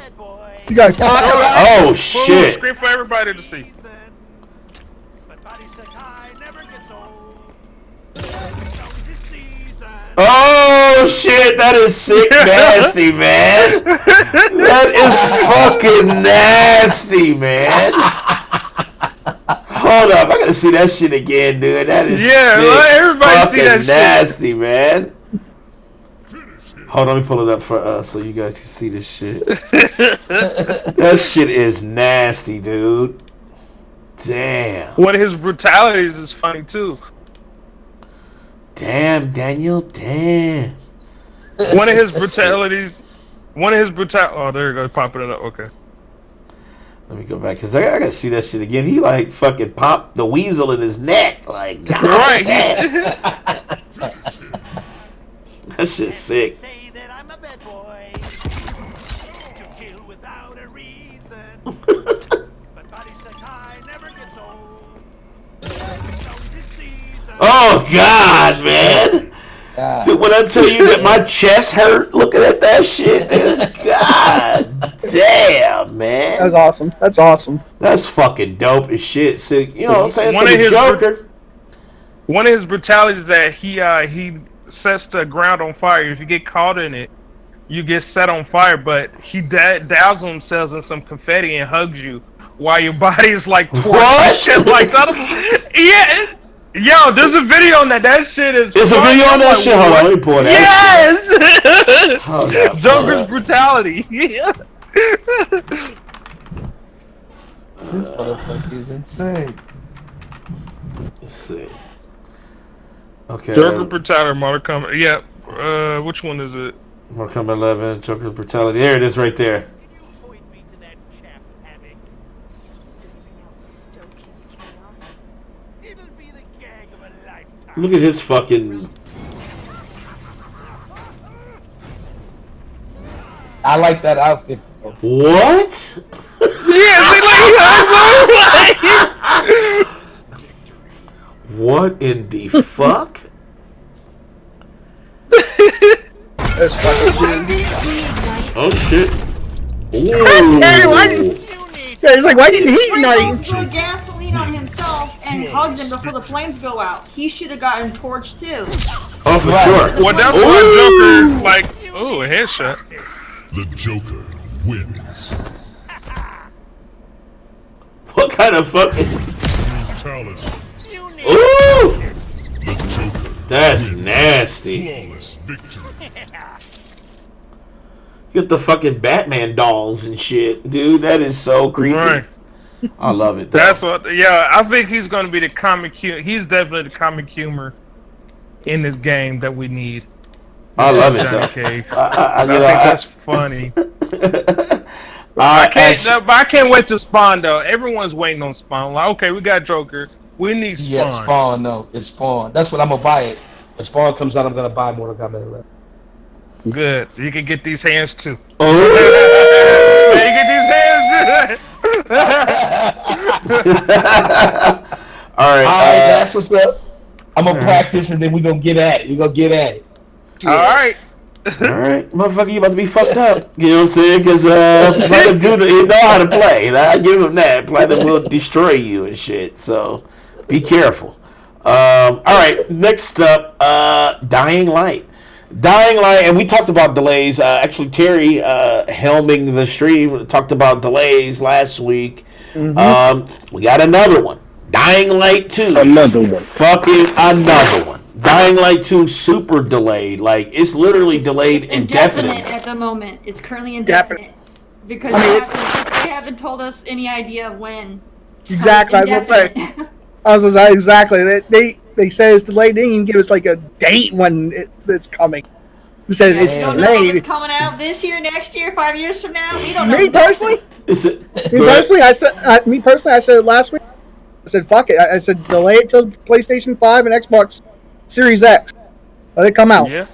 You guys. Oh shit! Screen for everybody to see. Oh shit! That is sick, nasty, man. That is fucking nasty, man. Hold up, I gotta see that shit again, dude. That is sick. Everybody fucking see that nasty, man. Hold on, let me pull it up for us so you guys can see this shit. That shit is nasty, dude. Damn. One of his brutalities is funny too. Damn, Daniel. Damn. One of his brutalities. Oh, there you go, popping it up. Okay. Let me go back because I gotta see that shit again. He like fucking popped the weasel in his neck, like God right. Damn. That shit's sick. Oh God, man! Dude, when I tell you that my chest hurt looking at that shit, dude, God damn, man! That's awesome. That's awesome. That's fucking dope as shit. So you know what I'm saying? So the Joker. One of his brutalities is that he sets the ground on fire. If you get caught in it, you get set on fire. But he dazzles himself in some confetti and hugs you while your body is like what? Shit like that. Yeah. Yo, there's a video on that. That shit is. There's a video on that shit. Hold on, let me pull that. Yes. Hold up, Joker's brutality. This motherfucker is insane. Let's see. Okay. Joker brutality, Mortal Kombat. Yeah. Which one is it? Mortal Kombat 11. Joker's brutality. There it is, right there. Look at his fucking. I like that outfit. What? What in the fuck? That's fucking Oh shit! He's like, why didn't he ignite? Throw gasoline on himself and hugged him before the flames go out. He should have gotten torched too. Oh, for sure. Well, that's why Joker, like, ooh, a headshot. The Joker wins. What kind of fucking? Brutality. Ooh! The Joker. That's wins. nasty. Flawless victory. Get the fucking Batman dolls and shit, dude. That is so creepy. Right. I love it. Though. That's what. Yeah, I think he's going to be the comic. He's definitely the comic humor in this game that we need. I love it Johnny though. Cage. I think that's funny. I can't wait to Spawn though. Everyone's waiting on Spawn. Like, okay, we got Joker. We need Spawn. Yeah, Spawn. No, it's Spawn. That's what I'm gonna buy it. When Spawn comes out, I'm gonna buy Mortal Kombat 11. Good. You can get these hands too. Oh. You get these hands too. All right. That's what's up. I'm gonna practice and then we gonna get at it. We gonna get at it. All right. All right, motherfucker, you about to be fucked up. You know what I'm saying? Because Platinum dude, he know how to play. And I give him that. Platinum will destroy you and shit. So be careful. All right, next up, Dying Light. Dying Light, and we talked about delays. Actually, Terry, helming the stream, talked about delays last week. We got another one. Dying Light 2. Another one. Fucking another one. Dying Light 2 super delayed. Like, it's literally delayed indefinitely. At the moment. It's currently indefinite. Because they haven't told us any idea of when. Exactly, I was gonna say. I was gonna say, exactly. They say it's delayed. They didn't even give us like a date when it's coming. Who says it's don't know if delayed? it's coming out this year, next year, 5 years from now. We don't know. Me personally, I said it last week. I said fuck it. I said delay it till PlayStation 5 and Xbox Series X. Let it come out. Yeah.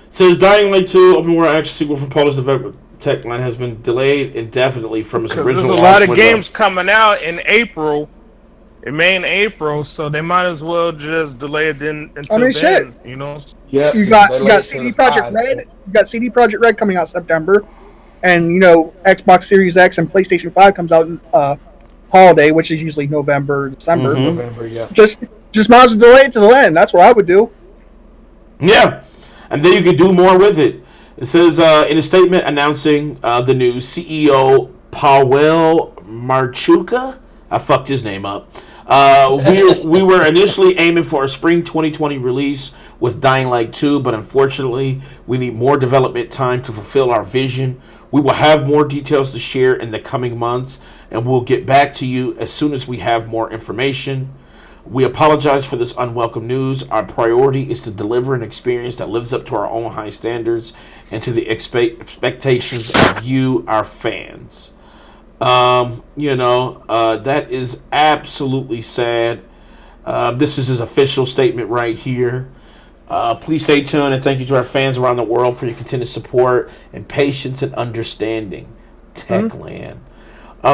Says Dying Light 2, open world action sequel from Polish developer Techland has been delayed indefinitely from its original. There's a lot of games coming out in April. It may in April, so they might as well just delay it until then. Shit. You know. Yeah. You got CD Projekt Red. You got CD Projekt Red coming out September, and Xbox Series X and PlayStation 5 comes out in holiday, which is usually November, December. November, yeah. Just might as well delay it to the end. That's what I would do. Yeah, and then you could do more with it. It says in a statement announcing the news, CEO Paweł Marchuka, I fucked his name up. We were initially aiming for a spring 2020 release with Dying Light 2, but unfortunately, we need more development time to fulfill our vision. We will have more details to share in the coming months, and we'll get back to you as soon as we have more information. We apologize for this unwelcome news. Our priority is to deliver an experience that lives up to our own high standards and to the expectations of you, our fans. That is absolutely sad. This is his official statement right here. Please stay tuned, and thank you to our fans around the world for your continued support and patience and understanding. Techland.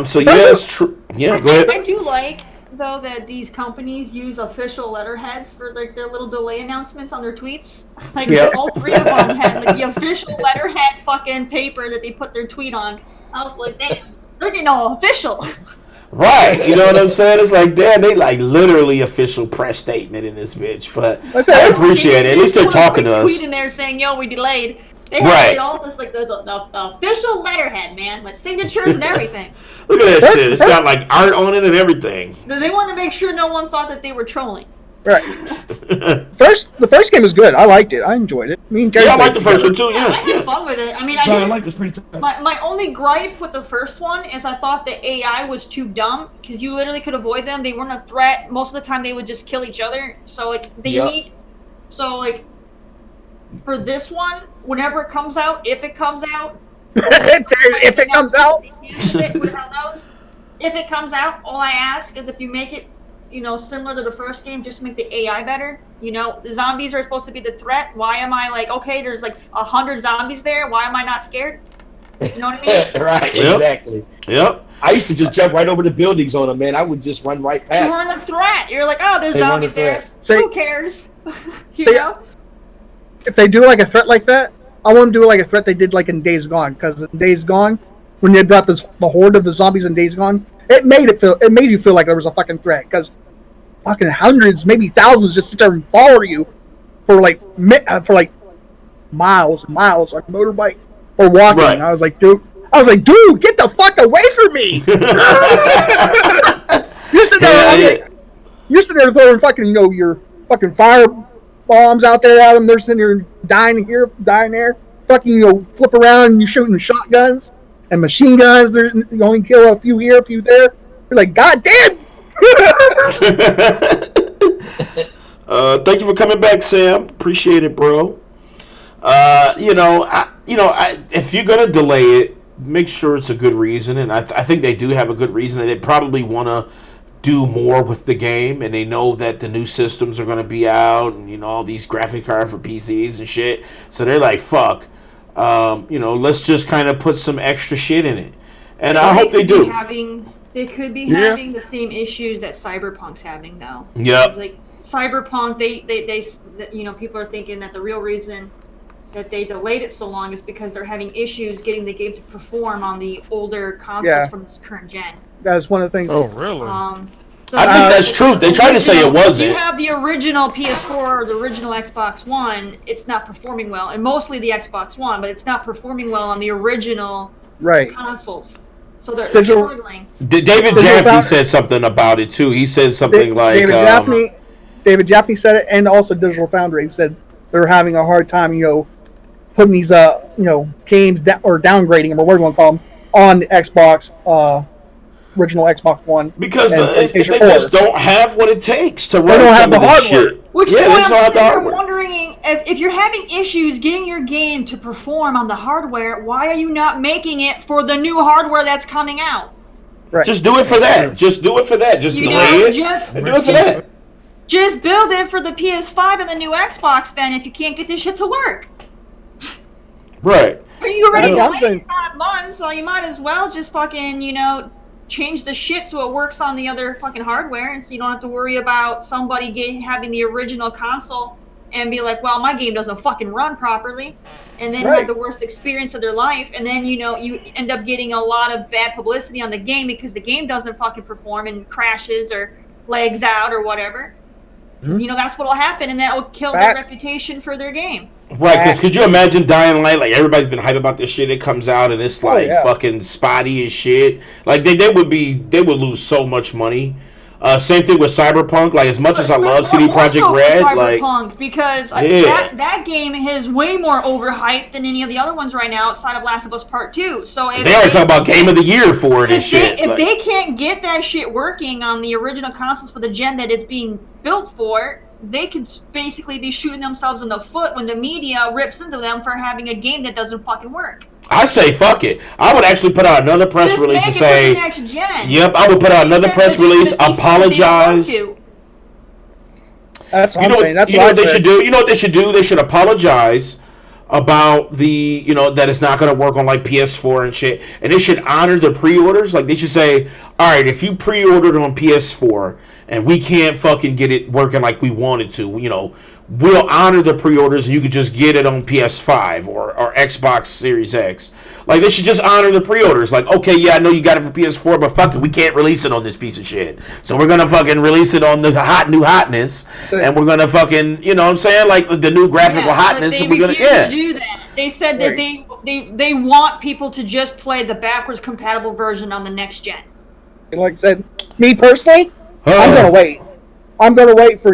So yeah, it's true. Yeah, go ahead. I do like though that these companies use official letterheads for like their little delay announcements on their tweets. Like all three of them had like the official letterhead fucking paper that they put their tweet on. I was like, damn, they're getting all official. Right, you know what I'm saying? It's like, damn, they like literally official press statement in this bitch. But I appreciate it. At least they're talking to us. Tweet in there saying, "Yo, we delayed." They have all this like the official letterhead, man, with signatures and everything. Look at that shit. It's got like art on it and everything. They want to make sure no one thought that they were trolling. Right. The first game is good. I liked it. I enjoyed it. I liked the first one too. Yeah, I had fun with it. I mean, I liked it pretty tough. My only gripe with the first one is I thought the AI was too dumb because you literally could avoid them. They weren't a threat. Most of the time, they would just kill each other. So like for this one, whenever it comes out, if it comes out, if it comes out, if it comes out, all I ask is if you make it similar to the first game, just make the AI better. The zombies are supposed to be the threat. Why am I like, okay, there's like 100 zombies there. Why am I not scared? You know what I mean? Right, Yep. exactly. Yep. I used to just jump right over the buildings on them, man. I would just run right You past. weren't a threat. You're like, oh, there's They weren't a zombies there. threat. Who cares? If they do like a threat like that, I want to do like a threat they did like in Days Gone. Because in Days Gone, when they brought the horde of the zombies in Days Gone, it made you feel like there was a fucking threat. Because fucking hundreds, maybe thousands, just sit there and follow you for like miles and miles on a motorbike or walking. Right. I was like, dude, get the fuck away from me! You're sitting there throwing fucking, your fucking fire bombs out there at them. They're sitting there dying here, dying there. Fucking, flip around and you're shooting shotguns and machine guns. You only kill a few here, a few there. You're like, God damn! Thank you for coming back, Sam. Appreciate it, bro. If you're gonna delay it, make sure it's a good reason, and I think they do have a good reason, and they probably want to do more with the game, and they know that the new systems are gonna be out, and all these graphic cards for PCs and shit. So they're like, fuck, let's just kind of put some extra shit in it, and I hope they do. They could be having the same issues that Cyberpunk's having, though. Yeah. Like Cyberpunk, they people are thinking that the real reason that they delayed it so long is because they're having issues getting the game to perform on the older consoles from this current gen. That's one of the things. Oh, really? I think that's true. They tried to say it wasn't. If you have the original PS4 or the original Xbox One, it's not performing well, and mostly the Xbox One, but it's not performing well on the original consoles. So they're struggling. David Jaffe said something about it too. He said something like David Jaffe said it, and also Digital Foundry said they're having a hard time, putting these games or downgrading them or whatever you want to call them on the Xbox original Xbox One because they 4. just don't have what it takes to run some of this shit. Which is why I'm wondering if you're having issues getting your game to perform on the hardware, why are you not making it for the new hardware that's coming out? Right. Just do it for that. Just do it for that. Just delay it and do it for that. Just build it for the PS5 and the new Xbox then if you can't get this shit to work. Right. You already delayed 5 months, so you might as well just fucking, change the shit so it works on the other fucking hardware, and so you don't have to worry about somebody having the original console and be like, well, my game doesn't fucking run properly, and then have the worst experience of their life, and then you end up getting a lot of bad publicity on the game because the game doesn't fucking perform and crashes or lags out or whatever. That's what'll happen, and that'll kill their reputation for their game. Right, because could you imagine Dying Light? Like, everybody's been hyped about this shit. It comes out and it's like fucking spotty as shit. Like, they would lose so much money. Same thing with Cyberpunk. Like, as much as I love CD Projekt Red, Cyberpunk, because that game is way more overhyped than any of the other ones right now outside of Last of Us Part 2. So if they already talk about Game of the Year for it and shit. If they can't get that shit working on the original consoles for the gen that it's being built for, they could basically be shooting themselves in the foot when the media rips into them for having a game that doesn't fucking work. I say fuck it. I would actually put out another press release and say, next gen. Yep, I would put out another press release, apologize. That's what I'm saying. That's what they should do. You know what they should do? They should apologize about the, that it's not going to work on like PS4 and shit. And they should honor the pre-orders. Like, they should say, all right, if you pre-ordered on PS4 and we can't fucking get it working like we wanted to, we'll honor the pre-orders and you could just get it on PS5 or Xbox Series X. Like, they should just honor the pre-orders. Like, okay, yeah, I know you got it for PS4, but fuck it, we can't release it on this piece of shit. So we're gonna fucking release it on the new hotness, and we're gonna fucking, you know what I'm saying? Like, the new graphical hotness, and we're gonna, to do that. They said that they want people to just play the backwards compatible version on the next gen. Like I said, me personally, I'm gonna wait. I'm gonna wait for,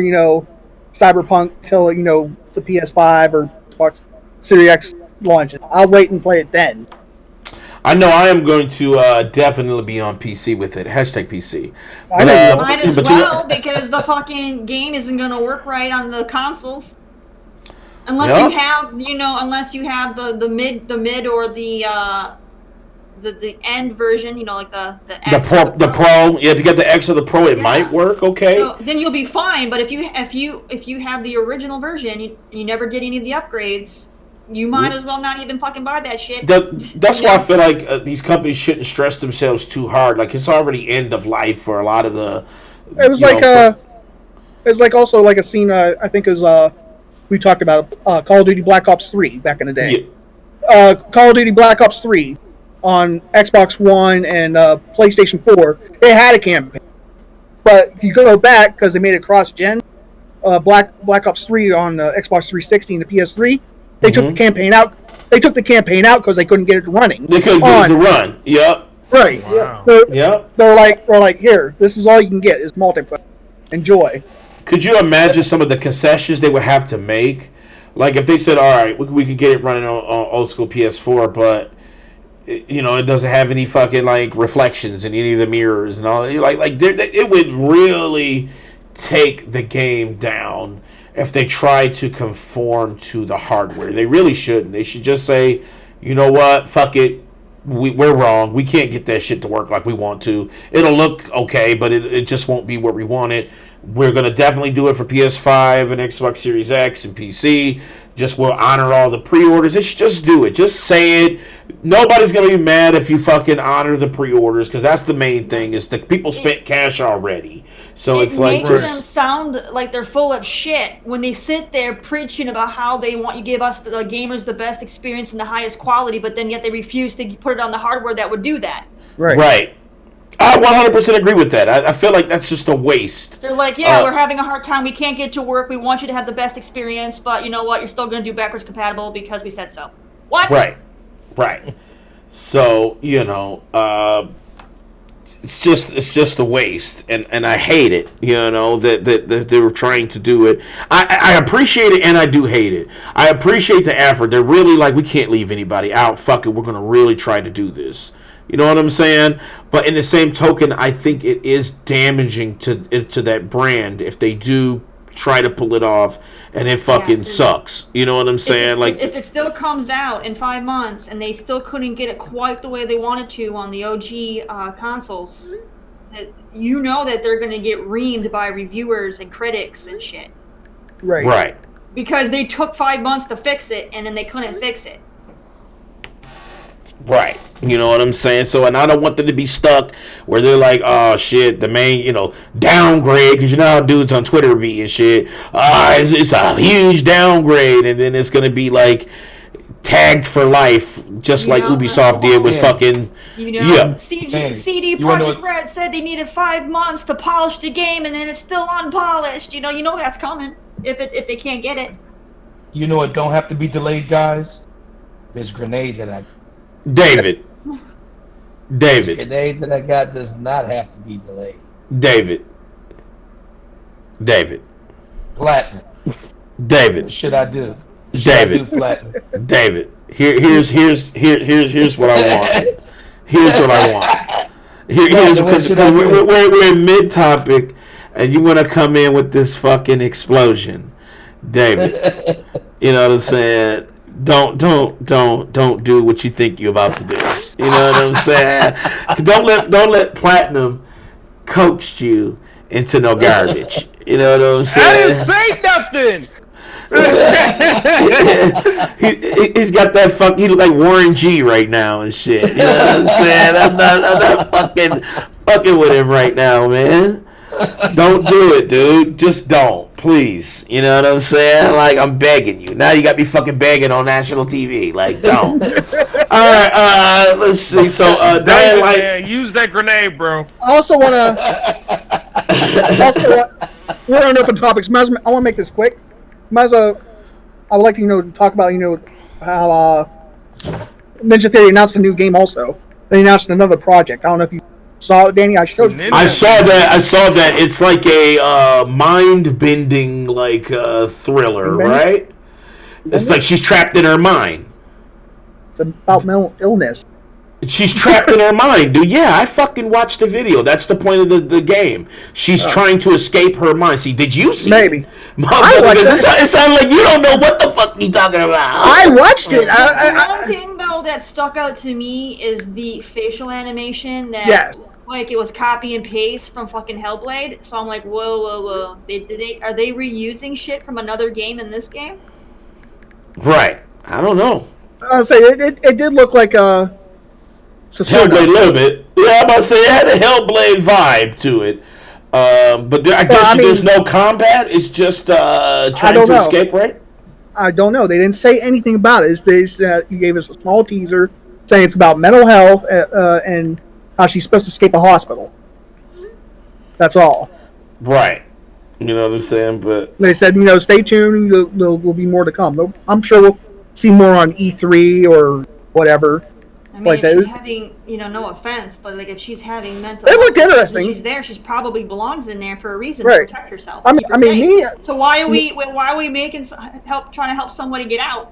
Cyberpunk till, the PS5 or Xbox Series X launches. I'll wait and play it then. I know I am going to definitely be on PC with it. #PC. Might as well, because the fucking game isn't going to work right on the consoles. Unless you have, unless you have the mid or the the end version, you know, like the X the Pro. Yeah, if you get the X or the Pro, it might work. Okay. So then you'll be fine. But if you have the original version, you never get any of the upgrades. You might as well not even fucking buy that shit. That's why I feel like these companies shouldn't stress themselves too hard. Like, it's already end of life for a lot of the. It was like it's like also like a scene. I think it was we talked about Call of Duty Black Ops 3 back in the day. Yeah. Call of Duty Black Ops 3 on Xbox One and PlayStation 4. It had a campaign, but if you go back because they made it cross-gen, Black Ops 3 on Xbox 360 and the PS3. They took the campaign out. They took the campaign out because they couldn't get it running. They couldn't get it to run. Yep. Right. Wow. Yep. They're like, here, this is all you can get is multiplayer. Enjoy. Could you imagine some of the concessions they would have to make? Like if they said, all right, we could get it running on old school PS4, but you know, it doesn't have any fucking like reflections in any of the mirrors and all. Like it would really take the game down if they try to conform to the hardware. They really shouldn't. They should just say, you know what, fuck it. We're wrong. We can't get that shit to work like we want to. It'll look okay, but it just won't be where we want it. We're going to definitely do it for PS5 and Xbox Series X and PC. Just we'll honor all the pre-orders. Just do it. Just say it. Nobody's going to be mad if you fucking honor the pre-orders, because that's the main thing, is that people spent cash already. So it's like just... It makes them sound like they're full of shit when they sit there preaching about how they want you to give us, the gamers, the best experience and the highest quality, but then yet they refuse to put it on the hardware that would do that. Right. I 100% agree with that. I feel like that's just a waste. They're like, yeah, we're having a hard time. We can't get to work. We want you to have the best experience, but you know what? You're still going to do backwards compatible because we said so. What? Right. So, you know, it's just a waste, and I hate it. You know that they were trying to do it. I appreciate it, and I do hate it. I appreciate the effort. They're really like, we can't leave anybody out. Fuck it, we're going to really try to do this. You know what I'm saying? But in the same token, I think it is damaging to that brand if they do try to pull it off and it fucking sucks. You know what I'm saying? If it still comes out in 5 months and they still couldn't get it quite the way they wanted to on the OG consoles, you know that they're going to get reamed by reviewers and critics and shit. Right. Because they took 5 months to fix it and then they couldn't fix it. Right. You know what I'm saying? So, and I don't want them to be stuck where they're like, oh, shit, the main, you know, downgrade, because you know how dudes on Twitter be and shit. It's a huge downgrade, and then it's going to be, like, tagged for life, just like Ubisoft did with fucking... CD Projekt Red said they needed 5 months to polish the game, and then it's still unpolished. You know that's coming if they can't get it. You know it don't have to be delayed, guys? This grenade that I... David. This grenade that I got does not have to be delayed. David. Platinum. David. What should I do? David. David. Here's what I want. Here's what I want. Here's because we're in mid topic, and you want to come in with this fucking explosion, David. You know what I'm saying? Don't do what you think you're about to do. You know what I'm saying? Don't let Platinum coax you into no garbage. You know what I'm saying? I didn't say nothing. He's got that fuck. He look like Warren G right now and shit. You know what I'm saying? I'm not fucking with him right now, man. Don't do it, dude. Just don't. Please. You know what I'm saying? Like, I'm begging you. Now you got me fucking begging on national TV. Like, don't. Alright, let's see. So, Diane, like... use that grenade, bro. I also want to... we're on open topics. I want to make this quick. I would like to, talk about, how Ninja Theory announced a new game also. They announced another project. I don't know if you saw it, Danny. I showed you. I saw that. It's like a mind-bending thriller, right? It's like she's trapped in her mind. It's about mental illness. She's trapped in her mind, dude. Yeah, I fucking watched the video. That's the point of the game. She's trying to escape her mind. See, did you see Maybe. it? It sounded like you don't know what the fuck you talking about. I watched it. One thing, though, that stuck out to me is the facial animation that like it was copy and paste from fucking Hellblade. So I'm like, whoa. Are they reusing shit from another game in this game? Right. I don't know. I was say it did look like a Hellblade a little bit. Yeah, I'm about to say it had a Hellblade vibe to it. But I guess there's no combat. It's just trying to escape, right? I don't know. They didn't say anything about it. They gave us a small teaser saying it's about mental health and how she's supposed to escape a hospital. That's all. Right. You know what I'm saying? But they said, stay tuned. There will be more to come. I'm sure we'll see more on E3 or whatever. I mean, if she's having, no offense, but like if she's having mental it looked interesting. She's there. She's probably belongs in there for a reason to protect herself. So why are we trying to help somebody get out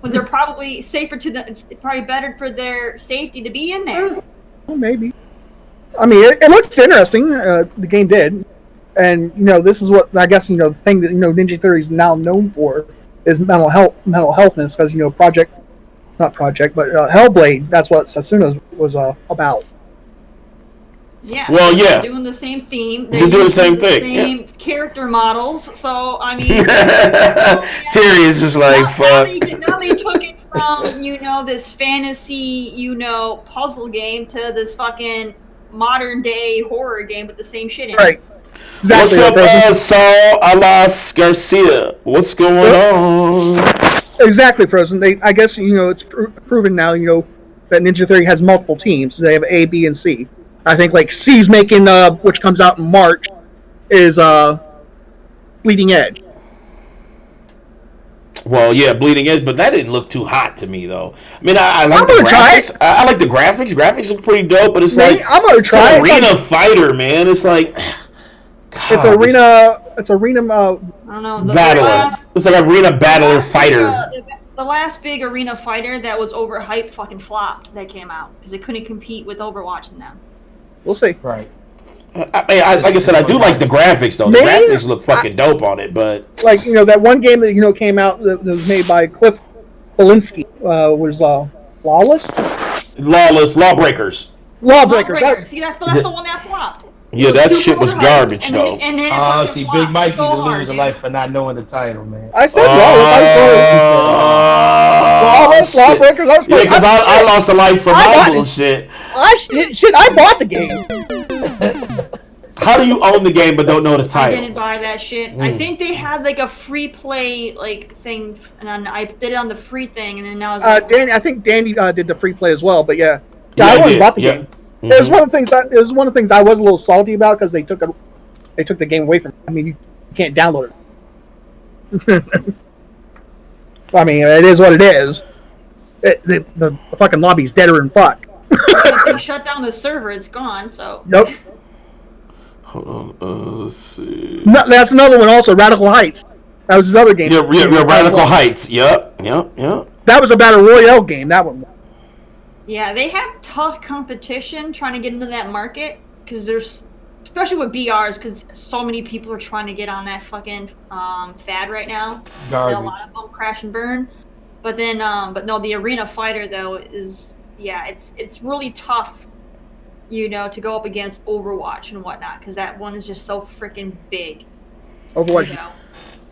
when they're probably safer it's probably better for their safety to be in there? Well, maybe. I mean, it looks interesting. The game did, and this is what I guess the thing that Ninja Theory is now known for is mental healthness because Hellblade. That's what Sasuna was about. Yeah. Well, yeah. They're doing the same theme. They're doing the same thing. Same character models. So I mean, Terry is just like fuck. Now they took it from this fantasy puzzle game to this fucking modern day horror game with the same shit in it. Right. Exactly. What's up, Saul Alas Garcia? What's going on? Exactly, Frozen. I guess it's proven now. That Ninja Theory has multiple teams. They have A, B, and C. I think like C's making which comes out in March is Bleeding Edge. Well, yeah, Bleeding Edge, but that didn't look too hot to me though. I mean, I like the graphics. I like the graphics. Graphics look pretty dope, but it's like I'm gonna try arena fighter, man. It's like God, it's arena. It's arena. I don't know. Battler. It's like arena battler fighter. The last big arena fighter that was overhyped fucking flopped. That came out because they couldn't compete with Overwatch and them. We'll see. Right. Like I said, I do like the graphics though. The graphics look fucking dope on it, but like that one game that came out that was made by Cliff Belinsky was Lawless. Lawbreakers. See, that's the one that flopped. Yeah, that shit was garbage though. See, Big Mike need to lose a life for not knowing the title, man. I said Lawless. Lawbreakers. Yeah, because I lost a life for my bullshit. I bought the game. How do you own the game but don't know the title? I didn't buy that shit. I think they had like a free play thing, and I did it on the free thing, and then now I was I think Danny did the free play as well, but yeah, I already bought the game. Mm-hmm. It was one of the things I was a little salty about because they took the game away from me. I mean, you can't download it. I mean, it is what it is. The fucking lobby's deader than fuck. If they shut down the server, it's gone. So nope. Hold on, let's see. No, that's another one. Also, Radical Heights. That was his other game. Yeah, Radical Heights. Yep. That was a battle royale game. That one. Yeah, they have tough competition trying to get into that market because there's, especially with BRs, because so many people are trying to get on that fucking fad right now. Garbage. A lot of them crash and burn. But then, the arena fighter though is it's really tough, to go up against Overwatch and whatnot because that one is just so freaking big. Overwatch.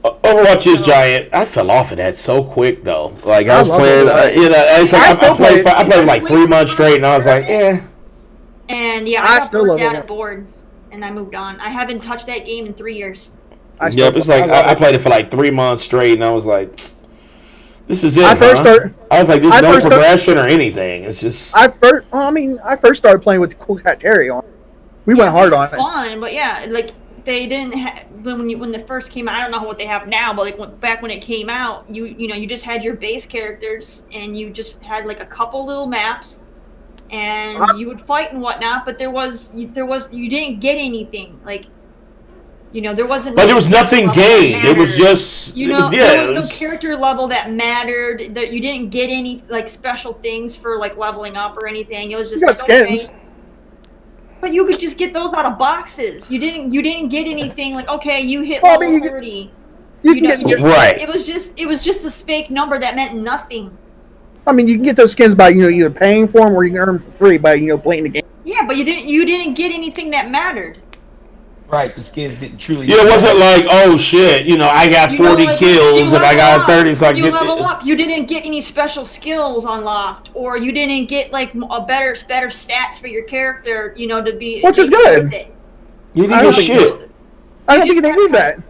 Overwatch is giant. I fell off of that so quick though. Like I was playing, it's like I played like 3 months straight, and I was like, eh. And yeah, I got bored, and I moved on. I haven't touched that game in 3 years. It's like I played it for like 3 months straight, and I was like, this is it. I was like, there's no progression or anything. It's just. I first started playing with Cool Cat Terry on. We went hard on it. Fun, but yeah, like. They didn't have when it first came out. I don't know what they have now, but like back when it came out, you just had your base characters and you just had like a couple little maps, and you would fight and whatnot. But you didn't get anything. Like You know, there wasn't. But there was nothing gained. It was just, you know, there was no character level that mattered. That you didn't get any like special things for like leveling up or anything. It was just You got skins. Okay. But you could just get those out of boxes. You didn't get anything like, okay, you hit level 30. You can get right. It was just this fake number that meant nothing. I mean, you can get those skins by either paying for them or you can earn them for free by playing the game. Yeah, but you didn't get anything that mattered. Right, the skins didn't truly. Yeah, it wasn't like, oh shit, I got 40 kills and I got 30, so I get level up. You didn't get any special skills unlocked, or you didn't get like a better stats for your character, to be. Which is good. You didn't get shit. I don't think they need that.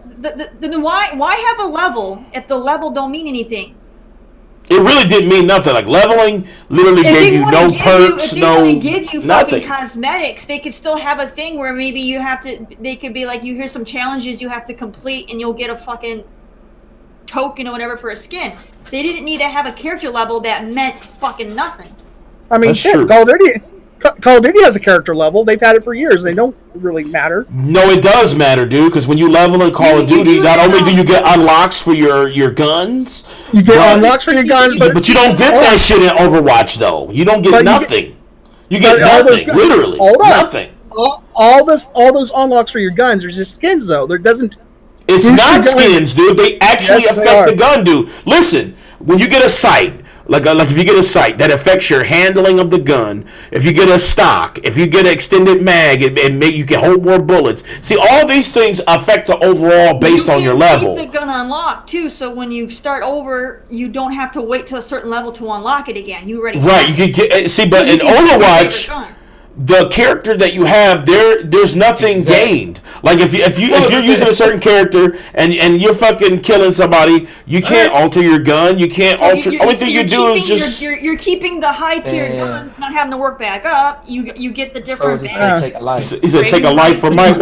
Then why have a level if the level don't mean anything? It really didn't mean nothing. Like leveling literally gave you no perks, no if they give you nothing. Fucking cosmetics, they could still have a thing where maybe you have to. They could be like, you hear some challenges you have to complete, and you'll get a fucking token or whatever for a skin. They didn't need to have a character level that meant fucking nothing. I mean, shit, Call of Duty has a character level. They've had it for years. They don't really matter. No, it does matter, dude. Because when you level in Call of Duty, not only do you get unlocks for your guns, you get unlocks for your guns, but you don't get that shit in Overwatch, though. You don't get nothing. You get nothing, literally nothing. All those unlocks for your guns are just skins, though. There doesn't. It's not skins, dude. They actually affect the gun, dude. Listen, when you get a sight. Like if you get a sight that affects your handling of the gun, if you get a stock, if you get an extended mag, you can hold more bullets. See, all these things affect the overall based on your level. Keep the gun unlocked too, so when you start over, you don't have to wait till a certain level to unlock it again. You already right. You can get but in Overwatch, the character that you have there's nothing gained. Like if you're using a certain character and you're fucking killing somebody, you can't alter your gun. You can't alter. Only thing you do is just you're keeping the high tier guns, not having to work back up. You get the different. He said take a life from Mike.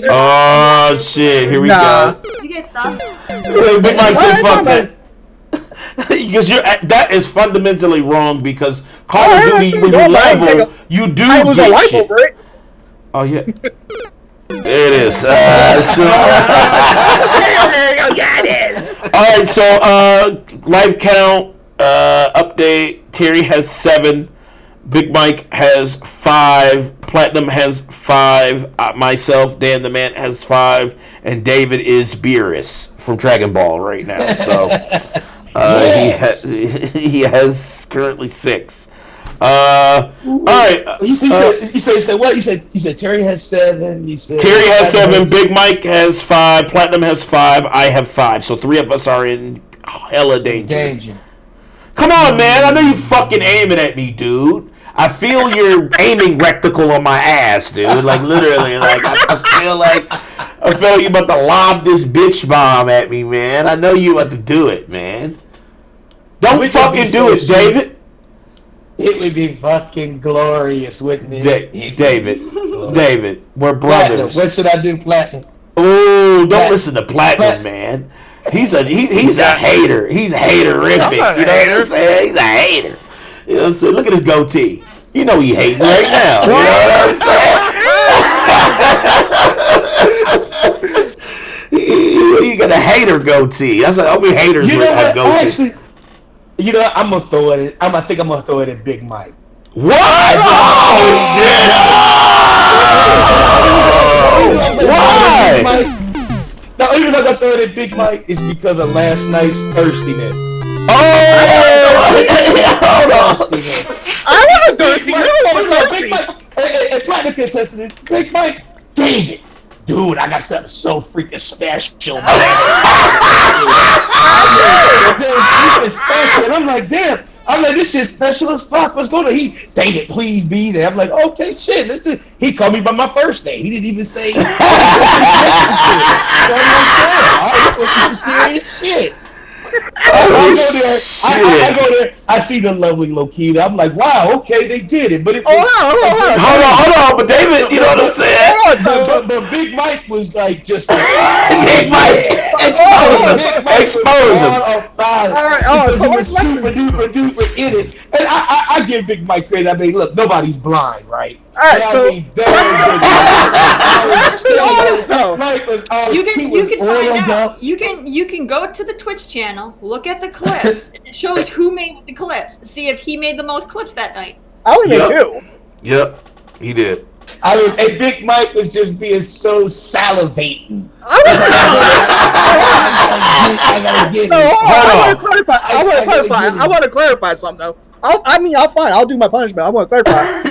Oh shit! Here we go. You get stuff. Big Mike said, "Fuck that." Because that is fundamentally wrong. Because Call of Duty, when you level, you do get shit. Oh yeah. There it is. Alright, so life count update. Terry has 7. Big Mike has 5. Platinum has 5. Myself, Dan the Man, has 5. And David is Beerus from Dragon Ball right now. So he has currently 6. All right. You said what? You said Terry has 7. You said Terry has 7. Big Mike has 5. Platinum has 5. I have 5. So 3 of us are in hella danger. Come on, man. I know you fucking aiming at me, dude. I feel your aiming reticle on my ass, dude. Like literally, like I feel you about to lob this bitch bomb at me, man. I know you about to do it, man. Don't fucking do it, David. It would be fucking glorious, wouldn't it? David, we're brothers. Platinum. What should I do, Platinum? Oh, don't listen to Platinum, man. He's a hater. He's haterific. You know what I'm saying? He's a hater. You know what I'm saying? Look at his goatee. You know he hating right now. You know what I'm saying? You got a hater goatee. That's like only haters have goatees. Actually, you know, I'm gonna throw it. I think I'm gonna throw it at Big Mike. What? Oh shit! Why? The only reason I'm gonna throw it at Big Mike is because of last night's thirstiness. Hold on. I wasn't thirsty. I was thirsty. Big Mike, and Platinum contested it. Big Mike, David. Dude, I got something so freaking special. And I'm like, damn. I'm like, this shit's special as fuck. What's going on? David, please be there. I'm like, okay, shit. Let's do. He called me by my first name. He didn't even say. So I'm like, damn, all right, let's look at some serious shit. I go there. I see the lovely Lokita. I'm like, wow, okay, they did it. But it's hold on. But David, you know what I'm saying? But Big Mike was like just Big Mike, expose him. Because he was super duper in it. And I give Big Mike credit. I mean, look, nobody's blind, right? Alright, so you can find out. You can go to the Twitch channel, look at the clips, and it shows who made the clips. See if he made the most clips that night. I only made 2. Yep, he did. I mean, and Big Mike was just being so salivating. I want to clarify something though. I'll fine. I'll do my punishment. I want to clarify.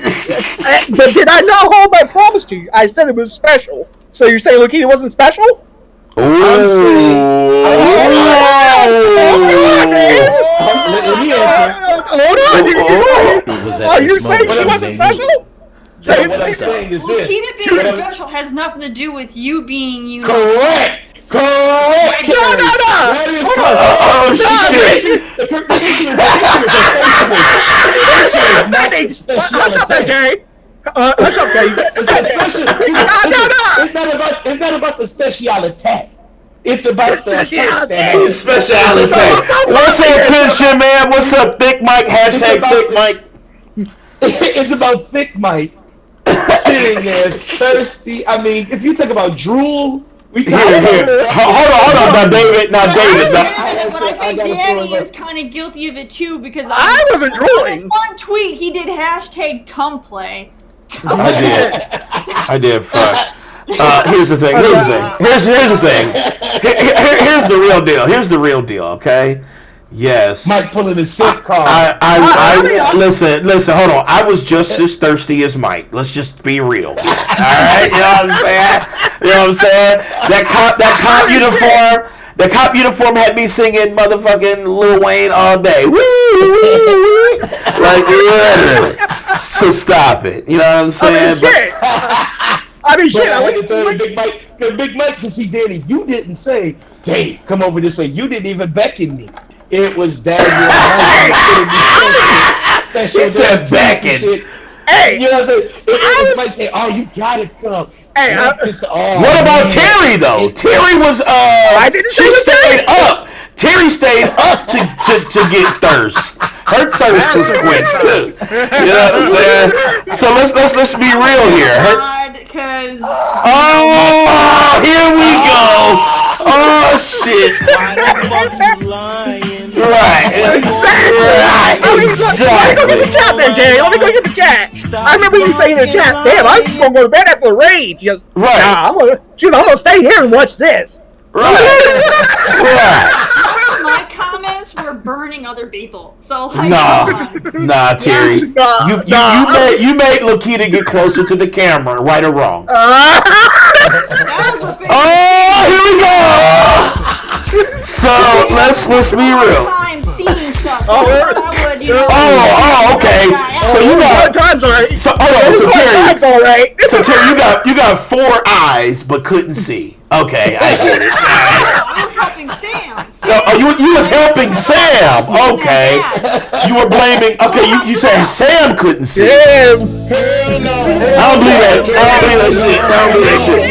But did I not hold my promise to you? I said it was special. So you're saying Lokita wasn't special? I'm saying. Are you saying she wasn't special? So what I'm saying is this. Lokita being special has nothing to do with you being you. Correct. No. That is correct. Oh, shit. It's not about the special attack. It's about the speciality. What's up, Kinship, man? What's up, Thick Mike? Hashtag Thick Mike. It's about Thick Mike sitting there thirsty. I mean, if you talk about drool, we talk about. Hold on, now David. But I think Danny is kind of guilty of it too because I wasn't drooling. One tweet he did hashtag come play. I did. Fuck. Here's the thing. Here's the thing. Here's the real deal. Here's the real deal. Okay. Yes. Mike pulling his sick card. I listen. Hold on. I was just as thirsty as Mike. Let's just be real. All right. You know what I'm saying? That cop uniform had me singing motherfucking Lil Wayne all day. Like literally. So stop it. You know what I'm saying? I like Big Mike, because see, Danny, you didn't say, "Hey, come over this way." You didn't even beckon me. It was Daniel. He said beckon. Hey, you know what I'm saying? It was Mike saying, "Oh, you gotta come." Hey, what about Terry though? Terry was she stayed up. Terry stayed up to get thirst. Her thirst was quenched too. You know what I'm saying? So let's be real here. Here we go. Oh shit. Right. Exactly. Let me go get the chat there, Jay. Let me go get the chat. I remember you saying in the chat, damn, I was just gonna go to bed after the raid. He goes, right. Nah, I'm gonna stay here and watch this. Right. My comments were burning other people. So like, nah, Terry. You made Lokita get closer to the camera, right or wrong. Here we go. So let's be real. Okay. So you got times alright. So Terry. So Terry, you got 4 eyes but couldn't see. Okay, I get it. I was helping Sam. You was helping Sam. Okay. You were blaming. Okay, you said Sam couldn't see. Hell no. I don't believe that. I don't believe that shit.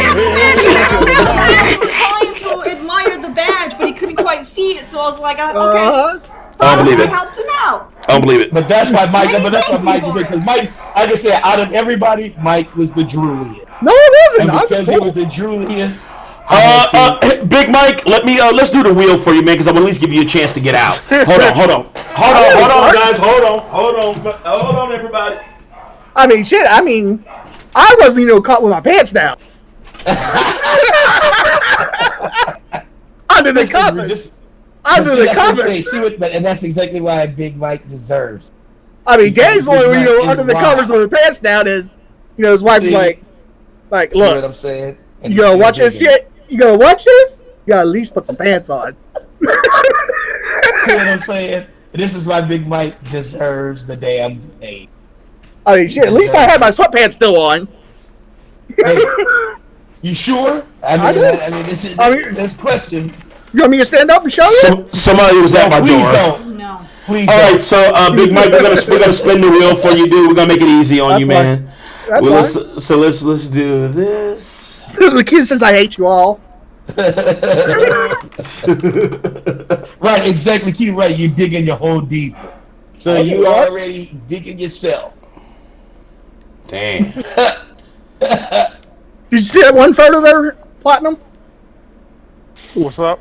He was trying to admire the badge, but he couldn't quite see it. So I was like, okay. So I don't believe it. I helped him out. I don't believe it. But that's why Mike is because Mike, like I said, out of everybody, Mike was the drooliest. No, it wasn't. And because he was the drooliest. Big Mike, let's do the wheel for you, man, because I'm gonna at least give you a chance to get out. Hold on, guys. Hold on, everybody. I wasn't even caught with my pants down. Under the covers. And that's exactly why Big Mike deserves. Danny's the one under the covers with his pants down is, his wife's like, look. See what I'm saying? You gonna watch this shit? You gonna watch this? You gotta at least put some pants on. See what I'm saying? This is why Big Mike deserves the damn name. At least I had my sweatpants still on. Hey, you sure? There's questions. You want me to stand up and show you? Somebody was at my door. No. Please All right, so Big Mike, we're gonna spin the wheel for you, dude. We're gonna make it easy on you, man. Let's do this. The kid says I hate you all. Right, exactly. Keep right. You're digging your hole deep. So you already digging yourself. Damn. Did you see that one photo there, Platinum? What's up?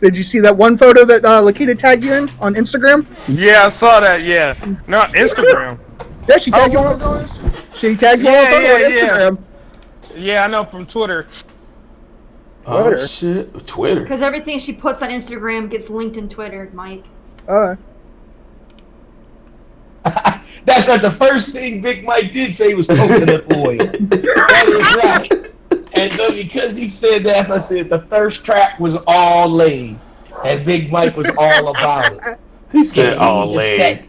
Did you see that one photo that Lakita tagged you in on Instagram? Yeah, I saw that. Yeah, not Instagram. Yeah, she tagged you on. She tagged you on Instagram. Yeah, I know from Twitter. Oh shit, Twitter. Because everything she puts on Instagram gets linked in Twitter, Mike. That's not the first thing Big Mike did say was coconut oil. That is right. And so because he said that, as I said, the thirst trap was all laid. And Big Mike was all about it. He said all laid.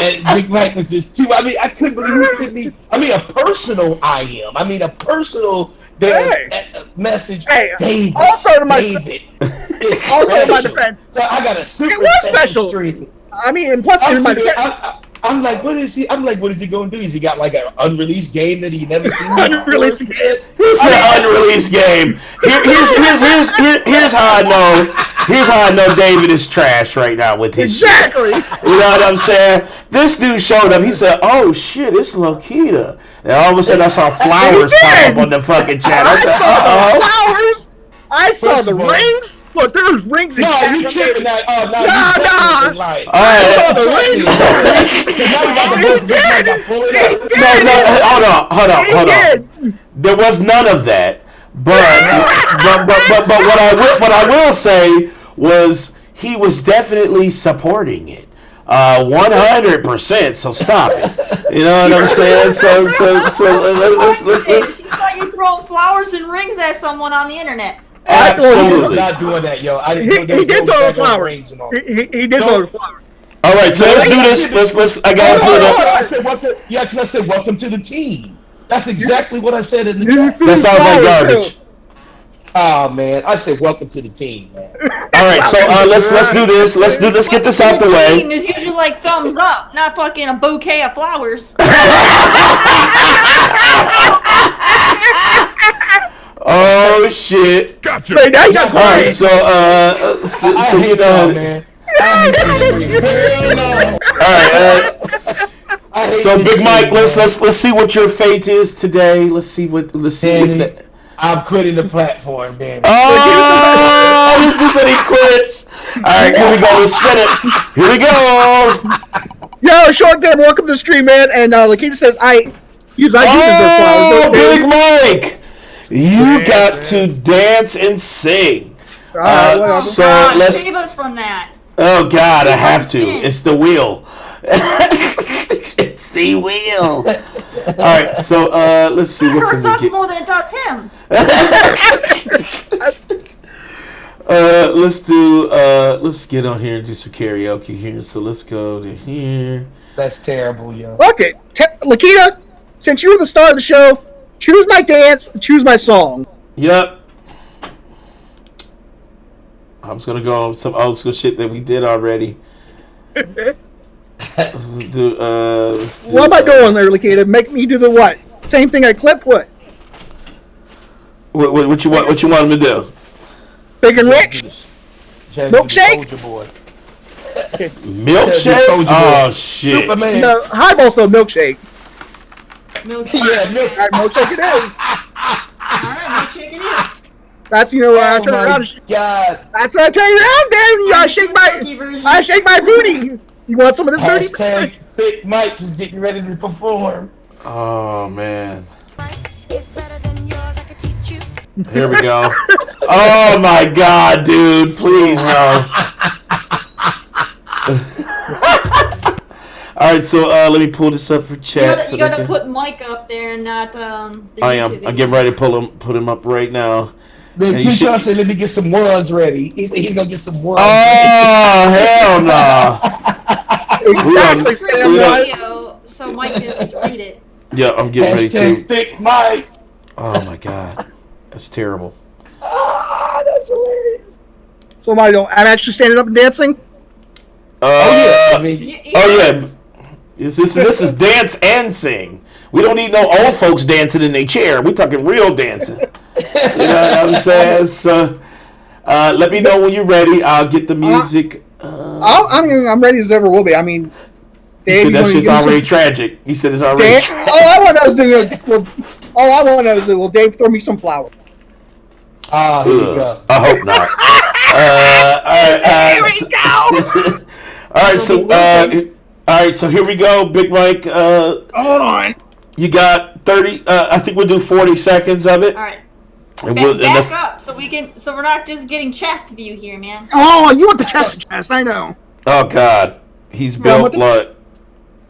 And Big Mike was just too. I mean, I couldn't believe he sent me. I mean, a personal IM. I mean, a personal message. Hey, David. Also to my defense. So I got a super special stream. I mean, and plus, in my defense. I'm like, what is he? I'm like, what is he going to do? Has he got like an unreleased game that he never seen? Unreleased game. He said unreleased game. Here's how I know. Here's how I know David is trash right now with his shit. You know what I'm saying? This dude showed up. He said, "Oh shit, it's Lokita." And all of a sudden, I saw flowers pop up on the fucking chat. I said, "Uh-oh." Flowers. I saw the rings. Look, there was rings in chat. You tripping that? Oh, no, I saw the rings. Hold on. There was none of that. But what I will say was he was definitely supporting it. 100%. So stop it. You know what I'm saying? So let's. You thought you throw flowers and rings at someone on the internet. Absolutely. I'm not doing that, yo. He did throw flowers. He did throw flowers. All right, so let's do this. Let's. I gotta put it up. I said welcome. Yeah, because I said welcome to the team. That's exactly what I said in the chat. That sounds like garbage. Oh man, I said welcome to the team, man. All right, so let's do this. Let's get this out the way. Team is usually like thumbs up, not fucking a bouquet of flowers. Oh shit! Gotcha. Hey, now you got Alright, so you know. Alright, so Big Mike, let's see what your fate is today. Let's see if that. I'm quitting the platform, man. Oh, this dude said he quits. Alright, here we go. Let's spin it. Here we go. Yo, Short Game, welcome to the stream, man. And Lakita says I use flowers. Big Mike. You got to dance and sing. So let's save us from that. Oh God, I have to. It's the wheel. It's the wheel. All right, so let's see what can we hurts us get. more than it does him. Let's get on here and do some karaoke here. So let's go to here. That's terrible, yo. Okay, Lakita, since you were the star of the show, choose my dance, choose my song. Yep. I'm just gonna go on some old school shit that we did already. Let's do, what am I doing there, Lakita? Make me do the what? Same thing I clipped. What? What you want? What you want him to do? Big and rich. Milkshake. Milkshake. Oh shit. Superman. No, highball, so milkshake. Milkshake. Yeah, milkshake. Milkshake it is. Alright, milkshake it is. That's I turn around. God. That's what I turn around, Dave. You gotta shake I shake my booty. You want some of this booty? Hashtag Big Mike is getting ready to perform. Oh man. Here we go. Oh my God, dude! Please no. All right, so let me pull this up for chat. You gotta put Mike up there and not I am. I'm getting ready to put him up right now. Then Keyshawn said, "Let me get some ones ready." He said he's gonna get some ones. Oh hell no! Exactly. So Mike can just read it. Yeah, I'm getting ready to. Big Mike. Oh my God, that's terrible. Ah, that's hilarious. So I'm actually standing up and dancing. Oh yeah. This is dance and sing. We don't need no old folks dancing in their chair. We talking real dancing. You know what I'm saying? So, let me know when you're ready. I'll get the music. I'm ready as ever will be. I mean, You said that shit's already tragic. You said it's already tragic. All I want to know is, will Dave throw me some flowers? Ah, here you go. I hope not. Here we go. All right, so here we go, Big Mike. Hold on. You got 30. I think we'll do 40 seconds of it. All right. And back up so we're not just getting chest view here, man. Oh, you want the chest to chest? I know. Oh God, he's built like.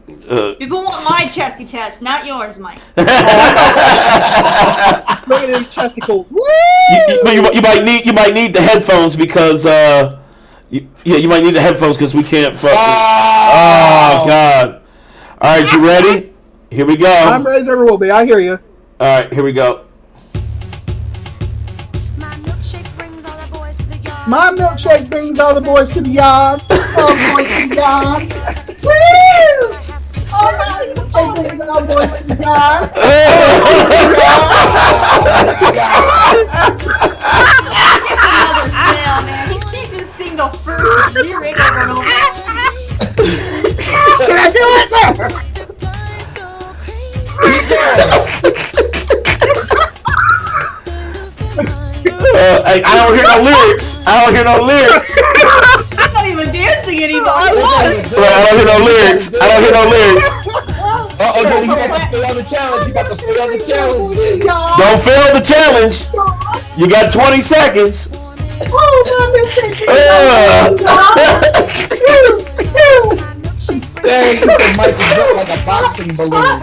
People want my chesty chest, not yours, Mike. Look at these chesticles. Woo! You might need the headphones because you might need the headphones because we can't fuck. Oh God! All right, you ready? Here we go. I'm ready as ever will be. I hear you. All right, here we go. My milkshake brings all the boys to the yard. All the boys to the yard. Woo! All my milkshake brings all the boys to the yard. Man. He can't just sing the first lyric over and over. Can I do it? I don't hear no lyrics. I'm not even dancing anymore. I don't hear no lyrics. Uh-oh, you got to fail the challenge. Don't fail the challenge. You got 20 seconds. Dang, the mic is built like a boxing balloon.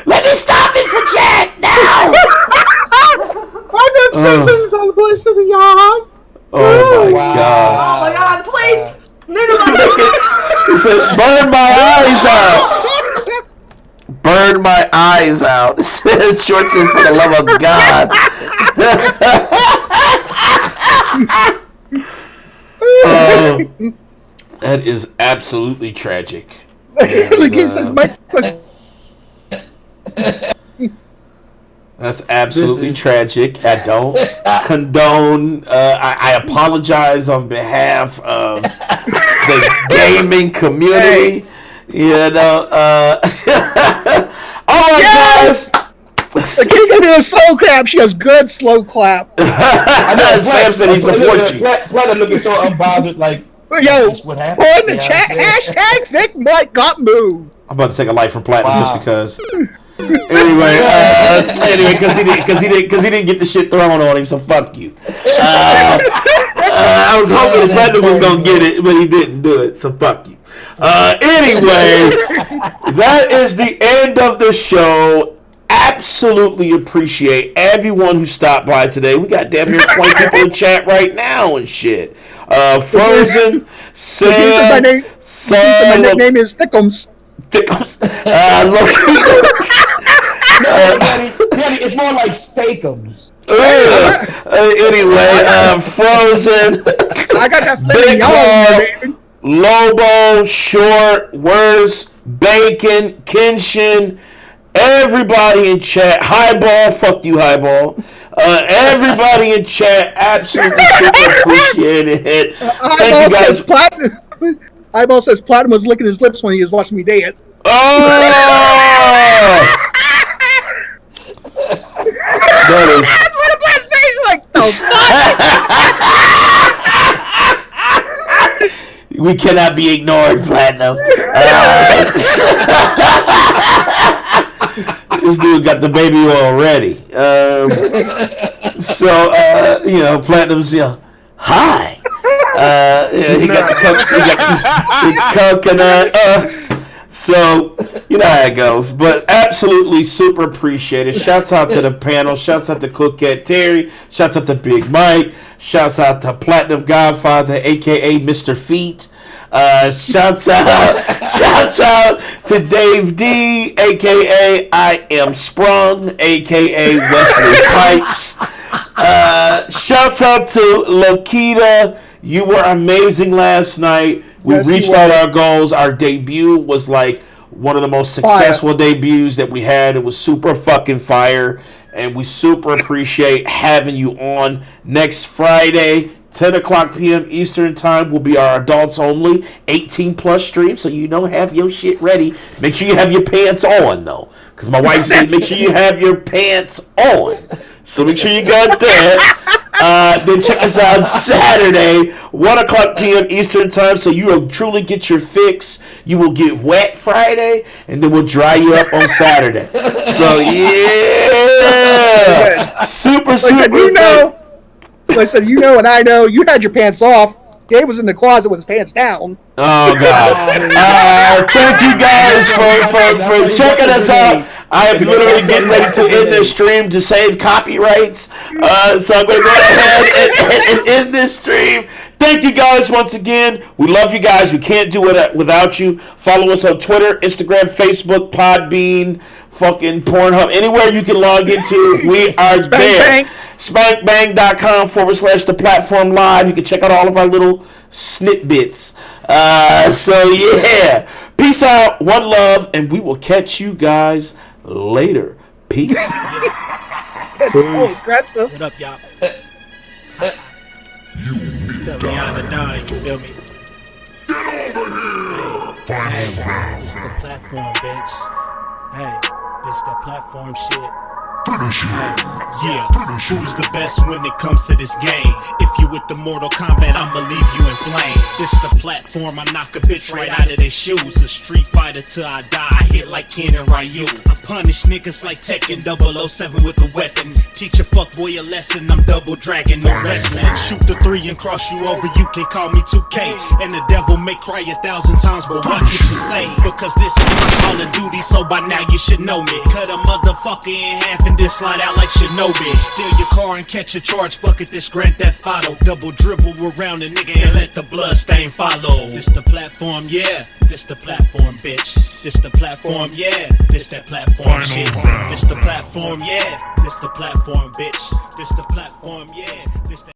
Let me stop it for chat now. All the boys to the yard. Oh my God. Oh my God, please. No. He said, burn my eyes out. Burn my eyes out. Shorts in for the love of God. That is absolutely tragic. That's absolutely tragic. I don't condone. I apologize on behalf of the gaming community. You know. All right, guys. The kid's gonna do a slow clap. She has good slow clap. I know Sam said he supports you. Platinum looking so unbothered, like, yo, this what happened. on the chat, hashtag Thick Mike got moved. I'm about to take a life from Platinum just because. Anyway, because he didn't get the shit thrown on him, so fuck you. I was hoping Platinum was gonna get it, but he didn't do it, so fuck you. Anyway, that is the end of the show. Absolutely appreciate everyone who stopped by today. We got damn near 20 people in chat right now and shit. Frozen, Sam, my nickname is Thickums. It's more like Steakums. Anyway, Frozen, I got that Big baby. Lobo, Short, Worse, Bacon, Kenshin, everybody in chat, Highball, fuck you, Highball. Everybody in chat, absolutely super appreciated it. Thank you guys. Eyeball says Platinum was licking his lips when he was watching me dance. Oh! That is... We cannot be ignored, Platinum. This dude got the baby oil ready. Platinum's, hi. He got the coconut. So, you know how it goes. But absolutely super appreciated. Shouts out to the panel. Shouts out to Coquette Terry. Shouts out to Big Mike. Shouts out to Platinum Godfather, a.k.a. Mr. Feet. Shouts out to Dave D, a.k.a. I Am Sprung, a.k.a. Wesley Pipes. Shouts out to Lokita. You were amazing last night. We reached all our goals. Our debut was like one of the most successful debuts that we had. It was super fucking fire. and we super appreciate having you on. Next Friday, 10 o'clock p.m. Eastern Time will be our adults only 18 plus stream, so have your shit ready. Make sure you have your pants on, though, because my wife said make sure you have your pants on. So make sure you got that. Then check us out Saturday, 1 o'clock p.m. Eastern Time, so you will truly get your fix. You will get wet Friday, and then we'll dry you up on Saturday. So, yeah. Super. Listen, and I know you had your pants off. Gabe was in the closet with his pants down. Oh, God. Thank you guys for checking us out. I am literally getting ready to end this stream to save copyrights. So I'm going to go ahead and end this stream. Thank you guys once again. We love you guys. We can't do it without you. Follow us on Twitter, Instagram, Facebook, Podbean, fucking Pornhub. Anywhere you can log into, we are there. Spankbang.com/the platform live. You can check out all of our little snitbits. So yeah. Peace out, one love, and we will catch you guys later. Peace. That's so aggressive. What up, y'all? Tell Rihanna Don, you feel me? Get over here! Hey, this the platform, bitch. Hey, this the platform shit. Yeah, who's the best when it comes to this game? If you with the Mortal Kombat, I'ma leave you in flames. It's the platform, I knock a bitch right out of their shoes. A street fighter till I die, I hit like Ken and Ryu. I punish niggas like Tekken 007 with a weapon. Teach a fuckboy a lesson, I'm double dragon, no wrestling. Shoot the 3 and cross you over, you can call me 2K. And the devil may cry 1,000 times, but watch what you say. Because this is my Call of Duty, so by now you should know me. Cut a motherfucker in half and then slide out like Shinobi. Steal your car and catch a charge, fuck it, this Grand Theft Auto. Double dribble around a nigga and let the blood stain follow. This the platform, yeah. This the platform, bitch. This the platform, yeah. This that platform shit. This the platform, yeah. This the platform, bitch. This the platform, yeah. This that